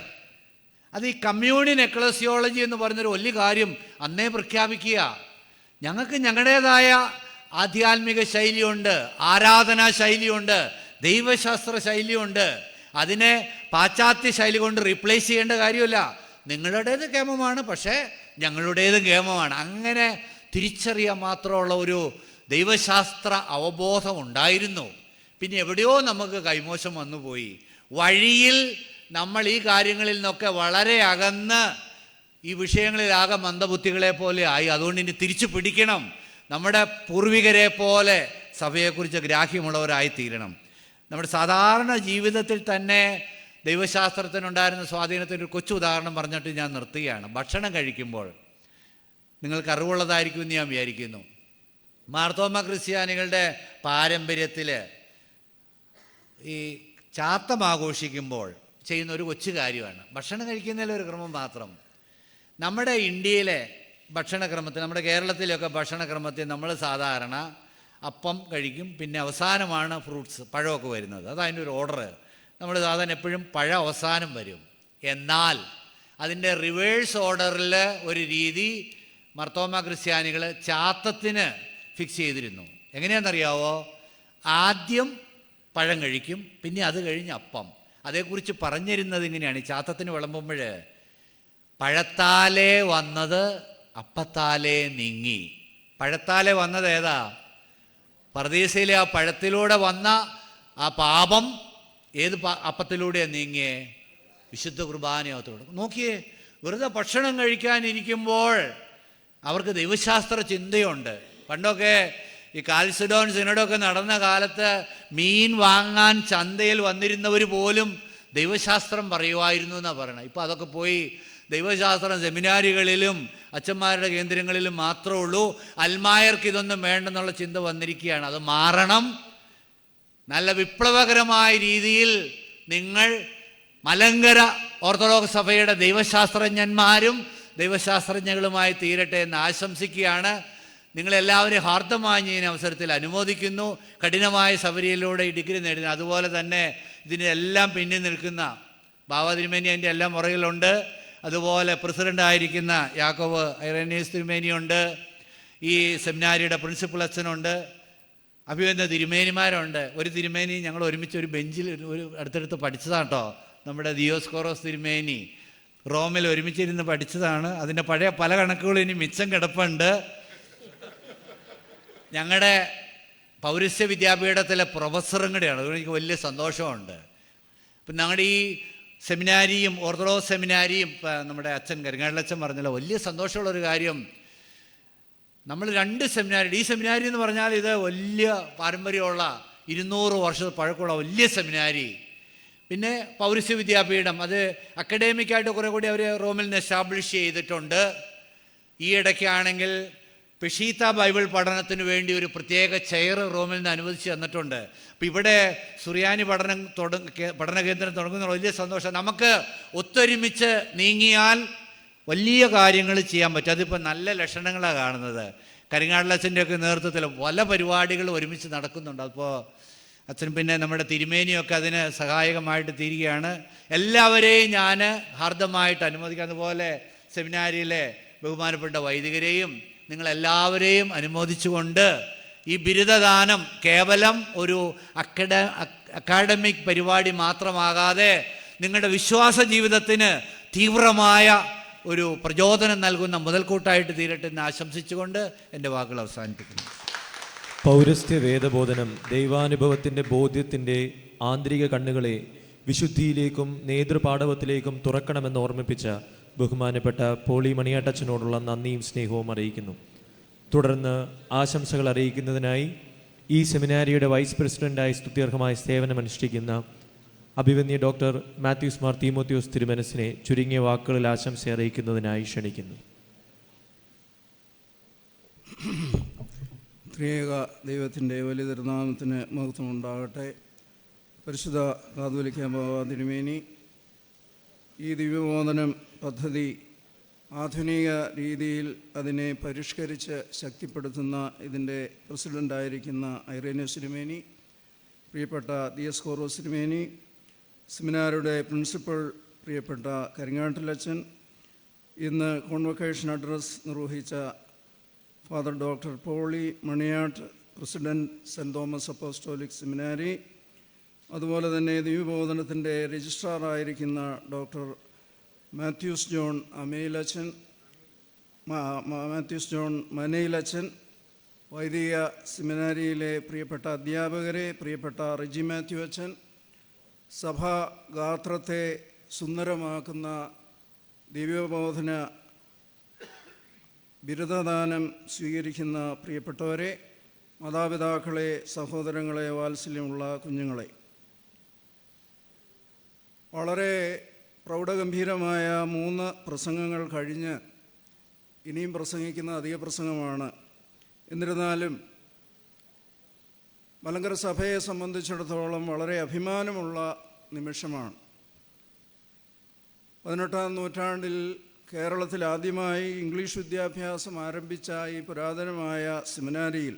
അത് ഈ കമ്മ്യൂണിയൻ എക്ലസിയോളജി എന്ന് പറയുന്നൊരു വലിയ കാര്യം അന്നേ പ്രഖ്യാപിക്കുക. ഞങ്ങൾക്ക് ഞങ്ങളുടേതായ ആധ്യാത്മിക ശൈലിയുണ്ട്, ആരാധനാ ശൈലിയുണ്ട്, ദൈവശാസ്ത്ര ശൈലിയുണ്ട്. അതിനെ പാശ്ചാത്യ ശൈലി കൊണ്ട് റീപ്ലേസ് ചെയ്യേണ്ട കാര്യമില്ല. നിങ്ങളുടേത് കേമമാണ്, പക്ഷേ ഞങ്ങളുടേത് കേമമാണ്. അങ്ങനെ തിരിച്ചറിയാൻ മാത്രമുള്ള ഒരു ദൈവശാസ്ത്ര അവബോധം ഉണ്ടായിരുന്നു. പിന്നെ എവിടെയോ നമുക്ക് കൈമോശം വന്നുപോയി. വഴിയിൽ നമ്മൾ ഈ കാര്യങ്ങളിൽ നിന്നൊക്കെ വളരെ അകന്ന് ഈ വിഷയങ്ങളിലാകെ മന്ദബുദ്ധികളെ പോലെ ആയി. അതുകൊണ്ട് ഇനി തിരിച്ചു പിടിക്കണം. നമ്മുടെ പൂർവികരെ പോലെ സഭയെക്കുറിച്ച് ഗ്രാഹ്യമുള്ളവരായി തീരണം. നമ്മുടെ സാധാരണ ജീവിതത്തിൽ തന്നെ ദൈവശാസ്ത്രത്തിനുണ്ടായിരുന്ന സ്വാധീനത്തിൻ്റെ ഒരു കൊച്ചു ഉദാഹരണം പറഞ്ഞിട്ട് ഞാൻ നിർത്തുകയാണ്. ഭക്ഷണം കഴിക്കുമ്പോൾ നിങ്ങൾക്ക് അറിവുള്ളതായിരിക്കുമെന്ന് ഞാൻ വിചാരിക്കുന്നു. മാർത്തോമ ക്രിസ്ത്യാനികളുടെ പാരമ്പര്യത്തിൽ ഈ ചാത്തം ആഘോഷിക്കുമ്പോൾ ചെയ്യുന്ന ഒരു കൊച്ചു കാര്യമാണ്. ഭക്ഷണം കഴിക്കുന്നതിലൊരു ക്രമം മാത്രം. നമ്മുടെ ഇന്ത്യയിലെ ഭക്ഷണക്രമത്തിൽ, നമ്മുടെ കേരളത്തിലൊക്കെ ഭക്ഷണക്രമത്തിൽ നമ്മൾ സാധാരണ അപ്പം കഴിക്കും, പിന്നെ അവസാനമാണ് ഫ്രൂട്ട്സ്, പഴമൊക്കെ വരുന്നത്. അതതിൻ്റെ ഒരു ഓർഡർ. നമ്മൾ സാധാരണ എപ്പോഴും പഴ അവസാനം വരും. എന്നാൽ അതിൻ്റെ റിവേഴ്സ് ഓർഡറിൽ ഒരു രീതി മർത്തോമ ക്രിസ്ത്യാനികൾ ചാത്തത്തിന് ഫിക്സ് ചെയ്തിരുന്നു. എങ്ങനെയാണെന്നറിയാവോ? ആദ്യം പഴം കഴിക്കും, പിന്നെ അത് കഴിഞ്ഞ് അപ്പം. അതേക്കുറിച്ച് പറഞ്ഞിരുന്നത് ഇങ്ങനെയാണ്: ഈ ചാത്തത്തിന് വിളമ്പുമ്പോൾ പഴത്താലേ വന്നത് അപ്പത്താലേ നീങ്ങി. പഴത്താലേ വന്നത് ഏതാ? പർദീസയിലെ ആ പഴത്തിലൂടെ വന്ന ആ പാപം ഏത് അപ്പത്തിലൂടെയാണ് നീങ്ങിയേ? വിശുദ്ധ കുർബാനയോത്തോടെ. നോക്കിയേ, വെറുതെ ഭക്ഷണം കഴിക്കാനിരിക്കുമ്പോൾ അവർക്ക് ദൈവശാസ്ത്ര ചിന്തയുണ്ട്. പണ്ടൊക്കെ ഈ കാൽസിഡോൺ സിനഡൊക്കെ നടന്ന കാലത്ത് മീൻ വാങ്ങാൻ ചന്തയിൽ വന്നിരുന്നവർ പോലും ദൈവശാസ്ത്രം പറയുമായിരുന്നു എന്നാണ് പറയണത്. ഇപ്പോൾ അതൊക്കെ പോയി ദൈവശാസ്ത്രം സെമിനാരികളിലും അച്ഛന്മാരുടെ കേന്ദ്രങ്ങളിലും മാത്രമേ ഉള്ളൂ. അൽമായർക്ക് ഇതൊന്നും വേണ്ടെന്നുള്ള ചിന്ത വന്നിരിക്കുകയാണ്. അത് മാറണം. നല്ല വിപ്ലവകരമായ രീതിയിൽ നിങ്ങൾ മലങ്കര ഓർത്തഡോക്സ് സഭയുടെ ദൈവശാസ്ത്രജ്ഞന്മാരും ദൈവശാസ്ത്രജ്ഞകളുമായി തീരട്ടെ എന്ന് ആശംസിക്കുകയാണ്. നിങ്ങളെല്ലാവരെയും ഹാർദമായി ഞാൻ അവസരത്തിൽ അനുമോദിക്കുന്നു. കഠിനമായ സബരിയിലൂടെ ഈ ഡിഗ്രി നേടുന്നു. അതുപോലെ തന്നെ ഇതിനെല്ലാം പിന്നിൽ നിൽക്കുന്ന ബാവ തിരുമേനി അതിൻ്റെ എല്ലാം മുറകിലുണ്ട്. അതുപോലെ പ്രസിഡൻ്റായിരിക്കുന്ന യാക്കോബ് ഐറേനിയസ് തിരുമേനിയുണ്ട്. ഈ സെമിനാരിയുടെ പ്രിൻസിപ്പൽ അച്ഛനുണ്ട്. അഭിവന്ദ തിരുമേനിമാരുണ്ട്. ഒരു തിരുമേനി ഞങ്ങൾ ഒരുമിച്ച് ഒരു ബെഞ്ചിൽ ഒരു അടുത്തടുത്ത് പഠിച്ചതാണ് കേട്ടോ. നമ്മുടെ ദിയോസ്കോറോസ് തിരുമേനി റോമിൽ ഒരുമിച്ചിരുന്ന് പഠിച്ചതാണ്. അതിൻ്റെ പഴയ പല കണക്കുകളും ഇനി മിച്ചം കിടപ്പുണ്ട്. ഞങ്ങളുടെ പൗരസ്ത്യ വിദ്യാപീഠത്തിലെ പ്രൊഫസറും കൂടെയാണ്. അതുകൊണ്ട് എനിക്ക് വലിയ സന്തോഷമുണ്ട്. അപ്പം ഞങ്ങളുടെ ഈ സെമിനാരിയും ഓർത്തഡോക്സ് സെമിനാരിയും നമ്മുടെ അച്ഛൻ കരിങ്ങാട്ടിലച്ഛൻ പറഞ്ഞല്ലോ, വലിയ സന്തോഷമുള്ളൊരു കാര്യം. നമ്മൾ 2 സെമിനാരി, ഈ സെമിനാരി എന്ന് പറഞ്ഞാൽ ഇത് വലിയ പാരമ്പര്യമുള്ള 200 വർഷത്തെ പഴക്കമുള്ള വലിയ സെമിനാരി. പിന്നെ പൗരസ്ത്യ വിദ്യാപീഠം, അത് അക്കഡമിക്കായിട്ട് കുറേ കൂടി അവർ റോമിൽ നിന്ന് എസ്റ്റാബ്ലിഷ് ചെയ്തിട്ടുണ്ട്. ഈ ഇടയ്ക്കാണെങ്കിൽ പെഷീത്ത ബൈബിൾ പഠനത്തിന് വേണ്ടി ഒരു പ്രത്യേക ചെയർ റോമിൽ നിന്ന് അനുവദിച്ച് തന്നിട്ടുണ്ട്. അപ്പം ഇവിടെ സുറിയാനി പഠന കേന്ദ്രം തുടങ്ങുന്ന വലിയ സന്തോഷം. നമുക്ക് ഒത്തൊരുമിച്ച് നീങ്ങിയാൽ വലിയ കാര്യങ്ങൾ ചെയ്യാൻ പറ്റും. അതിപ്പോൾ നല്ല ലക്ഷണങ്ങളാണ് കാണുന്നത്. കരിങ്ങാട്ടിലച്ഛൻ്റെയൊക്കെ നേതൃത്വത്തിൽ പല പരിപാടികൾ ഒരുമിച്ച് നടക്കുന്നുണ്ട്. അപ്പോൾ അച്ഛൻ പിന്നെ നമ്മുടെ തിരുമേനിയൊക്കെ അതിന് സഹായകമായിട്ട് തീരുകയാണ്. എല്ലാവരെയും ഞാൻ ഹാർദമായിട്ട് അനുമോദിക്കാം. അതുപോലെ സെമിനാരിയിലെ ബഹുമാനപ്പെട്ട വൈദികരെയും നിങ്ങളെല്ലാവരെയും അനുമോദിച്ചുകൊണ്ട് ഈ ബിരുദദാനം കേവലം ഒരു അക്കാഡമിക് പരിപാടി മാത്രമാകാതെ നിങ്ങളുടെ വിശ്വാസ ജീവിതത്തിന് തീവ്രമായ ഒരു പ്രചോദനം നൽകുന്ന മുതൽക്കൂട്ടായിട്ട് തീരട്ടെ എന്ന് ആശംസിച്ചുകൊണ്ട് എൻ്റെ വാക്കുകൾ അവസാനിപ്പിക്കുന്നു. പൗരസ്ത്യ വേദബോധനം ദൈവാനുഭവത്തിൻ്റെ ബോധ്യത്തിൻ്റെ ആന്തരിക കണ്ണുകളെ വിശുദ്ധിയിലേക്കും നേതൃപാടവത്തിലേക്കും തുറക്കണമെന്ന് ഓർമ്മിപ്പിച്ച ബഹുമാനപ്പെട്ട പോളി മണിയാട്ടച്ചനോടുള്ള നന്ദിയും സ്നേഹവും അറിയിക്കുന്നു. തുടർന്ന് ആശംസകൾ അറിയിക്കുന്നതിനായി ഈ സെമിനാരിയുടെ വൈസ് പ്രസിഡന്റായി സ്തുത്യർഹമായ സേവനമനുഷ്ഠിക്കുന്ന അഭിവന്യ ഡോക്ടർ മാത്യൂസ് മാർ തീമോത്തിയോസ് തിരുമനസിനെ ചുരുങ്ങിയ വാക്കുകളിൽ ആശംസ അറിയിക്കുന്നതിനായി ക്ഷണിക്കുന്നു. ത്രിയേക ദൈവത്തിൻ്റെ വലിയ തിരുനാമത്തിന് മഹത്വമുണ്ടാകട്ടെ. പരിശുദ്ധ കാതോലിക്ക ബാവ തിരുമേനി ഈ ദിവ്യബോധനം പദ്ധതി ആധുനിക രീതിയിൽ അതിനെ പരിഷ്കരിച്ച് ശക്തിപ്പെടുത്തുന്ന ഇതിൻ്റെ പ്രസിഡൻ്റായിരിക്കുന്ന ഐറേനിയസ് തിരുമേനി, പ്രിയപ്പെട്ട ദിയോസ്കോറോസ് തിരുമേനി, സെമിനാരുടെ പ്രിൻസിപ്പൽ പ്രിയപ്പെട്ട കരിങ്ങാട്ടിലച്ഛൻ, ഇന്ന് കോൺവൊക്കേഷൻ അഡ്രസ് നിർവഹിച്ച father doctor Poly Maniyatt, president saint Thomas apostolic seminary, അതുപോലെ തന്നെ ദിവ്യബോധനത്തിൻ്റെ രജിസ്ട്രാറായിരിക്കുന്ന ഡോക്ടർ മാത്യൂസ് ജോൺ മനയിലച്ചൻ, വൈദിക സെമിനാരിയിലെ പ്രിയപ്പെട്ട അധ്യാപകരെ, പ്രിയപ്പെട്ട റെജി മാത്യു അച്ഛൻ, സഭാ ഗാത്രത്തെ സുന്ദരമാക്കുന്ന ദിവ്യബോധന ബിരുദദാനം സ്വീകരിക്കുന്ന പ്രിയപ്പെട്ടവരെ, മാതാപിതാക്കളെ, സഹോദരങ്ങളെ, വാത്സല്യമുള്ള കുഞ്ഞുങ്ങളെ, വളരെ പ്രൗഢഗംഭീരമായ 3 പ്രസംഗങ്ങൾ കഴിഞ്ഞ് ഇനിയും പ്രസംഗിക്കുന്ന അധിക പ്രസംഗമാണ്. എന്നിരുന്നാലും മലങ്കര സഭയെ സംബന്ധിച്ചിടത്തോളം വളരെ അഭിമാനമുള്ള നിമിഷമാണ്. 18-ാം നൂറ്റാണ്ടിൽ കേരളത്തിൽ ആദ്യമായി ഇംഗ്ലീഷ് വിദ്യാഭ്യാസം ആരംഭിച്ച ഈ പുരാതനമായ സെമിനാരിയിൽ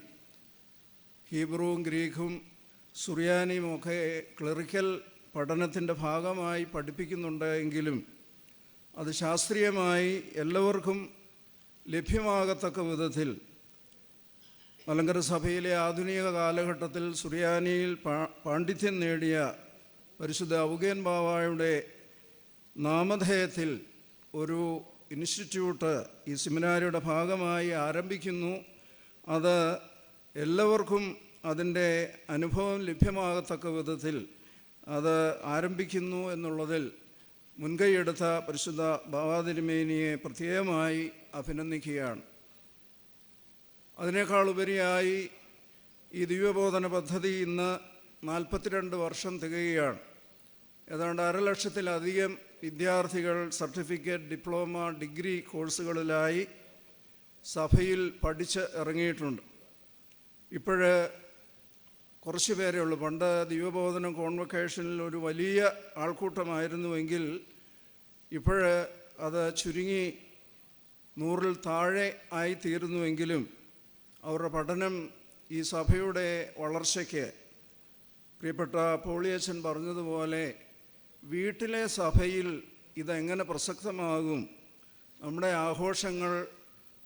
ഹീബ്രുവും ഗ്രീക്കും സുറിയാനിയും ഒക്കെ ക്ലറിക്കൽ പഠനത്തിൻ്റെ ഭാഗമായി പഠിപ്പിക്കുന്നുണ്ട് എങ്കിലും അത് ശാസ്ത്രീയമായി എല്ലാവർക്കും ലഭ്യമാകത്തക്ക വിധത്തിൽ മലങ്കര സഭയിലെ ആധുനിക കാലഘട്ടത്തിൽ സുറിയാനിയിൽ പാണ്ഡിത്യം നേടിയ പരിശുദ്ധ ഔഗേൻ ബാവായുടെ നാമധേയത്തിൽ ഒരു ഇൻസ്റ്റിറ്റ്യൂട്ട് ഈ സെമിനാരിയുടെ ഭാഗമായി ആരംഭിക്കുന്നു. അത് എല്ലാവർക്കും അതിൻ്റെ അനുഭവം ലഭ്യമാകത്തക്ക വിധത്തിൽ അത് ആരംഭിക്കുന്നു എന്നുള്ളതിൽ മുൻകൈയെടുത്ത പരിശുദ്ധ ബാവാ തിരുമേനിയെ പ്രത്യേകമായി അഭിനന്ദിക്കുകയാണ്. അതിനേക്കാൾ ഉപരിയായി ഈ ദിവ്യബോധന പദ്ധതി ഇന്ന് 42 വർഷം തികയുകയാണ്. ഏതാണ്ട് 1,00,000-ലധികം വിദ്യാർത്ഥികൾ സർട്ടിഫിക്കറ്റ്, ഡിപ്ലോമ, ഡിഗ്രി കോഴ്സുകളിലായി സഭയിൽ പഠിച്ച് ഇറങ്ങിയിട്ടുണ്ട്. ഇപ്പോഴ് കുറച്ച് പേരേ ഉള്ളൂ. പണ്ട് ദിവ്യബോധനം കോൺവൊക്കേഷനിൽ ഒരു വലിയ ആൾക്കൂട്ടമായിരുന്നുവെങ്കിൽ ഇപ്പോഴ് അത് ചുരുങ്ങി 100-ൽ താഴെ ആയിത്തീരുന്നുവെങ്കിലും അവരുടെ പഠനം ഈ സഭയുടെ വളർച്ചയ്ക്ക് പ്രിയപ്പെട്ട പോളിയച്ചൻ പറഞ്ഞതുപോലെ വീട്ടിലെ സഭയിൽ ഇതെങ്ങനെ പ്രസക്തമാകും, നമ്മുടെ ആഘോഷങ്ങൾ,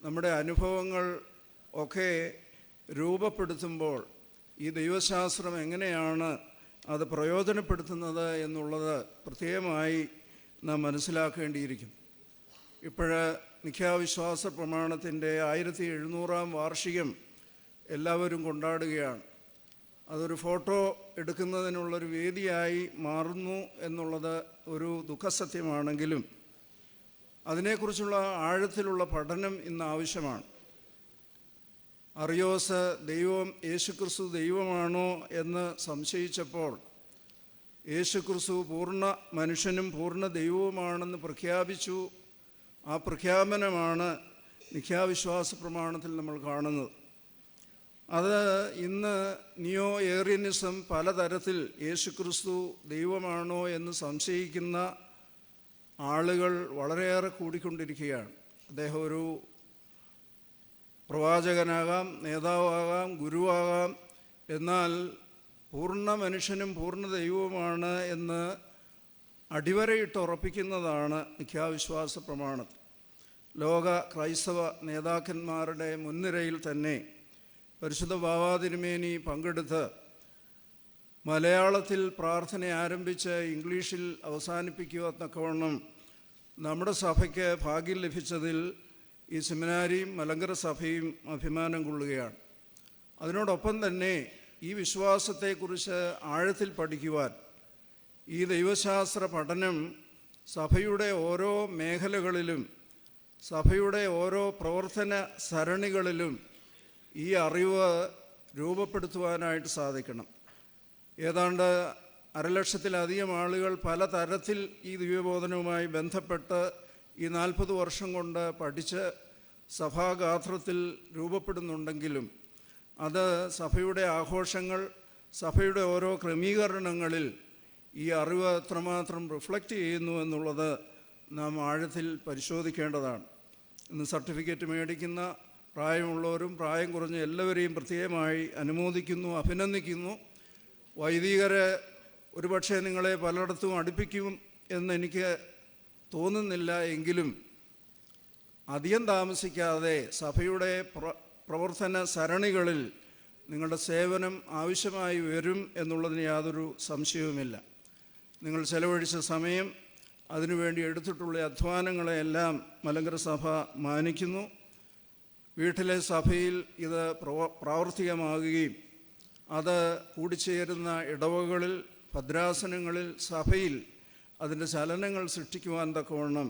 നമ്മുടെ അനുഭവങ്ങൾ ഒക്കെ രൂപപ്പെടുത്തുമ്പോൾ ഈ ദൈവശാസ്ത്രം എങ്ങനെയാണ് അത് പ്രയോജനപ്പെടുത്തുന്നത് എന്നുള്ളത് പ്രത്യേകമായി നാം മനസ്സിലാക്കേണ്ടിയിരിക്കും. ഇപ്പോഴ് നിഖ്യാവിശ്വാസ പ്രമാണത്തിൻ്റെ 1700-ാം വാർഷികം എല്ലാവരും കൊണ്ടാടുകയാണ്. അതൊരു ഫോട്ടോ എടുക്കുന്നതിനുള്ളൊരു വേദിയായി മാറുന്നു എന്നുള്ളത് ഒരു ദുഃഖസത്യമാണെങ്കിലും അതിനെക്കുറിച്ചുള്ള ആഴത്തിലുള്ള പഠനം ഇന്ന് ആവശ്യമാണ്. അറിയോസ് ദൈവം യേശുക്രിസ്തു ദൈവമാണോ എന്ന് സംശയിച്ചപ്പോൾ യേശുക്രിസ്തു പൂർണ്ണ മനുഷ്യനും പൂർണ്ണ ദൈവവുമാണെന്ന് പ്രഖ്യാപിച്ചു. ആ പ്രഖ്യാപനമാണ് നിഖ്യാവിശ്വാസ പ്രമാണത്തിൽ നമ്മൾ കാണുന്നത്. അത് ഇന്ന് നിയോ ഏറിയനിസം പലതരത്തിൽ യേശുക്രിസ്തു ദൈവമാണോ എന്ന് സംശയിക്കുന്ന ആളുകൾ വളരെയേറെ കൂടിക്കൊണ്ടിരിക്കുകയാണ്. അദ്ദേഹം ഒരു പ്രവാചകനാകാം, നേതാവാകാം, ഗുരുവാകാം, എന്നാൽ പൂർണ്ണ മനുഷ്യനും പൂർണ്ണ ദൈവവുമാണ് എന്ന് അടിവരയിട്ട് ഉറപ്പിക്കുന്നതാണ് നിഖ്യാവിശ്വാസ പ്രമാണത്തിൽ. ലോക ക്രൈസ്തവ നേതാക്കന്മാരുടെ മുൻനിരയിൽ തന്നെ പരിശുദ്ധ ബാവാ തിരുമേനി പങ്കെടുത്ത് മലയാളത്തിൽ പ്രാർത്ഥന ആരംഭിച്ച് ഇംഗ്ലീഷിൽ അവസാനിപ്പിക്കുക തക്കവണ്ണം നമ്മുടെ സഭയ്ക്ക് ഭാഗ്യം ലഭിച്ചതിൽ ഈ സെമിനാരിയും മലങ്കര സഭയും അഭിമാനം കൊള്ളുകയാണ്. അതിനോടൊപ്പം തന്നെ ഈ വിശ്വാസത്തെക്കുറിച്ച് ആഴത്തിൽ പഠിക്കുവാൻ ഈ ദൈവശാസ്ത്ര പഠനം സഭയുടെ ഓരോ മേഖലകളിലും സഭയുടെ ഓരോ പ്രവർത്തന സരണികളിലും ഈ അറിവ് രൂപപ്പെടുത്തുവാനായിട്ട് സാധിക്കണം. ഏതാണ്ട് 1,00,000-ലധികം ആളുകൾ പലതരത്തിൽ ഈ ദിവ്യബോധനവുമായി ബന്ധപ്പെട്ട് ഈ 40 വർഷം കൊണ്ട് പഠിച്ച് സഭാഗാത്രത്തിൽ രൂപപ്പെടുന്നുണ്ടെങ്കിലും അത് സഭയുടെ ആഘോഷങ്ങൾ, സഭയുടെ ഓരോ ക്രമീകരണങ്ങളിൽ ഈ അറിവ് എത്രമാത്രം റിഫ്ലക്റ്റ് ചെയ്യുന്നു എന്നുള്ളത് നാം ആഴത്തിൽ പരിശോധിക്കേണ്ടതാണ്. ഇന്ന് സർട്ടിഫിക്കറ്റ് മേടിക്കുന്ന പ്രായമുള്ളവരും പ്രായം കുറഞ്ഞ എല്ലാവരെയും പ്രത്യേകമായി അനുമോദിക്കുന്നു, അഭിനന്ദിക്കുന്നു. വൈദികരെ ഒരുപക്ഷെ നിങ്ങളെ പലയിടത്തും അടുപ്പിക്കും എന്നെനിക്ക് തോന്നുന്നില്ല. എങ്കിലും അധികം താമസിക്കാതെ സഭയുടെ പ്രവർത്തന സരണികളിൽ നിങ്ങളുടെ സേവനം ആവശ്യമായി വരും എന്നുള്ളതിന് യാതൊരു സംശയവുമില്ല. നിങ്ങൾ ചെലവഴിച്ച സമയം, അതിനുവേണ്ടി എടുത്തിട്ടുള്ള അധ്വാനങ്ങളെയെല്ലാം മലങ്കര സഭ മാനിക്കുന്നു. വീട്ടിലെ സഭയിൽ ഇത് പ്രാവർത്തികമാകുകയും അത് കൂടിച്ചേരുന്ന ഇടവകളിൽ, ഭദ്രാസനങ്ങളിൽ, സഭയിൽ അതിൻ്റെ ചലനങ്ങൾ സൃഷ്ടിക്കുവാൻ തക്കവണ്ണം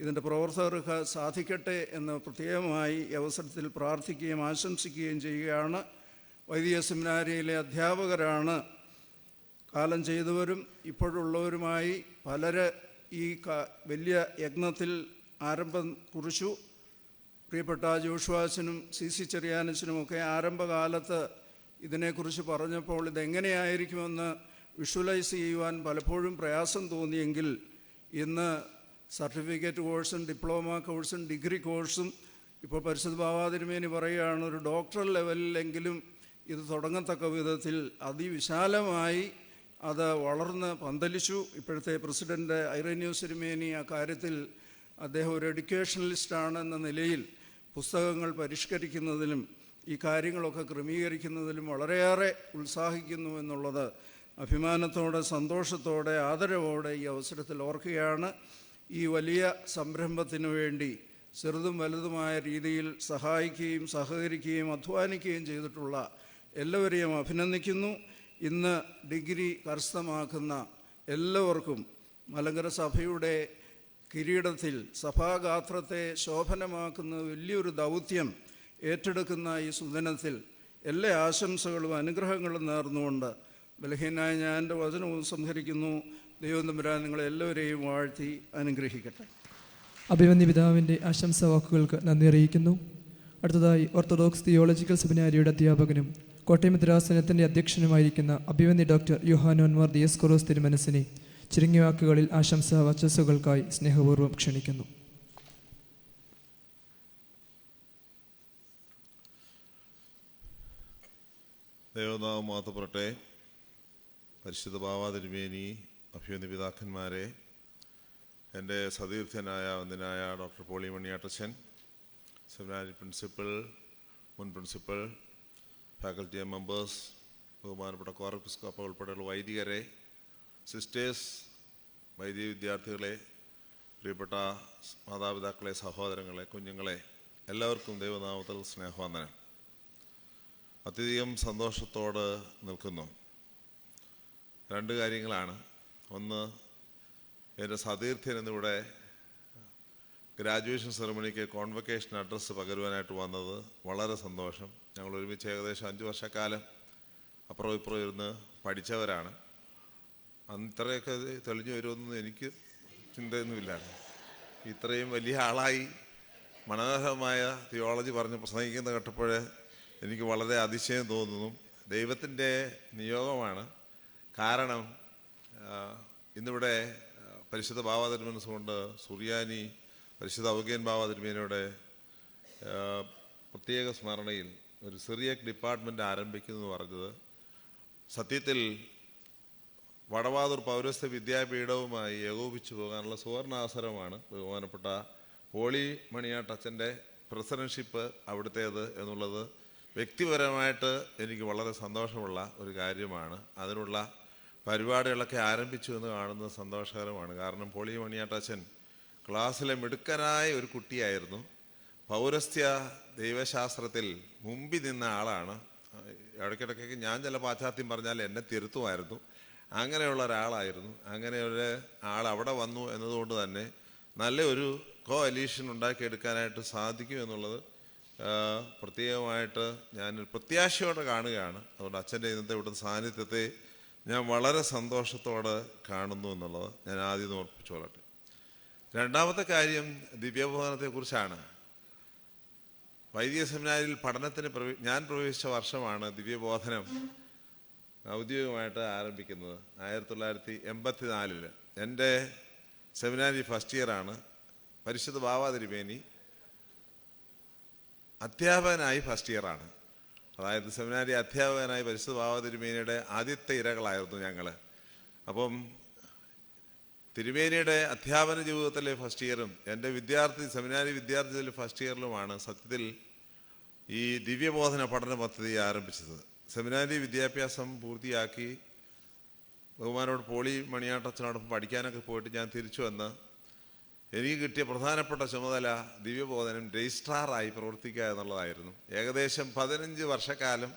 ഇതിൻ്റെ പ്രവർത്തകർക്ക് സാധിക്കട്ടെ എന്ന് പ്രത്യേകമായി ഈ അവസരത്തിൽ പ്രാർത്ഥിക്കുകയും ആശംസിക്കുകയും ചെയ്യുകയാണ്. വൈദിക സെമിനാരിയിലെ അധ്യാപകരാണ്. കാലം ചെയ്തവരും ഇപ്പോഴുള്ളവരുമായി പലര് ഈ വലിയ യജ്ഞത്തിൽ ആരംഭം കുറിച്ചു. പ്രിയപ്പെട്ട ജോഷുവാച്ചനും CC ചെറിയാനച്ചനുമൊക്കെ ആരംഭകാലത്ത് ഇതിനെക്കുറിച്ച് പറഞ്ഞപ്പോൾ ഇതെങ്ങനെയായിരിക്കുമെന്ന് വിഷ്വലൈസ് ചെയ്യുവാൻ പലപ്പോഴും പ്രയാസം തോന്നിയെങ്കിൽ ഇന്ന് സർട്ടിഫിക്കറ്റ് കോഴ്സും ഡിപ്ലോമ കോഴ്സും ഡിഗ്രി കോഴ്സും ഇപ്പോൾ പരിശുദ്ധ ബാവാ തിരുമേനി പറയുകയാണ്, ഒരു ഡോക്ടറൽ ലെവലിലെങ്കിലും ഇത് തുടങ്ങത്തക്ക വിധത്തിൽ അതിവിശാലമായി അത് വളർന്ന് പന്തലിച്ചു. ഇപ്പോഴത്തെ പ്രസിഡൻ്റ് ഐറേനിയോസ് തിരുമേനി ആ കാര്യത്തിൽ അദ്ദേഹം ഒരു എഡ്യൂക്കേഷണലിസ്റ്റാണെന്ന നിലയിൽ പുസ്തകങ്ങൾ പരിഷ്കരിക്കുന്നതിലും ഈ കാര്യങ്ങളൊക്കെ ക്രമീകരിക്കുന്നതിലും വളരെയേറെ ഉത്സാഹിക്കുന്നു എന്നുള്ളത് അഭിമാനത്തോടെ, സന്തോഷത്തോടെ, ആദരവോടെ ഈ അവസരത്തിൽ ഓർക്കുകയാണ്. ഈ വലിയ സംരംഭത്തിനു വേണ്ടി ചെറുതും വലുതുമായ രീതിയിൽ സഹായിക്കുകയും സഹകരിക്കുകയും അധ്വാനിക്കുകയും ചെയ്തിട്ടുള്ള എല്ലാവരെയും അഭിനന്ദിക്കുന്നു. ഇന്ന് ഡിഗ്രി കരസ്ഥമാക്കുന്ന എല്ലാവർക്കും മലങ്കര സഭയുടെ കിരീടത്തിൽ സഭാഗാത്രത്തെ ശോഭനമാക്കുന്ന വലിയൊരു ദൗത്യം ഏറ്റെടുക്കുന്ന ഈ സുദിനത്തിൽ എല്ലാ ആശംസകളും അനുഗ്രഹങ്ങളും നേർന്നുകൊണ്ട് ബലഹീനായ ഞാൻ എൻ്റെ വചനവും സംഹരിക്കുന്നു. ദൈവം തമ്പുരാൻ നിങ്ങളെല്ലാവരെയും വാഴ്ത്തി അനുഗ്രഹിക്കട്ടെ. അഭിമന്യ പിതാവിൻ്റെ ആശംസാ വാക്കുകൾക്ക് നന്ദി അറിയിക്കുന്നു. അടുത്തതായി ഓർത്തഡോക്സ് തിയോളജിക്കൽ സെമിനാരിയുടെ അധ്യാപകനും കോട്ടയം മെത്രാസനത്തിൻ്റെ അധ്യക്ഷനുമായിരിക്കുന്ന അഭിമന്യ ഡോക്ടർ യോഹാനോൻ മാർ ദിയസ്കോറോസ് തിരുമനസിനെ ചുരുങ്ങിയ വാക്കുകളിൽ ആശംസാ വചസ്സുകൾക്കായി സ്നേഹപൂർവ്വം ക്ഷണിക്കുന്നു. ദൈവനാമം മഹത്വപ്പെടട്ടെ. പരിശുദ്ധ ബാവാ തിരുമേനി, അഭിമന്യ പിതാക്കന്മാരെ, എൻ്റെ സതീർത്ഥ്യനായ വന്ദനായ ഡോക്ടർ പോളി മണിയാട്ടച്ചൻ, സെമിനാരി പ്രിൻസിപ്പൽ, മുൻ പ്രിൻസിപ്പൽ, ഫാക്കൽറ്റി മെമ്പേഴ്സ്, ബഹുമാനപ്പെട്ട കോറപ്പിസ്കോപ്പ ഉൾപ്പെടെയുള്ള വൈദികരെ, സിസ്റ്റേഴ്സ്, വൈദിക വിദ്യാർത്ഥികളെ, പ്രിയപ്പെട്ട മാതാപിതാക്കളെ, സഹോദരങ്ങളെ, കുഞ്ഞുങ്ങളെ, എല്ലാവർക്കും ദൈവനാമത്തിൽ സ്നേഹവന്ദനം. അത്യധികം സന്തോഷത്തോട് നിൽക്കുന്നു. രണ്ട് കാര്യങ്ങളാണ്. ഒന്ന്, എൻ്റെ സതീർത്ഥ്യൻ എന്നിവിടെ ഗ്രാജുവേഷൻ സെറമണിക്ക് കോൺവൊക്കേഷൻ അഡ്രസ്സ് പകരുവാനായിട്ട് വന്നത് വളരെ സന്തോഷം. ഞങ്ങൾ ഒരുമിച്ച് ഏകദേശം 5 വർഷക്കാലം അപ്പുറം ഇപ്പുറം ഇരുന്ന് പഠിച്ചവരാണ്. അന്ന് ഇത്രയൊക്കെ തെളിഞ്ഞു വരുമെന്ന് എനിക്ക് ചിന്തയൊന്നുമില്ലായിരുന്നു. ഇത്രയും വലിയ ആളായി മനോഹരമായ തിയോളജി പറഞ്ഞ് പ്രസംഗിക്കുന്ന കേട്ടപ്പോൾ എനിക്ക് വളരെ അതിശയം തോന്നുന്നു. ദൈവത്തിൻ്റെ നിയോഗമാണ്. കാരണം ഇന്നിവിടെ പരിശുദ്ധ ബാവാ തിരുമനസ് കൊണ്ട് സുറിയാനി പരിശുദ്ധ ഔഗേൻ ബാവാ തിരുമേനിയുടെ പ്രത്യേക സ്മരണയിൽ ഒരു സിറിയക് ഡിപ്പാർട്ട്മെൻറ്റ് ആരംഭിക്കുന്നു എന്ന് പറഞ്ഞത് സത്യത്തിൽ വടവാതൂർ പൗരസ്ത്യ വിദ്യാപീഠവുമായി ഏകോപിച്ചു പോകാനുള്ള സുവർണാവസരമാണ്. ബഹുമാനപ്പെട്ട പോളി മണിയാട്ടച്ചൻ്റെ പ്രസിഡൻഷിപ്പ് അവിടുത്തേത് എന്നുള്ളത് വ്യക്തിപരമായിട്ട് എനിക്ക് വളരെ സന്തോഷമുള്ള ഒരു കാര്യമാണ്. അതിനുള്ള പരിപാടികളൊക്കെ ആരംഭിച്ചു എന്ന് കാണുന്നത് സന്തോഷകരമാണ്. കാരണം പോളി മണിയാട്ടച്ചൻ ക്ലാസ്സിലെ മിടുക്കനായ ഒരു കുട്ടിയായിരുന്നു. പൗരസ്ത്യ ദൈവശാസ്ത്രത്തിൽ മുമ്പിൽ നിന്ന ആളാണ്. ഇടയ്ക്കിടയ്ക്ക് ഞാൻ ചില പാശ്ചാത്യം പറഞ്ഞാൽ എന്നെ തിരുത്തുമായിരുന്നു. അങ്ങനെയുള്ള ഒരാളായിരുന്നു. അങ്ങനെ ഒരു ആൾ അവിടെ വന്നു എന്നതുകൊണ്ട് തന്നെ നല്ല ഒരു കോഅലീഷൻ ഉണ്ടാക്കിയെടുക്കാനായിട്ട് സാധിക്കും എന്നുള്ളത് പ്രത്യേകമായിട്ട് ഞാൻ പ്രത്യാശയോടെ കാണുകയാണ്. അതുകൊണ്ട് അച്ഛൻ്റെ ഇന്നത്തെ ഇവിടുത്തെ സാന്നിധ്യത്തെ ഞാൻ വളരെ സന്തോഷത്തോടെ കാണുന്നു എന്നുള്ളത് ഞാൻ ആദ്യം ഓർപ്പിച്ചോളട്ടെ. രണ്ടാമത്തെ കാര്യം ദിവ്യബോധനത്തെക്കുറിച്ചാണ്. വൈദിക സെമിനാരിയിൽ പഠനത്തിന് ഞാൻ പ്രവേശിച്ച വർഷമാണ് ദിവ്യബോധനം ഔദ്യോഗികമായിട്ട് ആരംഭിക്കുന്നത്. 1984 എൻ്റെ സെമിനാരി ഫസ്റ്റ് ഇയറാണ്. പരിശുദ്ധ ബാവാ തിരുമേനി അധ്യാപകനായി ഫസ്റ്റ് ഇയറാണ്. അതായത് സെമിനാരി അധ്യാപകനായി പരിശുദ്ധ ബാവാ തിരുമേനിയുടെ ആദ്യത്തെ ഇരകളായിരുന്നു ഞങ്ങൾ. അപ്പം തിരുമേനിയുടെ അധ്യാപന ജീവിതത്തിലെ ഫസ്റ്റ് ഇയറും എൻ്റെ സെമിനാരി വിദ്യാർത്ഥികളിലെ ഫസ്റ്റ് ഇയറിലുമാണ് സത്യത്തിൽ ഈ ദിവ്യബോധന പഠന പദ്ധതി ആരംഭിച്ചത്. സെമിനാരി വിദ്യാഭ്യാസം പൂർത്തിയാക്കി ബഹുമാനോട് പോളി മണിയാട്ടച്ചനോടൊപ്പം പഠിക്കാനൊക്കെ പോയിട്ട് ഞാൻ തിരിച്ചു വന്ന് എനിക്ക് കിട്ടിയ പ്രധാനപ്പെട്ട ചുമതല ദിവ്യബോധനം രജിസ്ട്രാറായി പ്രവർത്തിക്കുക എന്നുള്ളതായിരുന്നു. ഏകദേശം 15 വർഷക്കാലം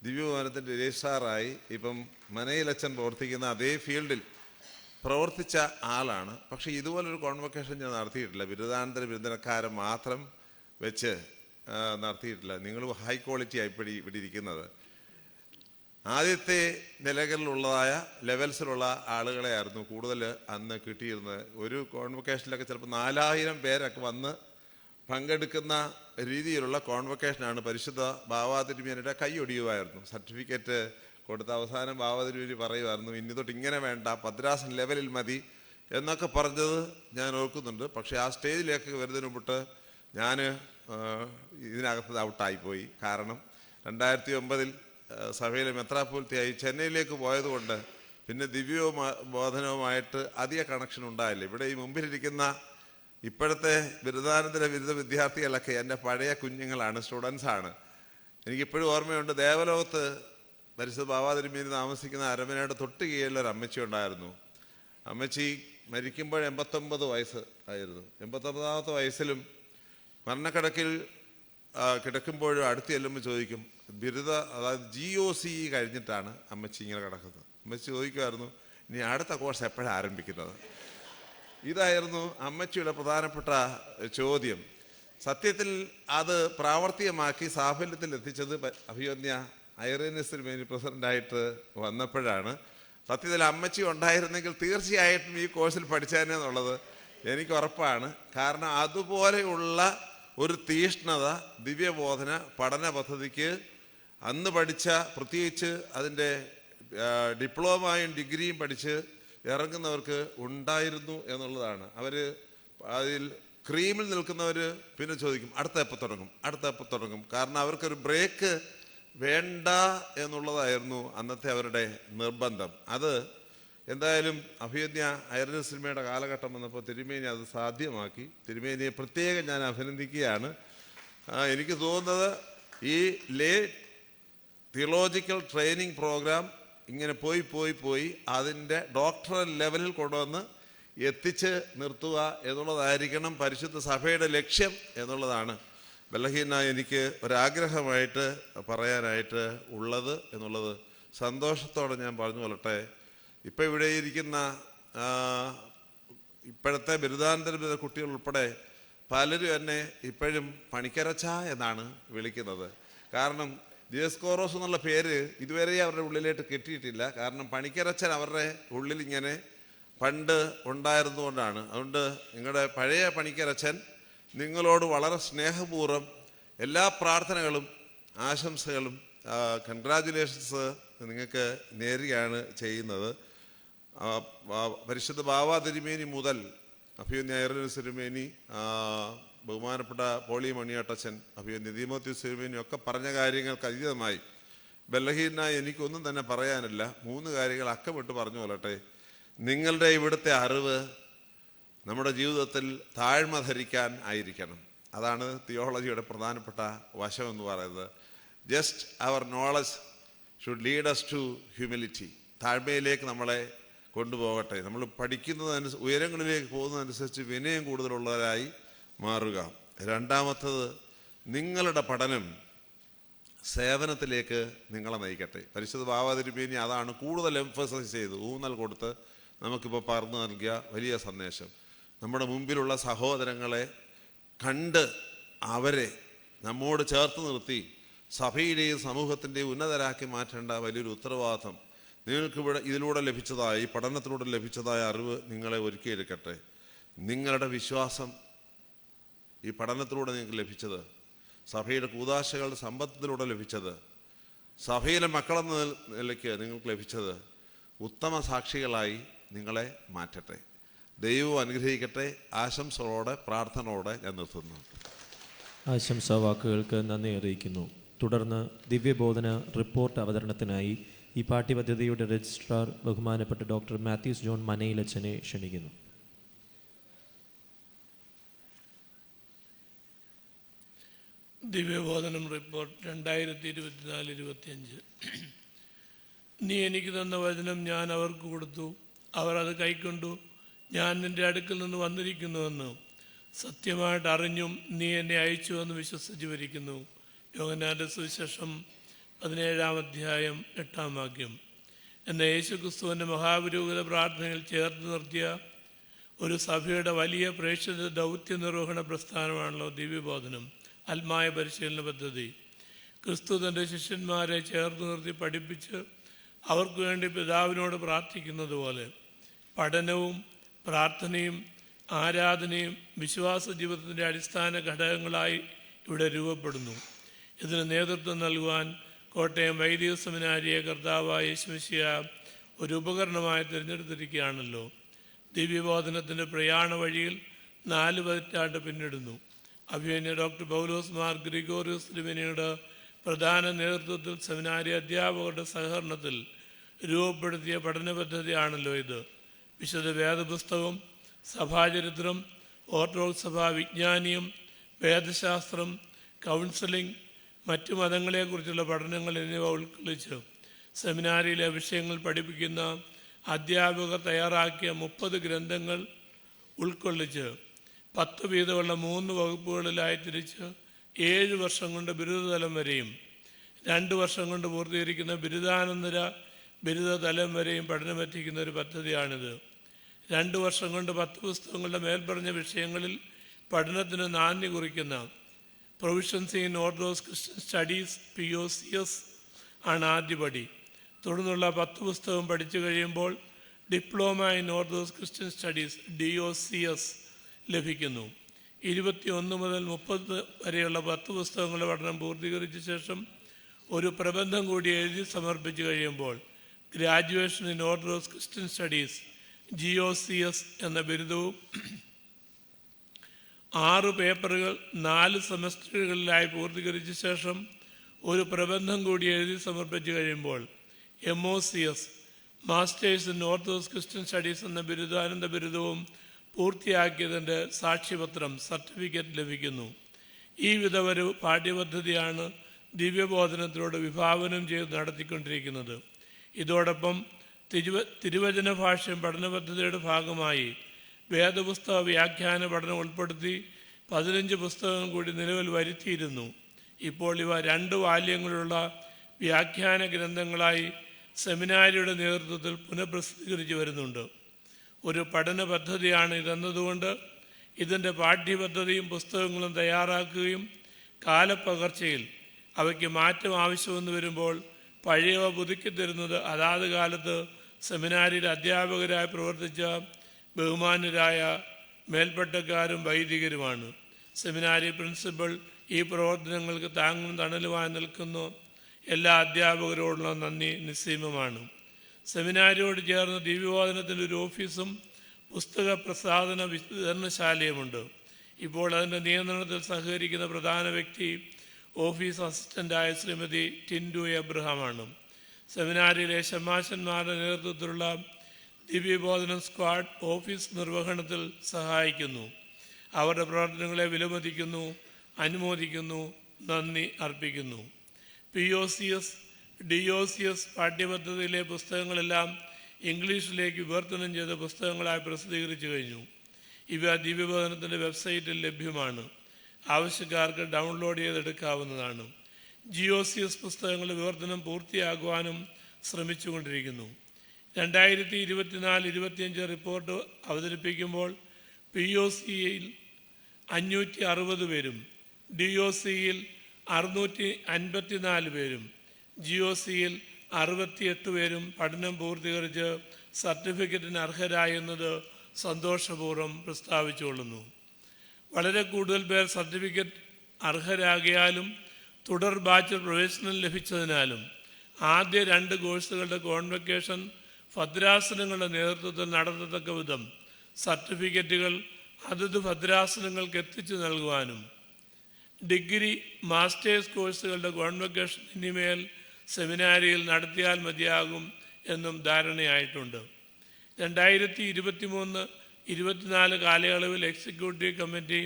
ദിവ്യബോധനത്തിൻ്റെ രജിസ്ട്രാറായി ഇപ്പം മനയിലച്ചൻ പ്രവർത്തിക്കുന്ന അതേ ഫീൽഡിൽ പ്രവർത്തിച്ച ആളാണ്. പക്ഷേ ഇതുപോലൊരു കോൺവൊക്കേഷൻ ഞാൻ നടത്തിയിട്ടില്ല. ബിരുദാനന്തര ബിരുദക്കാരെ മാത്രം വെച്ച് നടത്തിയിട്ടില്ല. നിങ്ങൾ ഹൈ ക്വാളിറ്റി ആയി ഇവിടെ ഇരിക്കുന്നത്. ആദ്യത്തെ നിലകളിലുള്ളതായ ലെവൽസിലുള്ള ആളുകളെ ആയിരുന്നു കൂടുതൽ അന്ന് കിട്ടിയിരുന്നത്. ഒരു കോൺവൊക്കേഷനിലൊക്കെ ചിലപ്പോൾ 4000 പേരൊക്കെ വന്ന് പങ്കെടുക്കുന്ന രീതിയിലുള്ള കോൺവൊക്കേഷനാണ്. പരിശുദ്ധ ബാവാ തിരുമേനിയുടെ കൈയൊടിയുമായിരുന്നു. സർട്ടിഫിക്കറ്റ് കൊടുത്ത അവസാനം ബാവാ തിരുമേനി പറയുമായിരുന്നു, ഇനി തൊട്ട് ഇങ്ങനെ വേണ്ട, ഭദ്രാസൻ ലെവലിൽ മതി എന്നൊക്കെ പറഞ്ഞത് ഞാൻ ഓർക്കുന്നുണ്ട്. പക്ഷേ ആ സ്റ്റേജിലേക്ക് വരുന്നതിന് മുമ്പിട്ട് ഞാൻ ഇതിനകത്ത് ഔട്ടായിപ്പോയി. കാരണം 2009 സഭയിലെ മെത്രാപ്പൊലീത്തയായി ചെന്നൈയിലേക്ക് പോയതുകൊണ്ട് പിന്നെ ദിവ്യബോധനവുമായിട്ട് അധിക കണക്ഷൻ ഉണ്ടായില്ല. ഇവിടെ ഈ മുമ്പിലിരിക്കുന്ന ഇപ്പോഴത്തെ ബിരുദാനന്തര ബിരുദ വിദ്യാർത്ഥികളൊക്കെ എൻ്റെ പഴയ കുഞ്ഞുങ്ങളാണ്, സ്റ്റുഡൻസാണ്. എനിക്കിപ്പോഴും ഓർമ്മയുണ്ട്, ദേവലോകത്ത് പരിശുദ്ധ ബാബാതിരുമേനി താമസിക്കുന്ന അരമനയുടെ തൊട്ട് കീഴിലൊരു അമ്മച്ചി ഉണ്ടായിരുന്നു. അമ്മച്ചി മരിക്കുമ്പോൾ 89 വയസ്സ് ആയിരുന്നു. 89ാമത്തെ വയസ്സിലും മരണക്കിടക്കിൽ കിടക്കുമ്പോഴും അടുത്ത് ചെല്ലുമ്പോൾ ചോദിക്കും, അതായത് GOC കഴിഞ്ഞിട്ടാണ് അമ്മച്ചി ഇങ്ങനെ കിടക്കുന്നത്. അമ്മച്ചി ചോദിക്കുമായിരുന്നു, ഇനി അടുത്ത കോഴ്സ് എപ്പോഴാണ് ആരംഭിക്കുന്നത്? ഇതായിരുന്നു അമ്മച്ചിയുടെ പ്രധാനപ്പെട്ട ചോദ്യം. സത്യത്തിൽ അത് പ്രാവർത്തികമാക്കി സാഫല്യത്തിൽ എത്തിച്ചത് അഭിവന്യ ഐറേനിയസ് തിരുമേനി പ്രസിഡൻ്റായിട്ട് വന്നപ്പോഴാണ്. സത്യത്തിൽ അമ്മച്ചി ഉണ്ടായിരുന്നെങ്കിൽ തീർച്ചയായിട്ടും ഈ കോഴ്സിൽ പഠിച്ചേനെ എന്നുള്ളത് എനിക്ക് ഉറപ്പാണ്. കാരണം അതുപോലെയുള്ള ഒരു തീഷ്ണത ദിവ്യബോധന പഠന പദ്ധതിക്ക് അന്ന് പഠിച്ച, പ്രത്യേകിച്ച് അതിൻ്റെ ഡിപ്ലോമയും ഡിഗ്രിയും പഠിച്ച് ഇറങ്ങുന്നവർക്ക് ഉണ്ടായിരുന്നു എന്നുള്ളതാണ്. അവർ അതിൽ ക്രീമിൽ നിൽക്കുന്നവർ പിന്നെ ചോദിക്കും അടുത്ത എപ്പോൾ തുടങ്ങും. കാരണം അവർക്കൊരു ബ്രേക്ക് വേണ്ട എന്നുള്ളതായിരുന്നു അന്നത്തെ അവരുടെ നിർബന്ധം. അത് എന്തായാലും അഭിവന്യ ഐറേനിയസ് തിരുമേനിയുടെ കാലഘട്ടം വന്നപ്പോൾ തിരുമേനി അത് സാധ്യമാക്കി. തിരുമേനിയെ പ്രത്യേകം ഞാൻ അഭിനന്ദിക്കുകയാണ്. എനിക്ക് തോന്നുന്നത് ഈ ലേ തിയോളജിക്കൽ ട്രെയിനിങ് പ്രോഗ്രാം ഇങ്ങനെ പോയി അതിൻ്റെ ഡോക്ടറൽ ലെവലിൽ കൊണ്ടുവന്ന് എത്തിച്ച് നിർത്തുക എന്നുള്ളതായിരിക്കണം പരിശുദ്ധ സഭയുടെ ലക്ഷ്യം എന്നുള്ളതാണ് ബലഹീന എനിക്ക് ഒരാഗ്രഹമായിട്ട് പറയാനായിട്ട് ഉള്ളത് എന്നുള്ളത് സന്തോഷത്തോടെ ഞാൻ പറഞ്ഞു കൊള്ളട്ടെ. ഇപ്പം ഇവിടെ ഇരിക്കുന്ന ഇപ്പോഴത്തെ ബിരുദാനന്തര ബിരുദ കുട്ടികൾ ഉൾപ്പെടെ പലരും എന്നെ ഇപ്പോഴും പണിക്കരച്ച എന്നാണ് വിളിക്കുന്നത്. കാരണം ദിയസ്കോറോസ് എന്നുള്ള പേര് ഇതുവരെ അവരുടെ ഉള്ളിലേക്ക് കിട്ടിയിട്ടില്ല. കാരണം പണിക്കരച്ചൻ അവരുടെ ഉള്ളിൽ ഇങ്ങനെ പണ്ട് ഉണ്ടായിരുന്നുകൊണ്ടാണ്. അതുകൊണ്ട് നിങ്ങളുടെ പഴയ പണിക്കരച്ചൻ നിങ്ങളോട് വളരെ സ്നേഹപൂർവ്വം എല്ലാ പ്രാർത്ഥനകളും ആശംസകളും കൺഗ്രാജുലേഷൻസ് നിങ്ങൾക്ക് നേരുകയാണ് ചെയ്യുന്നത്. പരിശുദ്ധ ബാബാ തിരുമേനി മുതൽ അഭിവന്യ ഐറേനിയസ് തിരുമേനി, ബഹുമാനപ്പെട്ട പോളി മണിയാട്ടച്ചൻ, അഭിവന്യ തീമോത്തിയോസ് തിരുമേനി ഒക്കെ പറഞ്ഞ കാര്യങ്ങൾക്ക് അതീതമായി ബലഹീനായി എനിക്കൊന്നും തന്നെ പറയാനില്ല. 3 കാര്യങ്ങൾ അക്കമിട്ട് പറഞ്ഞു കൊള്ളട്ടെ. നിങ്ങളുടെ ഇവിടുത്തെ അറിവ് നമ്മുടെ ജീവിതത്തിൽ താഴ്മ ധരിക്കാൻ ആയിരിക്കണം. അതാണ് തിയോളജിയുടെ പ്രധാനപ്പെട്ട വശമെന്ന് പറയുന്നത്. Just our knowledge should lead us to humility. താഴ്മയിലേക്ക് നമ്മളെ കൊണ്ടുപോകട്ടെ. നമ്മൾ പഠിക്കുന്നതനുസരിച്ച്, ഉയരങ്ങളിലേക്ക് പോകുന്നതനുസരിച്ച് വിനയം കൂടുതലുള്ളവരായി മാറുക. രണ്ടാമത്തത്, നിങ്ങളുടെ പഠനം സേവനത്തിലേക്ക് നിങ്ങളെ നയിക്കട്ടെ. പരിശുദ്ധ ബാബാ തിരുമേനി അതാണ് കൂടുതൽ എംഫസൈസ് ചെയ്ത് ഊന്നൽ കൊടുത്ത് നമുക്കിപ്പോൾ പറഞ്ഞു നൽകിയ വലിയ സന്ദേശം. നമ്മുടെ മുമ്പിലുള്ള സഹോദരങ്ങളെ കണ്ട് അവരെ നമ്മോട് ചേർത്ത് നിർത്തി സഭയുടെയും സമൂഹത്തിൻ്റെയും ഉന്നതരാക്കി മാറ്റേണ്ട വലിയൊരു ഉത്തരവാദിത്വം നിങ്ങൾക്കിവിടെ ഇതിലൂടെ ലഭിച്ചതായ, ഈ പഠനത്തിലൂടെ ലഭിച്ചതായ അറിവ് നിങ്ങളെ ഒരുക്കിയെടുക്കട്ടെ. നിങ്ങളുടെ വിശ്വാസം ഈ പഠനത്തിലൂടെ നിങ്ങൾക്ക് ലഭിച്ചത്, സഭയുടെ കൂദാശകളുടെ സമ്പത്തിലൂടെ ലഭിച്ചത്, സഭയിലെ മക്കളെന്ന നിലയ്ക്ക് നിങ്ങൾക്ക് ലഭിച്ചത് ഉത്തമ സാക്ഷികളായി നിങ്ങളെ മാറ്റട്ടെ. ദൈവം അനുഗ്രഹിക്കട്ടെ. ആശംസകളോടെ പ്രാർത്ഥനയോടെ ഞാൻ നിർത്തുന്നു. ആശംസാ വാക്കുകൾക്ക് നന്ദി അറിയിക്കുന്നു. തുടർന്ന് ദിവ്യബോധന റിപ്പോർട്ട് അവതരണത്തിനായി ഈ പാഠ്യപദ്ധതിയുടെ രജിസ്ട്രാർ ബഹുമാനപ്പെട്ട ഡോക്ടർ മാത്യൂസ് ജോൺ മനയിലച്ചനെ ക്ഷണിക്കുന്നു. ദിവ്യബോധനം റിപ്പോർട്ട് 2024-25. നീ എനിക്ക് തന്ന വചനം ഞാൻ അവർക്ക് കൊടുത്തു, അവർ അത് കൈക്കൊണ്ടു. ഞാൻ നിൻ്റെ അടുക്കൽ നിന്ന് വന്നിരിക്കുന്നുവെന്ന് സത്യമായിട്ട് അറിഞ്ഞും നീ എന്നെ അയച്ചുവെന്ന് വിശ്വസിച്ച് വരിക്കുന്നു. യോഹന്നാൻ്റെ സുവിശേഷം 17-ാം അധ്യായം 8-ാം വാക്യം. എന്ന യേശുക്രിസ്തുവിൻ്റെ മഹാപുരോഹിത പ്രാർത്ഥനയിൽ ചേർത്ത് നിർത്തിയ ഒരു സഭയുടെ വലിയ പ്രേക്ഷിത ദൗത്യ നിർവഹണ പ്രസ്ഥാനമാണല്ലോ ദിവ്യബോധനം, ആത്മായ പരിശീലന പദ്ധതി. ക്രിസ്തു തൻ്റെ ശിഷ്യന്മാരെ ചേർത്ത് നിർത്തി പഠിപ്പിച്ച് അവർക്ക് വേണ്ടി പിതാവിനോട് പ്രാർത്ഥിക്കുന്നത് പോലെ പഠനവും പ്രാർത്ഥനയും ആരാധനയും വിശ്വാസ ജീവിതത്തിൻ്റെ അടിസ്ഥാന ഘടകങ്ങളായി ഇവിടെ രൂപപ്പെടുന്നു. ഇതിന് നേതൃത്വം നൽകുവാൻ കോട്ടയം വൈദിക സെമിനാരിയെ കർത്താവായ യേശുമിശിഹ ഒരു ഉപകരണമായി തിരഞ്ഞെടുത്തിരിക്കുകയാണല്ലോ. ദിവ്യബോധനത്തിൻ്റെ പ്രയാണ വഴിയിൽ 4 പതിറ്റാണ്ട് പിന്നിടുന്നു. അഭിമന്യ ഡോക്ടർ പൗലോസ് മാർ ഗ്രിഗോറിയോസ് തിരുമേനിയുടെ പ്രധാന നേതൃത്വത്തിൽ സെമിനാരി അധ്യാപകരുടെ സഹകരണത്തിൽ രൂപപ്പെടുത്തിയ പഠന പദ്ധതിയാണല്ലോ ഇത്. വിശുദ്ധ വേദപുസ്തകം, സഭാചരിത്രം, ഓർത്തഡോക്സ് സഭാ വിജ്ഞാനീയം, വേദശാസ്ത്രം, കൗൺസിലിംഗ്, മറ്റു മതങ്ങളെക്കുറിച്ചുള്ള പഠനങ്ങൾ എന്നിവ ഉൾക്കൊള്ളിച്ച് സെമിനാരിയിലെ വിഷയങ്ങൾ പഠിപ്പിക്കുന്ന അധ്യാപകർ തയ്യാറാക്കിയ 30 ഗ്രന്ഥങ്ങൾ ഉൾക്കൊള്ളിച്ച് 10 വീതമുള്ള 3 വകുപ്പുകളിലായി തിരിച്ച് 7 വർഷം കൊണ്ട് ബിരുദതലം വരെയും 2 വർഷം കൊണ്ട് പൂർത്തീകരിക്കുന്ന ബിരുദാനന്തര ബിരുദതലം വരെയും പഠനമെത്തിക്കുന്ന ഒരു പദ്ധതിയാണിത്. 2 വർഷം കൊണ്ട് 10 പുസ്തകങ്ങളുടെ മേൽപ്പറഞ്ഞ വിഷയങ്ങളിൽ പഠനത്തിന് നാന്ദി കുറിക്കുന്ന proficiency in orthodox Christian studies POCS ആണ് ആദ്യപടി. തുടർന്നുള്ള 10 പുസ്തകം പഠിച്ചു കഴിയുമ്പോൾ diploma in orthodox Christian studies DOCS ലഭിക്കുന്നു. 21 മുതൽ 30 വരെയുള്ള 10 പുസ്തകങ്ങളുടെ പഠനം പൂർത്തീകരിച്ച ശേഷം ഒരു പ്രബന്ധം കൂടി എഴുതി സമർപ്പിച്ചു കഴിയുമ്പോൾ graduation in orthodox Christian studies GOCS എന്ന ബിരുദവും 6 പേപ്പറുകൾ 4 സെമസ്റ്ററുകളിലായി പൂർത്തീകരിച്ച ശേഷം ഒരു പ്രബന്ധം കൂടി എഴുതി സമർപ്പിച്ചു കഴിയുമ്പോൾ MOCS masters in orthodox Christian studies എന്ന ബിരുദാനന്ദ ബിരുദവും പൂർത്തിയാക്കിയതിൻ്റെ സാക്ഷ്യപത്രം സർട്ടിഫിക്കറ്റ് ലഭിക്കുന്നു. ഈ വിധ ഒരു പാഠ്യപദ്ധതിയാണ് ദിവ്യബോധനത്തിലൂടെ വിഭാവനം ചെയ്ത് നടത്തിക്കൊണ്ടിരിക്കുന്നത്. ഇതോടൊപ്പം തിരുവചന ഭാഷ്യം പഠന പദ്ധതിയുടെ ഭാഗമായി വേദപുസ്തക വ്യാഖ്യാന പഠനം ഉൾപ്പെടുത്തി 15 പുസ്തകങ്ങൾ കൂടി നിലവിൽ വരുത്തിയിരുന്നു. ഇപ്പോൾ ഇവ 2 വാല്യങ്ങളുള്ള വ്യാഖ്യാന ഗ്രന്ഥങ്ങളായി സെമിനാരിയുടെ നേതൃത്വത്തിൽ പുനഃപ്രസിദ്ധീകരിച്ചു വരുന്നുണ്ട്. ഒരു പഠന പദ്ധതിയാണ് ഇതെന്നതുകൊണ്ട് ഇതിൻ്റെ പാഠ്യപദ്ധതിയും പുസ്തകങ്ങളും തയ്യാറാക്കുകയും കാലപ്പകർച്ചയിൽ അവയ്ക്ക് മാറ്റം ആവശ്യമെന്ന് വരുമ്പോൾ പഴയവ പുതുക്കി തരുന്നത് അതാത് കാലത്ത് സെമിനാരിയിൽ അധ്യാപകരായി പ്രവർത്തിച്ച ബഹുമാന്യരായ മേൽപ്പട്ടക്കാരും വൈദികരുമാണ്. സെമിനാരി പ്രിൻസിപ്പൽ ഈ പ്രവർത്തനങ്ങൾക്ക് താങ്ങും തണലുമായി നിൽക്കുന്ന എല്ലാ അധ്യാപകരോടുള്ള നന്ദി നിസ്സീമമാണ്. സെമിനാരിയോട് ചേർന്ന് ദിവ്യബോധനത്തിൻ്റെ ഒരു ഓഫീസും പുസ്തക പ്രസാധന വിതരണശാലയുമുണ്ട്. ഇപ്പോൾ അതിൻ്റെ നിയന്ത്രണത്തിൽ സഹകരിക്കുന്ന പ്രധാന വ്യക്തി ഓഫീസ് അസിസ്റ്റൻ്റായ ശ്രീമതി ടിൻഡു എബ്രഹാമാണ്. സെമിനാരിയിലെ ശമാശന്മാരുടെ നേതൃത്വത്തിലുള്ള ദിവ്യബോധനം സ്ക്വാഡ് ഓഫീസ് നിർവഹണത്തിൽ സഹായിക്കുന്നു. അവരുടെ പ്രവർത്തനങ്ങളെ വിലമതിക്കുന്നു, അനുമോദിക്കുന്നു, നന്ദി അർപ്പിക്കുന്നു. POCS DOCS പാഠ്യപദ്ധതിയിലെ പുസ്തകങ്ങളെല്ലാം ഇംഗ്ലീഷിലേക്ക് വിവർത്തനം ചെയ്ത പുസ്തകങ്ങളായി പ്രസിദ്ധീകരിച്ചു കഴിഞ്ഞു. ഇവ ദിവ്യബോധനത്തിൻ്റെ വെബ്സൈറ്റിൽ ലഭ്യമാണ്. ആവശ്യക്കാർക്ക് ഡൗൺലോഡ് ചെയ്തെടുക്കാവുന്നതാണ്. GOCS പുസ്തകങ്ങളുടെ വിവർത്തനം പൂർത്തിയാക്കുവാനും ശ്രമിച്ചുകൊണ്ടിരിക്കുന്നു. 2024-25 റിപ്പോർട്ട് അവതരിപ്പിക്കുമ്പോൾ POCയിൽ 560 പേരും DOCയിൽ 654 പേരും GOCയിൽ 68 പേരും പഠനം പൂർത്തീകരിച്ച് സർട്ടിഫിക്കറ്റിന് അർഹരായെന്നത് സന്തോഷപൂർവ്വം പ്രസ്താവിച്ചുകൊള്ളുന്നു. വളരെ കൂടുതൽ പേർ സർട്ടിഫിക്കറ്റ് അർഹരാകിയാലും തുടർ ബാച്ചിൽ പ്രവേശനം ലഭിച്ചതിനാലും ആദ്യ 2 കോഴ്സുകളുടെ കോൺവൊക്കേഷൻ ഭദ്രാസനങ്ങളുടെ നേതൃത്വത്തിൽ നടത്തത്തക്ക വിധം സർട്ടിഫിക്കറ്റുകൾ അതത് ഭദ്രാസനങ്ങൾക്ക് എത്തിച്ചു നൽകുവാനും ഡിഗ്രി മാസ്റ്റേഴ്സ് കോഴ്സുകളുടെ കോൺവൊക്കേഷൻ ഇനിമേൽ സെമിനാരിയിൽ നടത്തിയാൽ മതിയാകും എന്നും ധാരണയായിട്ടുണ്ട്. 2023-24 കാലയളവിൽ എക്സിക്യൂട്ടീവ് കമ്മിറ്റി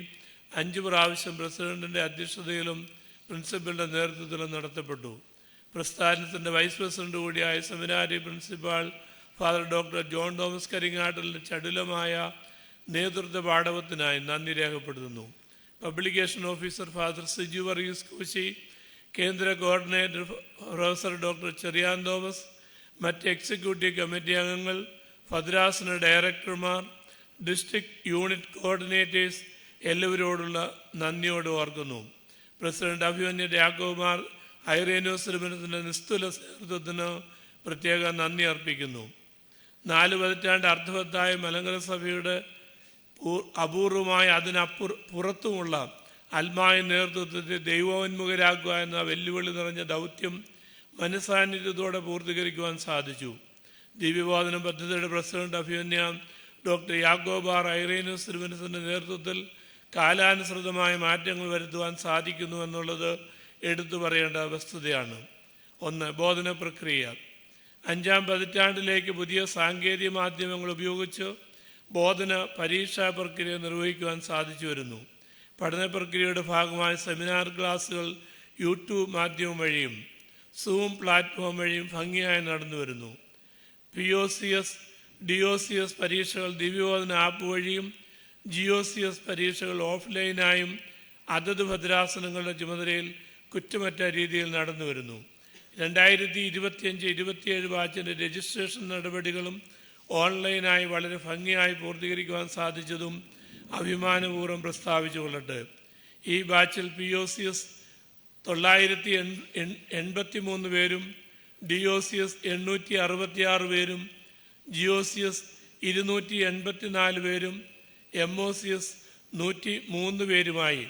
5 പ്രാവശ്യം പ്രസിഡന്റിൻ്റെ അധ്യക്ഷതയിലും പ്രിൻസിപ്പലിൻ്റെ നേതൃത്വത്തിലും നടത്തപ്പെട്ടു. പ്രസ്ഥാനത്തിൻ്റെ വൈസ് പ്രസിഡന്റ് കൂടിയായ seminary principal father doctor John Thomas കരിങ്ങാട്ടിലിൻ്റെ ചടുലമായ നേതൃത്വ പാഠവത്തിനായി നന്ദി രേഖപ്പെടുത്തുന്നു. Publication officer father Siju Varghese Koshy, കേന്ദ്ര coordinator professor doctor Cherian Thomas, മറ്റ് എക്സിക്യൂട്ടീവ് കമ്മിറ്റി അംഗങ്ങൾ, ഭദ്രാസന ഡയറക്ടർമാർ, ഡിസ്ട്രിക്ട് യൂണിറ്റ് കോർഡിനേറ്റേഴ്സ് എല്ലാവരോടുള്ള നന്ദിയോട് ഓർക്കുന്നു. പ്രസിഡന്റ് അഭിമന്യ യാക്കോബ് ഐറേനോസ് തിരുമനസിൻ്റെ നിസ്തുല നേതൃത്വത്തിന് പ്രത്യേക നന്ദി അർപ്പിക്കുന്നു. 4 പതിറ്റാണ്ട് അർത്ഥവത്തായ മലങ്കര സഭയുടെ അപൂർവമായ പുറത്തുമുള്ള ആത്മായ നേതൃത്വത്തെ ദൈവോന്മുഖരാക്കുക എന്ന വെല്ലുവിളി നിറഞ്ഞ ദൗത്യം മനസാന്നിധ്യത്തോടെ പൂർത്തീകരിക്കുവാൻ സാധിച്ചു. ദിവ്യബോധന പദ്ധതിയുടെ പ്രസിഡന്റ് അഭിമന്യ ഡോക്ടർ യാക്കോബ് ഐറേനോസ് തിരുമനസിൻ്റെ നേതൃത്വത്തിൽ കാലാനുസൃതമായ മാറ്റങ്ങൾ വരുത്തുവാൻ സാധിക്കുന്നു എന്നുള്ളത് എടുത്തു പറയേണ്ട വസ്തുതയാണ്. 1. ബോധന പ്രക്രിയ. 5-ാം പതിറ്റാണ്ടിലേക്ക് പുതിയ സാങ്കേതിക മാധ്യമങ്ങൾ ഉപയോഗിച്ച് ബോധന പരീക്ഷാ പ്രക്രിയ നിർവഹിക്കുവാൻ സാധിച്ചു വരുന്നു. പഠന പ്രക്രിയയുടെ ഭാഗമായ സെമിനാർ ക്ലാസുകൾ യൂട്യൂബ് മാധ്യമം വഴിയും സൂം പ്ലാറ്റ്ഫോം വഴിയും ഭംഗിയായി നടന്നു വരുന്നു. POCS, DOCS പരീക്ഷകൾ ദിവ്യബോധന ആപ്പ് വഴിയും GOCS പരീക്ഷകൾ ഓഫ്ലൈനായും അതത് ഭദ്രാസനങ്ങളുടെ ചുമതലയിൽ കുറ്റമറ്റ രീതിയിൽ നടന്നു വരുന്നു. 2025-27 ബാച്ചിൻ്റെ രജിസ്ട്രേഷൻ നടപടികളും ഓൺലൈനായി വളരെ ഭംഗിയായി പൂർത്തീകരിക്കുവാൻ സാധിച്ചതും അഭിമാനപൂർവ്വം പ്രസ്താവിച്ചുകൊള്ളട്ടെ. ഈ ബാച്ചിൽ POCS 983 പേരും DOCS 866 പേരും GOCS 284 പേരും MOCS 103 പേരുമായി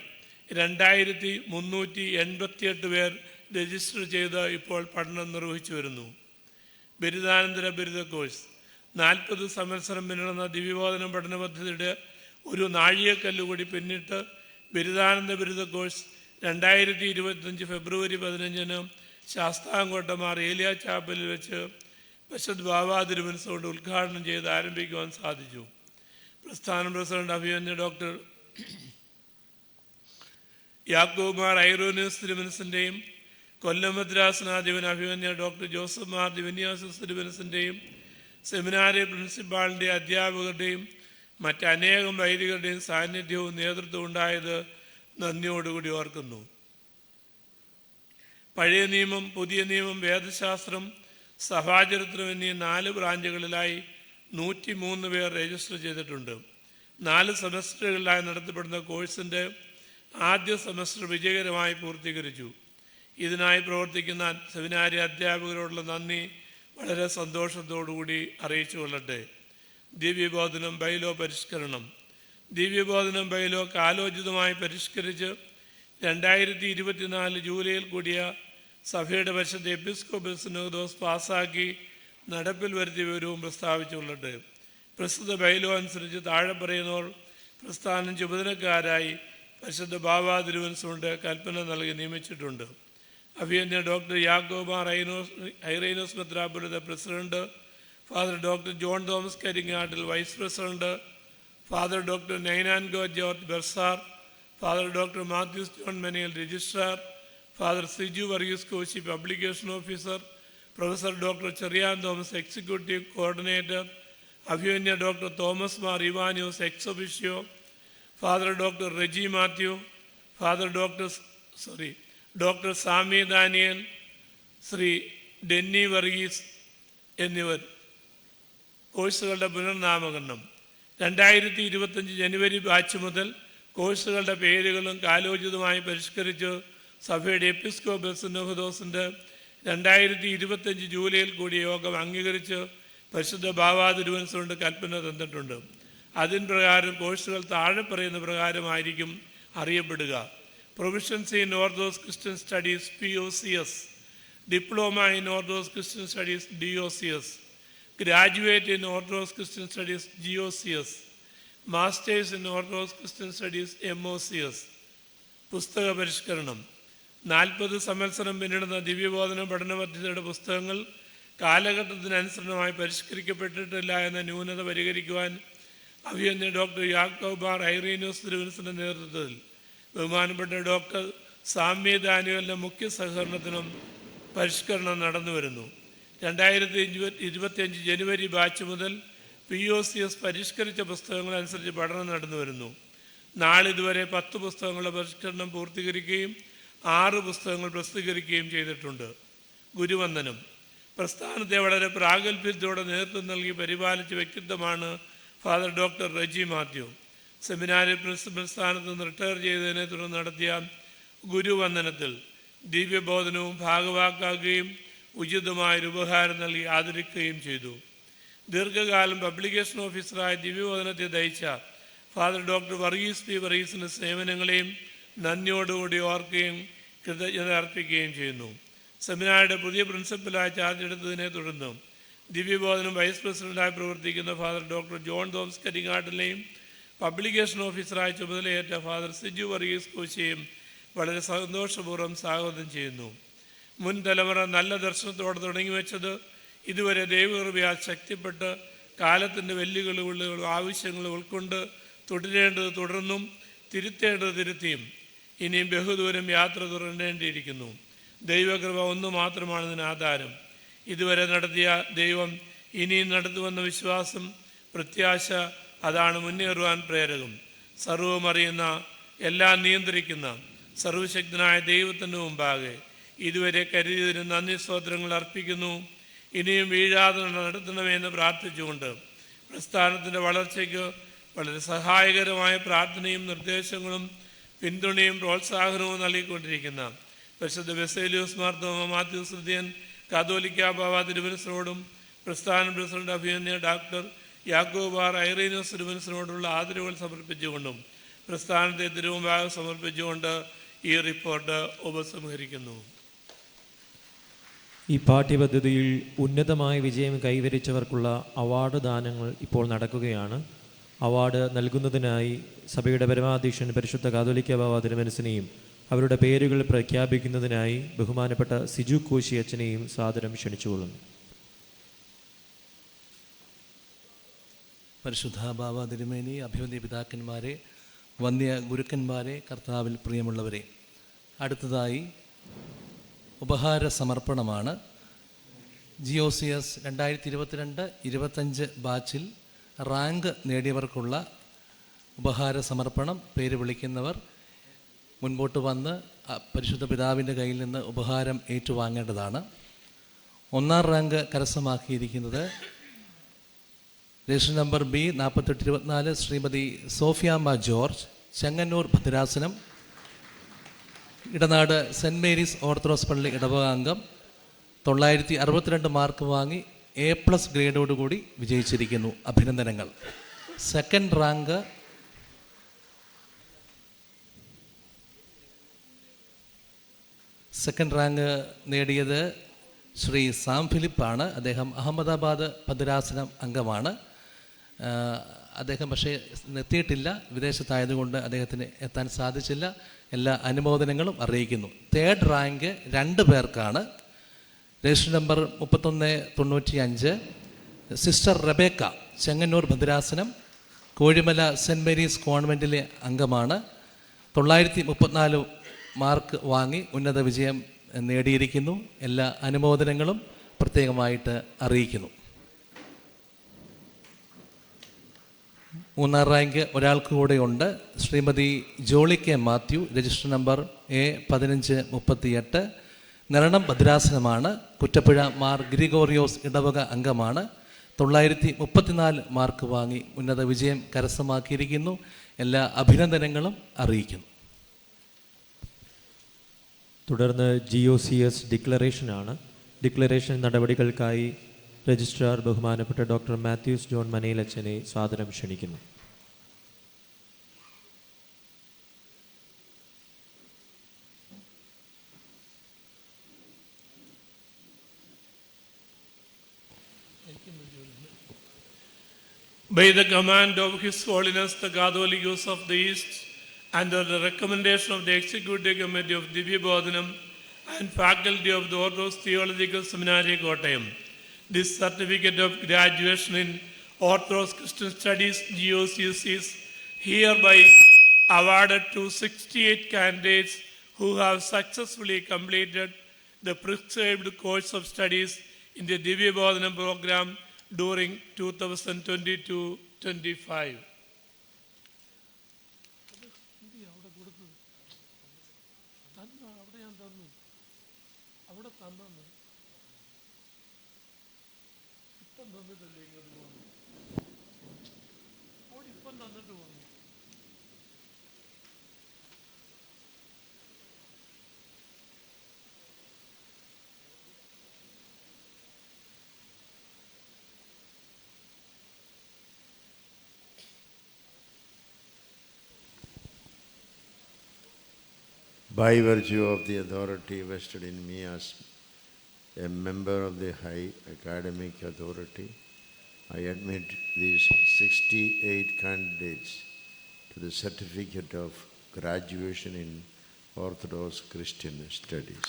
2388 പേർ രജിസ്റ്റർ ചെയ്ത് ഇപ്പോൾ പഠനം നിർവഹിച്ചു വരുന്നു. ബിരുദാനന്തര ബിരുദ കോഴ്സ് 40 സംവത്സരം പിന്നിടുന്ന ദിവ്യബോധനം പഠന പദ്ധതിയുടെ ഒരു നാഴികക്കല്ല് കൂടി പിന്നിട്ട് ബിരുദാനന്ദ ബിരുദ കോഴ്സ് 2025 ഫെബ്രുവരി 15 ശാസ്താംകോട്ട മാർ ഏലിയ ചാപ്പലിൽ വെച്ച് പരിശുദ്ധ ബാബാ തിരുമനസ്സുകൊണ്ട് ഉദ്ഘാടനം ചെയ്ത് ആരംഭിക്കുവാൻ സാധിച്ചു. പ്രസ്ഥാന പ്രസിഡന്റ് അഭിമന്യ ഡോക്ടർ യാക്കോബ് മാർ ഐറോനിയസ് തിരുമനസിൻ്റെയും കൊല്ലം മദ്രാസനാധിപൻ അഭിമന്യ ഡോക്ടർ ജോസഫ് മാർ ദിവന്യാസസ് തിരുമനസിൻ്റെയും സെമിനാരി പ്രിൻസിപ്പാളിൻ്റെ അധ്യാപകരുടെയും മറ്റനേകം വൈദികരുടെയും സാന്നിധ്യവും നേതൃത്വവും ഉണ്ടായത് നന്ദിയോടുകൂടി ഓർക്കുന്നു. പഴയ നിയമം, പുതിയ നിയമം, വേദശാസ്ത്രം, സഭാചരിത്രം എന്നീ 4 ബ്രാഞ്ചുകളിലായി 103 പേർ രജിസ്റ്റർ ചെയ്തിട്ടുണ്ട്. 4 സെമസ്റ്ററുകളിലായി നടത്തപ്പെടുന്ന കോഴ്സിൻ്റെ ആദ്യ സെമസ്റ്റർ വിജയകരമായി പൂർത്തീകരിച്ചു. ഇതിനായി പ്രവർത്തിക്കുന്ന സെമിനാരി അധ്യാപകരോടുള്ള നന്ദി വളരെ സന്തോഷത്തോടുകൂടി അറിയിച്ചു കൊള്ളട്ടെ. ദിവ്യബോധനം ബൈലോ പരിഷ്കരണം. ദിവ്യബോധനം ബൈലോ കാലോചിതമായി പരിഷ്കരിച്ച് 2024 ജൂലൈയിൽ കൂടിയ സഭയുടെ പരിശുദ്ധ എപ്പിസ്കോപ്പൽ സിനോദോസ് പാസാക്കി നടപ്പിൽ വരുത്തിയ വിവരവും പ്രസ്താവിച്ചു കൊള്ളട്ടെ. പ്രസ്തുത ബൈലോ അനുസരിച്ച് താഴെ പറയുന്നവർ പ്രസ്ഥാനം ചുമതലക്കാരായി പരിശുദ്ധ ബാബാ തിരുമനസ്സുകൊണ്ട് കൽപ്പന നൽകി നിയമിച്ചിട്ടുണ്ട്. അഭിമന്യ ഡോക്ടർ യാക്കോബ് മാർ ഐറേനോസ് മെത്രാപ്പൊലീത്ത president, father doctor John Thomas Karingattil vice president, father doctor Ninan K George bursar, father doctor Mathews John Manayil registrar, father Siju Varghese Koshy publication officer, professor doctor Cherian Thomas executive coordinator, അഭിമന്യ doctor Thomas Mar Ivanios ex officio, father doctor Reji Mathew, father doctor Sami Daniel, Shri Denny Varghese എന്നിവർ. കോഴ്സുകളുടെ പുനർനാമകരണം. 2025 ജനുവരി batch മുതൽ കോഴ്സുകളുടെ പേരുകളും കാലോചിതമായി പരിഷ്കരിച്ച് സഭയുടെ episcopal സിനോദോസിൻ്റെ 2025 ജൂലൈയിൽ കൂടിയ യോഗം അംഗീകരിച്ച് പരിശുദ്ധ ബാബാ തിരുമനസ്സുകൊണ്ട് കൽപ്പന തന്നിട്ടുണ്ട്. അതിൻ പ്രകാരം കോഴ്സുകൾ താഴെ പറയുന്ന പ്രകാരമായിരിക്കും അറിയപ്പെടുക. Proficiency in orthodox Christian studies POCS, diploma in orthodox Christian studies DOCS, graduate in orthodox Christian studies GOCS, masters in orthodox Christian studies MOCS. പുസ്തക പരിഷ്കരണം. 40 സംവത്സരം പിന്നിടുന്ന ദിവ്യബോധന പഠന പദ്ധതിയുടെ പുസ്തകങ്ങൾ കാലഘട്ടത്തിനനുസൃതമായി പരിഷ്കരിക്കപ്പെട്ടിട്ടില്ല എന്ന ന്യൂനത പരിഹരിക്കുവാൻ അഭിമന്യ ഡോക്ടർ യാക്കോബ് മാർ ഐറേനോസ് തിരുമനസിൻ്റെ നേതൃത്വത്തിൽ ബഹുമാനപ്പെട്ട ഡോക്ടർ സാമ്യ ദാനിയലിൻ്റെ മുഖ്യ സഹകരണത്തിനും പരിഷ്കരണം നടന്നു വരുന്നു. 2025 ജനുവരി ബാച്ച് മുതൽ POCS പരിഷ്കരിച്ച പുസ്തകങ്ങളനുസരിച്ച് പഠനം നടന്നു വരുന്നു. നാളിതുവരെ 10 പുസ്തകങ്ങളുടെ പരിഷ്കരണം പൂർത്തീകരിക്കുകയും 6 പുസ്തകങ്ങൾ പ്രസിദ്ധീകരിക്കുകയും ചെയ്തിട്ടുണ്ട്. ഗുരുവന്ദനം. പ്രസ്ഥാനത്തെ വളരെ പ്രാഗൽഭ്യത്തോടെ നേതൃത്വം നൽകി പരിപാലിച്ച വ്യക്തിത്വമാണ് ഫാദർ ഡോക്ടർ റെജി മാത്യു. സെമിനാരി പ്രിൻസിപ്പൽ സ്ഥാനത്ത് നിന്ന് റിട്ടയർ ചെയ്തതിനെ തുടർന്ന് നടത്തിയ ഗുരുവന്ദനത്തിൽ ദിവ്യബോധനവും ഭാഗവാക്കാക്കുകയും ഉചിതമായൊരു ഉപഹാരം നൽകി ആദരിക്കുകയും ചെയ്തു. ദീർഘകാലം പബ്ലിക്കേഷൻ ഓഫീസറായ ദിവ്യബോധനത്തെ നയിച്ച ഫാദർ ഡോക്ടർ വർഗീസ് പി വർഗീസിൻ്റെ സേവനങ്ങളെയും നന്ദിയോടുകൂടി ഓർക്കുകയും കൃതജ്ഞത അർപ്പിക്കുകയും ചെയ്യുന്നു. സെമിനാരിയുടെ പുതിയ പ്രിൻസിപ്പലായി ചാർജ് എടുത്തതിനെ തുടർന്ന് ദിവ്യബോധനം വൈസ് പ്രസിഡന്റായി പ്രവർത്തിക്കുന്ന ഫാദർ ഡോക്ടർ ജോൺ തോമസ് കരിങ്ങാട്ടിലെയും പബ്ലിക്കേഷൻ ഓഫീസറായി ചുമതലയേറ്റ ഫാദർ സിജു വർഗീസ് കോശിയെയും വളരെ സന്തോഷപൂർവ്വം സ്വാഗതം ചെയ്യുന്നു. മുൻ തലമുറ നല്ല ദർശനത്തോടെ തുടങ്ങിവെച്ചത് ഇതുവരെ ദൈവകൃപയാൽ ശക്തിപ്പെട്ട് കാലത്തിൻ്റെ വെല്ലുവിളികളും ആവശ്യങ്ങളും ഉൾക്കൊണ്ട് തുടരേണ്ടത് തുടർന്നും തിരുത്തേണ്ടത് തിരുത്തിയും ഇനിയും ബഹുദൂരം യാത്ര തുടരേണ്ടിയിരിക്കുന്നു. ദൈവകൃപ ഒന്നു മാത്രമാണ് ഇതിന് ആധാരം. ഇതുവരെ നടത്തിയ ദൈവം ഇനിയും നടത്തുമെന്ന വിശ്വാസം, പ്രത്യാശ, അതാണ് മുന്നേറുവാൻ പ്രേരകം. സർവവും അറിയുന്ന, എല്ലാം നിയന്ത്രിക്കുന്ന സർവശക്തനായ ദൈവത്തിൻ്റെ മുമ്പാകെ ഇതുവരെ കരുതിയതിന് നന്ദി സ്തോത്രങ്ങൾ അർപ്പിക്കുന്നു. ഇനിയും വീഴാതെ നടത്തണമെന്ന് പ്രാർത്ഥിച്ചുകൊണ്ട് പ്രസ്ഥാനത്തിൻ്റെ വളർച്ചയ്ക്ക് വളരെ സഹായകരമായ പ്രാർത്ഥനയും നിർദ്ദേശങ്ങളും പിന്തുണയും പ്രോത്സാഹനവും നൽകിക്കൊണ്ടിരിക്കുന്ന പരിശുദ്ധ ബസേലിയോസ് മാർത്തോമ മാത്യൂസ് തൃതീയൻ കാതോലിക്ക ബാവ തിരുമനസിനോടും പ്രസ്ഥാന പ്രസിഡന്റ് അഭിനന്ദ ഡോക്ടർ യാക്കോബാർ ഐറേനിയോസ് തിരുമനസിനോടുള്ള ആദരവുകൾ സമർപ്പിച്ചുകൊണ്ടും പ്രസ്ഥാനത്തെ തിരുമുമ്പാകെ സമർപ്പിച്ചുകൊണ്ട് ഈ റിപ്പോർട്ട് ഉപസംഹരിക്കുന്നു. ഈ പാഠ്യപദ്ധതിയിൽ ഉന്നതമായ വിജയം കൈവരിച്ചവർക്കുള്ള അവാർഡ് ദാനങ്ങൾ ഇപ്പോൾ നടക്കുകയാണ്. അവാർഡ് നൽകുന്നതിനായി സഭയുടെ പരമാധ്യക്ഷൻ പരിശുദ്ധ കാതോലിക്ക ബാവ തിരുമനസിനെയും അവരുടെ പേരുകൾ പ്രഖ്യാപിക്കുന്നതിനായി ബഹുമാനപ്പെട്ട സിജു കോശി അച്ഛനെയും സാദരം ക്ഷണിച്ചുകൊള്ളുന്നു. പരിശുദ്ധ ബാവ തിരുമേനി, അഭിവന്ദ്യ പിതാക്കന്മാരെ, വന്യ ഗുരുക്കന്മാരെ, കർത്താവിൽ പ്രിയമുള്ളവരെ, അടുത്തതായി ഉപഹാര സമർപ്പണമാണ്. GOCS 2022-25 ബാച്ചിൽ റാങ്ക് നേടിയവർക്കുള്ള ഉപഹാര സമർപ്പണം. പേര് വിളിക്കുന്നവർ മുൻപോട്ട് വന്ന് പരിശുദ്ധ പിതാവിൻ്റെ കയ്യിൽ നിന്ന് ഉപഹാരം ഏറ്റുവാങ്ങേണ്ടതാണ്. 1ാം റാങ്ക് കരസ്ഥമാക്കിയിരിക്കുന്നത് register number B 4824 Shrimati Sofiyamma George, Chengannur ഭദ്രാസനം, ഇടനാട് സെൻറ്റ് മേരീസ് ഓർത്തഡോക്സ് പള്ളി ഇടവക അംഗം. 962 മാർക്ക് വാങ്ങി A+ ഗ്രേഡോടുകൂടി വിജയിച്ചിരിക്കുന്നു. അഭിനന്ദനങ്ങൾ. സെക്കൻഡ് റാങ്ക് നേടിയത് ശ്രീ സാം ഫിലിപ്പാണ്. അദ്ദേഹം അഹമ്മദാബാദ് ഭദ്രാസനം അംഗമാണ്. അദ്ദേഹം പക്ഷേ എത്തിയിട്ടില്ല, വിദേശത്തായതുകൊണ്ട് അദ്ദേഹത്തിന് എത്താൻ സാധിച്ചില്ല. എല്ലാ അനുമോദനങ്ങളും അറിയിക്കുന്നു. തേർഡ് റാങ്ക് 2 പേർക്കാണ്. Register number 3195 sister Rebecca, Chengannur ഭദ്രാസനം, കോഴിമല സെൻറ്റ് മേരീസ് കോൺവെൻറ്റിലെ അംഗമാണ്. 934 മാർക്ക് വാങ്ങി ഉന്നത വിജയം നേടിയിരിക്കുന്നു. എല്ലാ അനുമോദനങ്ങളും പ്രത്യേകമായിട്ട് അറിയിക്കുന്നു. 3ാം റാങ്ക് ഒരാൾക്ക് കൂടെ ഉണ്ട്. Shrimati Jolly K Mathew, register number A1538, Niranam ഭദ്രാസനമാണ്. കുറ്റപ്പുഴ മാർ ഗ്രിഗോറിയോസ് ഇടവക അംഗമാണ്. 934 മാർക്ക് വാങ്ങി ഉന്നത വിജയം കരസ്ഥമാക്കിയിരിക്കുന്നു. എല്ലാ അഭിനന്ദനങ്ങളും അറിയിക്കുന്നു. തുടർന്ന് GOCS ഡിക്ലറേഷനാണ്. ഡിക്ലറേഷൻ നടപടികൾക്കായി രജിസ്ട്രാർ ബഹുമാനപ്പെട്ട ഡോക്ടർ മാത്യൂസ് ജോൺ മനയിലച്ചനെ സാദരം ക്ഷണിക്കുന്നു. By the command of His Holiness the Catholicos of the East, under the recommendation of the Executive Committee of Divya Bodhanam and Faculty of the Orthodox Theological Seminary, Kottayam, this certificate of graduation in Orthodox Christian Studies GOCS is hereby awarded to 68 candidates who have successfully completed the prescribed course of studies in the Divya Bodhanam program during 2022-25. By virtue of the authority vested in me as a member of the High Academic Authority, I admit these 68 candidates to the certificate of graduation in Orthodox Christian Studies.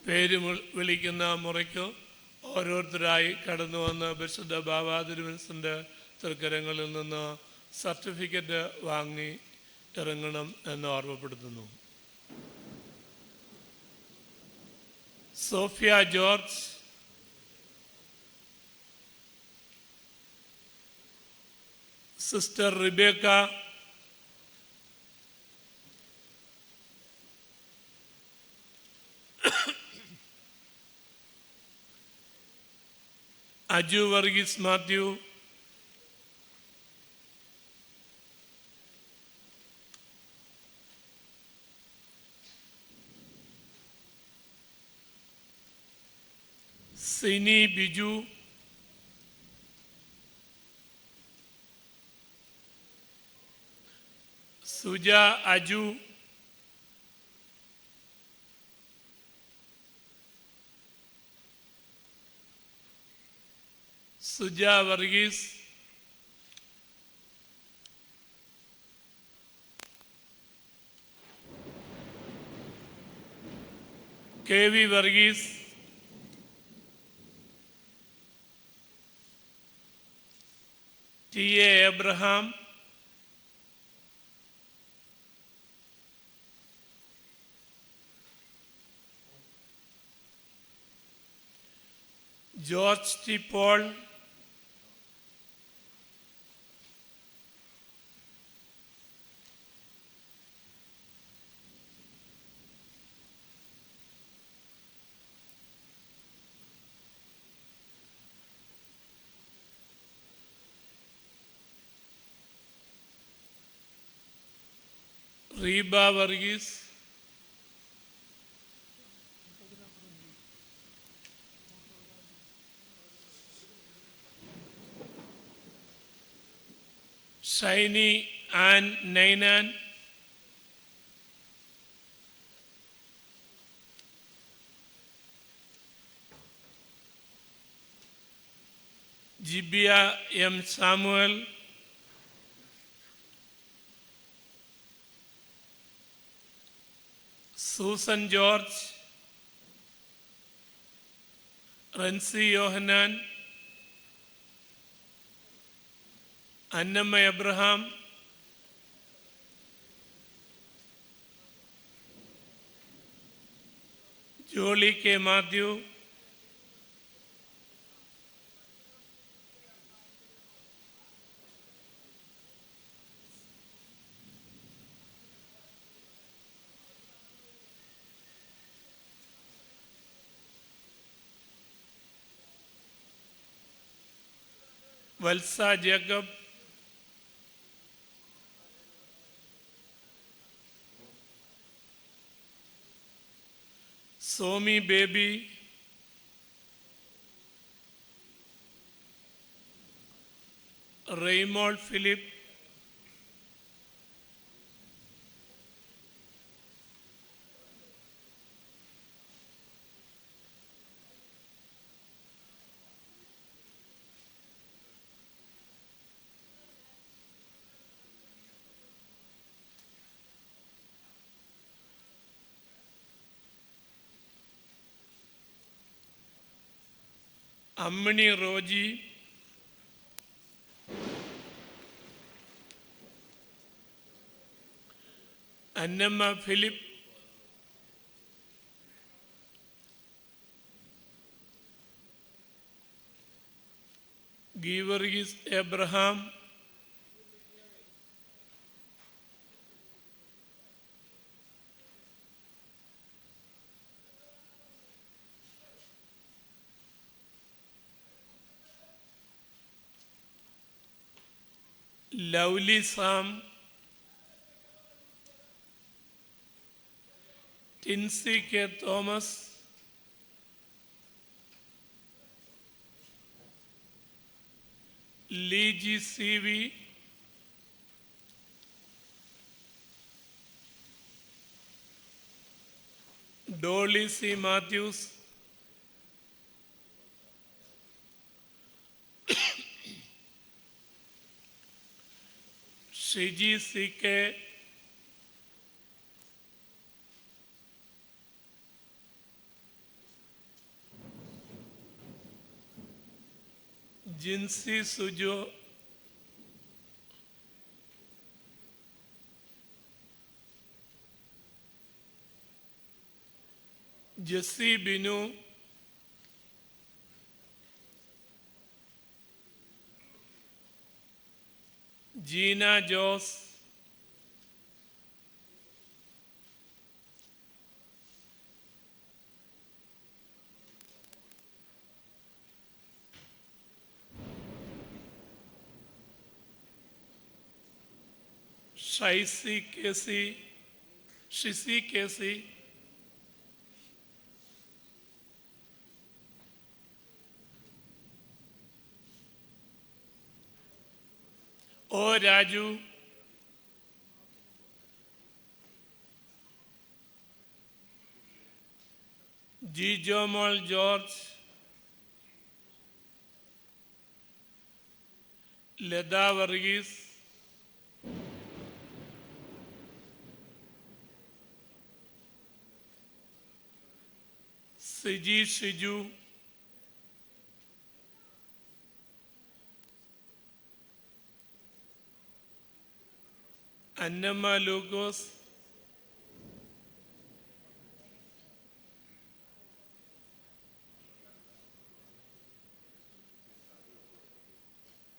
പേര് വിളിക്കുന്ന മുറയ്ക്ക് ഓരോരുത്തരായി കടന്നു വന്ന് പരിശുദ്ധ ബാബാ തിരുമനസിൻ്റെ തൃക്കരങ്ങളിൽ നിന്ന് certificate വാങ്ങി ഇറങ്ങണം എന്ന് ഓർമ്മപ്പെടുത്തുന്നു. Sofia George, sister Rebecca, Aju Varghese Mathew, Sini Biju, Suja Aju, Suja Varghese, K V Varghese, T A Abraham, George T Paul, Reeba Varghese, Shiny Ann Ninan, Jibiya M Samuel, Susan George, Rency Yohannan, Annamma Abraham, Jolly K Mathew, Valsa Jacob, Somi Baby, Raymol Philip, Ammini Roji, Annamma Philip, Geevarghese Abraham, Lovely Sam, Tincy K Thomas, Leeji C V, Dolly C Mathews, Shiji C K, Jincy Sujo, Jessy Binu, Jeena Jose, Shisy Kesy, O Raju, Jijomol George, Latha Varghese, Siji Shiju, Annamma Lukose,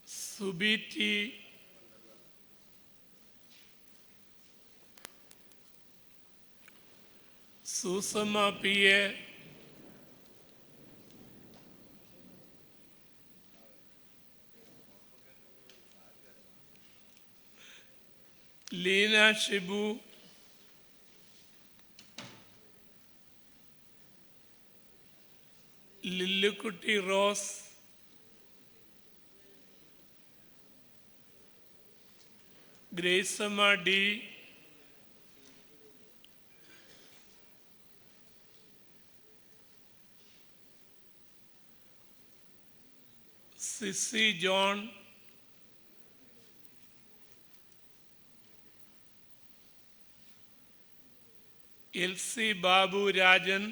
Subi T, Susamma P A, Leena Shibu, Lillykutty Rose, Gracamma D, Sisy John, Elsy Babu Rajan,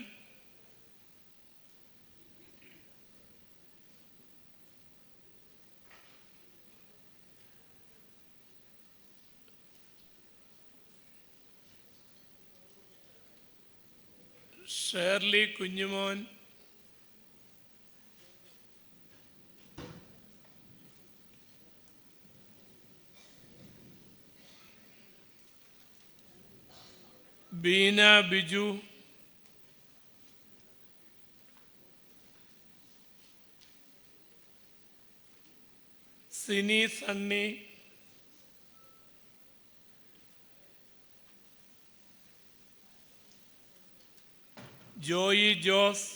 Shirley Kunjumon, Beena Biju, Sini Sunny, Joy Jose,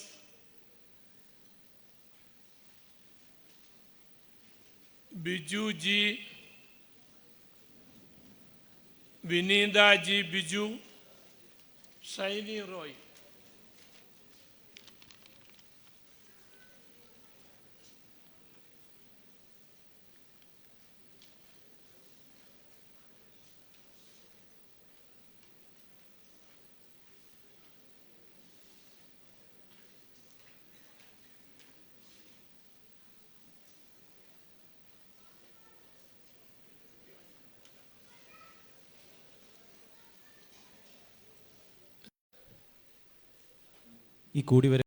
Biju G, Vineetha G Biju, Shiny Roy. ഈ കൂടിവരവ്